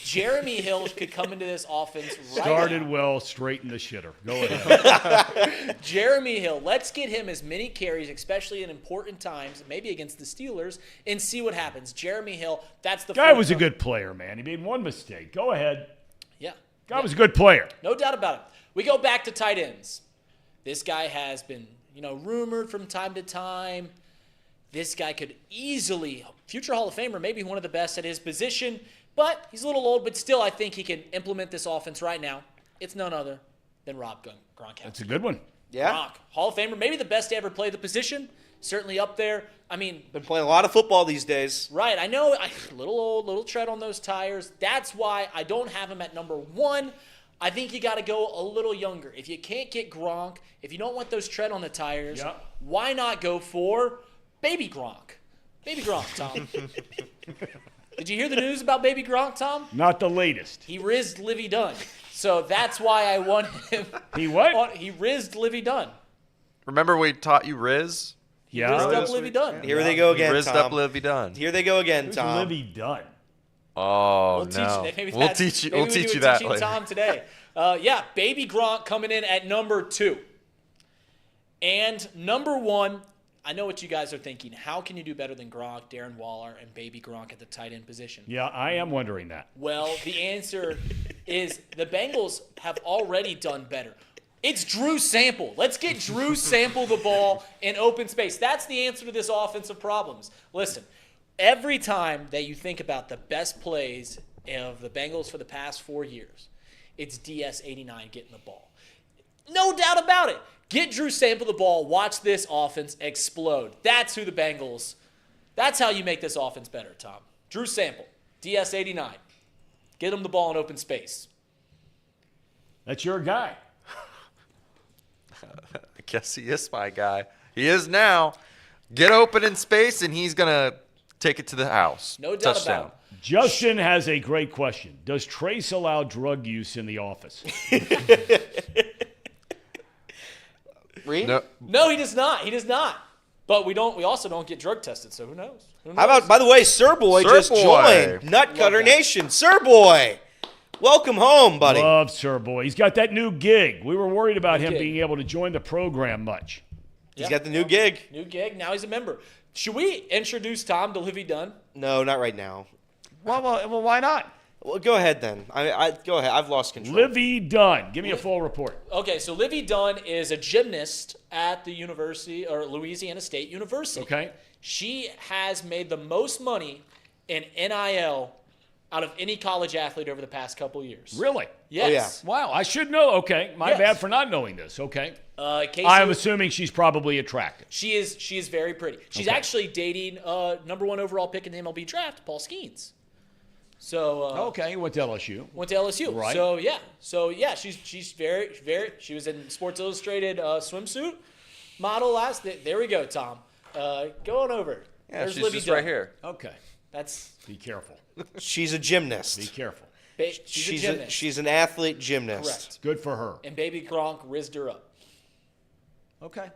Jeremy Hill could come into this offense right Started now. well, straighten the shitter. Go ahead. Jeremy Hill, let's get him as many carries, especially in important times, maybe against the Steelers, and see what happens. Jeremy Hill, that's the Guy was a good player, man. He made one mistake. Go ahead. Yeah. Guy was a good player. No doubt about it. We go back to tight ends. This guy has been, rumored from time to time. This guy could easily, future Hall of Famer, maybe one of the best at his position, but he's a little old, but still I think he can implement this offense right now. It's none other than Rob Gronkowski. That's a good one. Yeah. Gronk, Hall of Famer, maybe the best to ever play the position, certainly up there. I mean, been playing a lot of football these days. Right, I know, a little old, little tread on those tires. That's why I don't have him at number 1. I think you got to go a little younger. If you can't get Gronk, if you don't want those tread on the tires, why not go for Baby Gronk? Baby Gronk, Tom. Did you hear the news about Baby Gronk, Tom? Not the latest. He rizzed Livy Dunn. So that's why I want him. He what? He rizzed Livy Dunn. Remember we taught you Riz? Yeah. Rizzed up Livy Dunn. Here they go again, Rizzed Tom. up Livy Dunn. Here they go again, Who's Tom. Livy Dunn? Oh, We'll no. we'll teach you do that teaching later. Tom today. Baby Gronk coming in at number 2. And number 1, I know what you guys are thinking. How can you do better than Gronk, Darren Waller, and Baby Gronk at the tight end position? Yeah, I am wondering that. Well, the answer is the Bengals have already done better. It's Drew Sample. Let's get Drew Sample the ball in open space. That's the answer to this offensive problems. Listen, every time that you think about the best plays of the Bengals for the past 4 years, it's DS89 getting the ball. No doubt about it. Get Drew Sample the ball. Watch this offense explode. That's who the Bengals, that's how you make this offense better, Tom. Drew Sample, DS89. Get him the ball in open space. That's your guy. I guess he is my guy. He is now. Get open in space, and he's going to take it to the house. No doubt Touchdown. about it. Justin has a great question. Does Trace allow drug use in the office? Reed? No, he does not. He does not. But we also don't get drug tested, so who knows? How about, by the way, Sir Boy Sir just Boy. joined Nutcutter Nation. Sir Boy, welcome home, buddy. Love Sir Boy. He's got that new gig. We were worried about him gig. being able to join the program much. He's got the new gig. New gig. Now he's a member. Should we introduce Tom to Livy Dunn? No, not right now. Well, why not? Well, go ahead then. Go ahead. I've lost control. Livy Dunn. Give me a full report. Okay, so Livy Dunn is a gymnast at the University or Louisiana State University. Okay. She has made the most money in NIL out of any college athlete over the past couple years. Really? Yes. Wow, I should know. Okay, my Yes. bad for not knowing this. Okay. Casey, I'm assuming she's probably attractive. she is very pretty. She's Okay. actually dating number 1 overall pick in the MLB draft, Paul Skeens. So Okay, went to LSU. went to LSU. Right. So yeah, she's very. She was in Sports Illustrated swimsuit model last. There we go, Tom. Go on over. Yeah, There's she's Livy just Dunn. right here. Okay, That's be careful. She's a gymnast. Be careful. she's a gymnast. She's an athlete gymnast. Correct. Good for her. And Baby Gronk rizzed her up. Okay.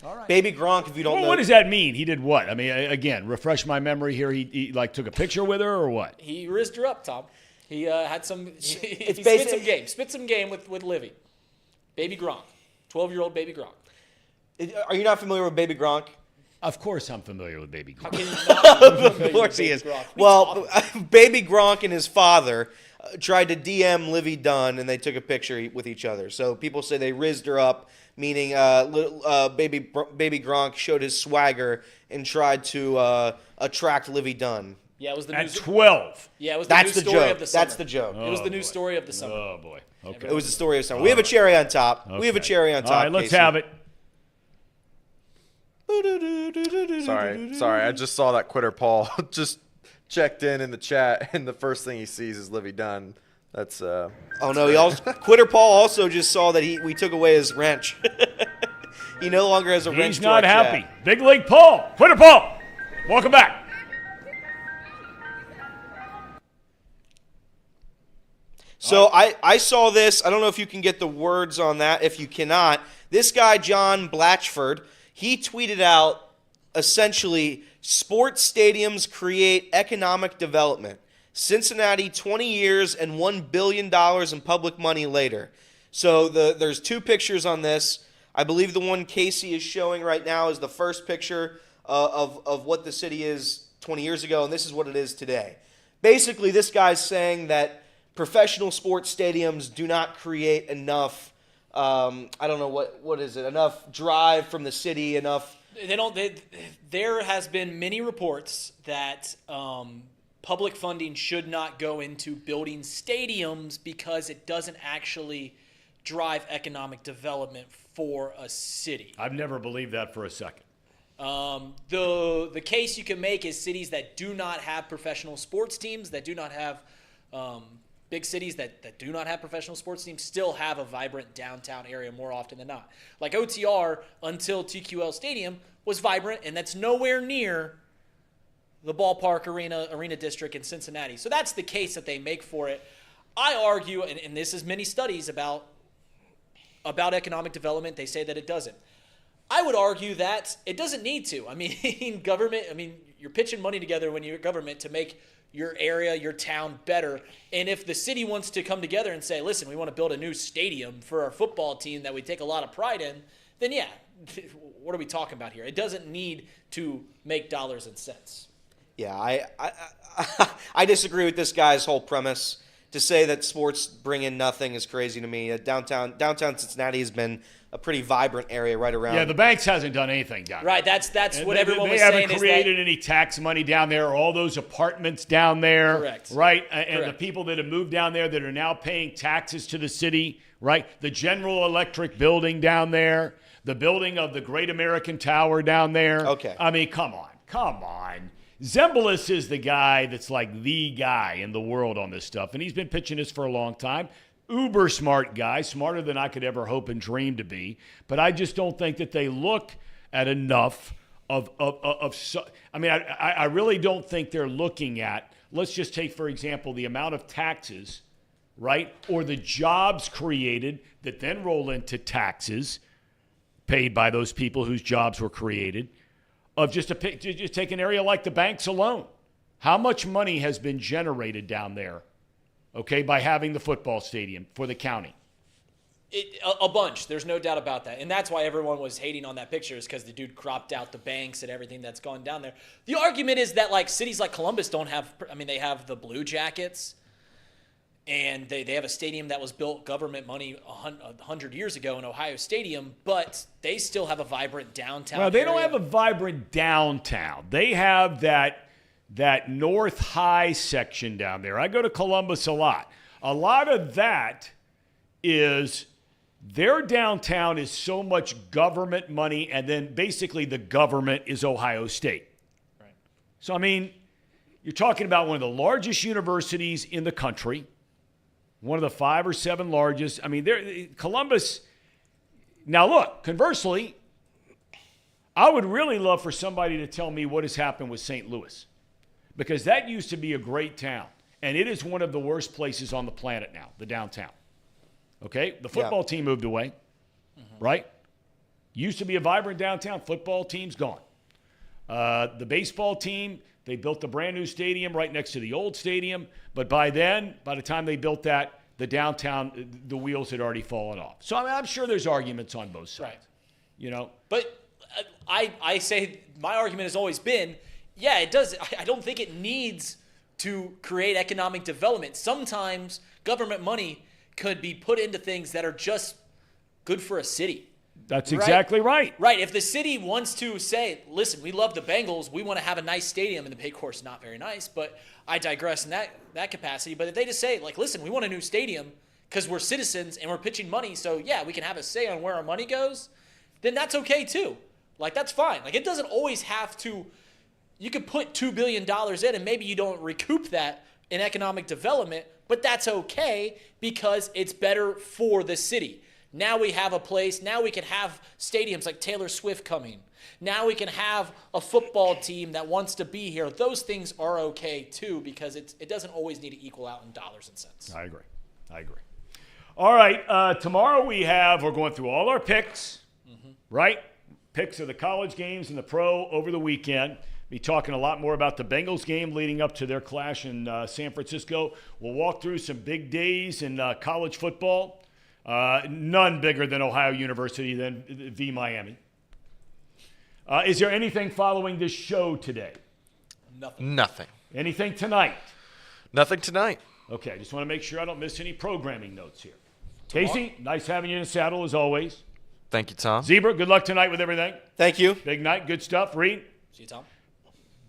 All right. Baby Gronk, if you don't Well, know. what does that mean? He did what? I mean, again, refresh my memory here. He like took a picture with her or what? He rizzed her up, Tom. He had some. He spit basic- some game. Spit some game with Livy. Baby Gronk, 12-year-old Baby Gronk. Are you not familiar with Baby Gronk? Of course, I'm familiar with Baby How Gronk. can you not be familiar Of course with he Baby is. Gronk? Well, Baby Gronk and his father tried to DM Livy Dunn, and they took a picture with each other. So people say they rizzed her up, meaning Baby Gronk showed his swagger and tried to attract Livy Dunn. Yeah, it was the At news. 12. Yeah, it was the That's news the story joke. of the summer. That's the joke. It was the Oh, news boy. story of the summer. Oh boy. Okay. It was the story of summer. We have a cherry on top. We have a Okay. cherry on top. All right, let's Casey. have it. Sorry. I just saw that Quitter Paul just checked in the chat, and the first thing he sees is Livy Dunn. That's Oh no! He also Quitter Paul also just saw that we took away his wrench. He no longer has a wrench. He's to not our happy. chat. Big League Paul. Quitter Paul. Welcome back. So I saw this. I don't know if you can get the words on that. If you cannot, this guy John Blatchford, he tweeted out essentially, sports stadiums create economic development. Cincinnati, 20 years and $1 billion in public money later. So there's 2 pictures on this. I believe the one Casey is showing right now is the first picture of what the city is 20 years ago, and this is what it is today. Basically, this guy's saying that professional sports stadiums do not create enough, I don't know, what is it, enough drive from the city, enough. There has been many reports that public funding should not go into building stadiums because it doesn't actually drive economic development for a city. I've never believed that for a second. The case you can make is cities that do not have professional sports teams, that do not have big cities that do not have professional sports teams, still have a vibrant downtown area more often than not. Like OTR, until TQL Stadium, was vibrant, and that's nowhere near the ballpark arena district in Cincinnati. So that's the case that they make for it. I argue, and this is many studies about economic development, they say that it doesn't. I would argue that it doesn't need to. I mean, you're pitching money together when you're government to make your area, your town better. And if the city wants to come together and say, listen, we want to build a new stadium for our football team that we take a lot of pride in, then yeah, what are we talking about here? It doesn't need to make dollars and cents. Yeah, I disagree with this guy's whole premise. To say that sports bring in nothing is crazy to me. Downtown Cincinnati has been a pretty vibrant area right around. Yeah, the banks hasn't done anything down there. Right, that's what everyone was saying. They haven't haven't created any tax money down there, or all those apartments down there. Correct. Right, and Correct. the people that have moved down there that are now paying taxes to the city, right? The General Electric building down there, the building of the Great American Tower down there. Okay. I mean, come on. Zembelis is the guy that's like the guy in the world on this stuff, and he's been pitching this for a long time. Uber smart guy, smarter than I could ever hope and dream to be, but I just don't think that they look at enough I really don't think they're looking at, let's just take, for example, the amount of taxes, right, or the jobs created that then roll into taxes paid by those people whose jobs were created, of just take an area like the banks alone. How much money has been generated down there, okay, by having the football stadium for the county? A bunch. There's no doubt about that. And that's why everyone was hating on that picture, is because the dude cropped out the banks and everything that's gone down there. The argument is that, like, cities like Columbus don't have – they have the Blue Jackets, and they have a stadium that was built government money 100 years ago in Ohio Stadium, but they still have a vibrant downtown Well, they area. don't have a vibrant downtown. They have that North High section down there. I go to Columbus a lot. A lot of that is their downtown is so much government money, and then basically the government is Ohio State. Right. So, you're talking about one of the largest universities in the country, one of the 5 or 7 largest. Columbus. Now, look, conversely, I would really love for somebody to tell me what has happened with St. Louis, because that used to be a great town, and it is one of the worst places on the planet now, the downtown. Okay? The football team moved away, right? Used to be a vibrant downtown. Football team's gone. The baseball team, they built the brand new stadium right next to the old stadium. But by the time they built that, the downtown, the wheels had already fallen off. So I'm sure there's arguments on both sides. Right. You know? But I say my argument has always been, yeah, it does. I don't think it needs to create economic development. Sometimes government money could be put into things that are just good for a city. That's exactly right. Right. If the city wants to say, listen, we love the Bengals, we want to have a nice stadium, and the pay course is not very nice, but I digress in that capacity. But if they just say, like, listen, we want a new stadium because we're citizens and we're pitching money, so yeah, we can have a say on where our money goes, then that's okay too. Like, that's fine. Like, it doesn't always have to, you could put $2 billion in and maybe you don't recoup that in economic development, but that's okay because it's better for the city. Now we have a place. Now we can have stadiums like Taylor Swift coming. Now we can have a football team that wants to be here. Those things are okay too, because it doesn't always need to equal out in dollars and cents. I agree. All right. Tomorrow we're going through all our picks, right? Picks of the college games and the pro over the weekend. Be talking a lot more about the Bengals game leading up to their clash in San Francisco. We'll walk through some big days in college football. None bigger than Ohio University than v. Miami. Is there anything following this show today? Nothing. Anything tonight? Nothing tonight. Okay, I just want to make sure I don't miss any programming notes here. Casey, nice having you in the saddle as always. Thank you, Tom. Zebra, good luck tonight with everything. Thank you. Big night, good stuff. Reed? See you, Tom.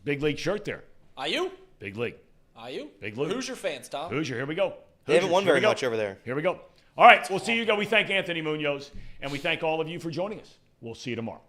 Big league shirt there. IU? Big league. IU? Big league. Hoosier fans, Tom. Hoosier, here we go. They haven't won Here we very go. much over there. Here we go. All right, we'll see you. We thank Anthony Munoz, and we thank all of you for joining us. We'll see you tomorrow.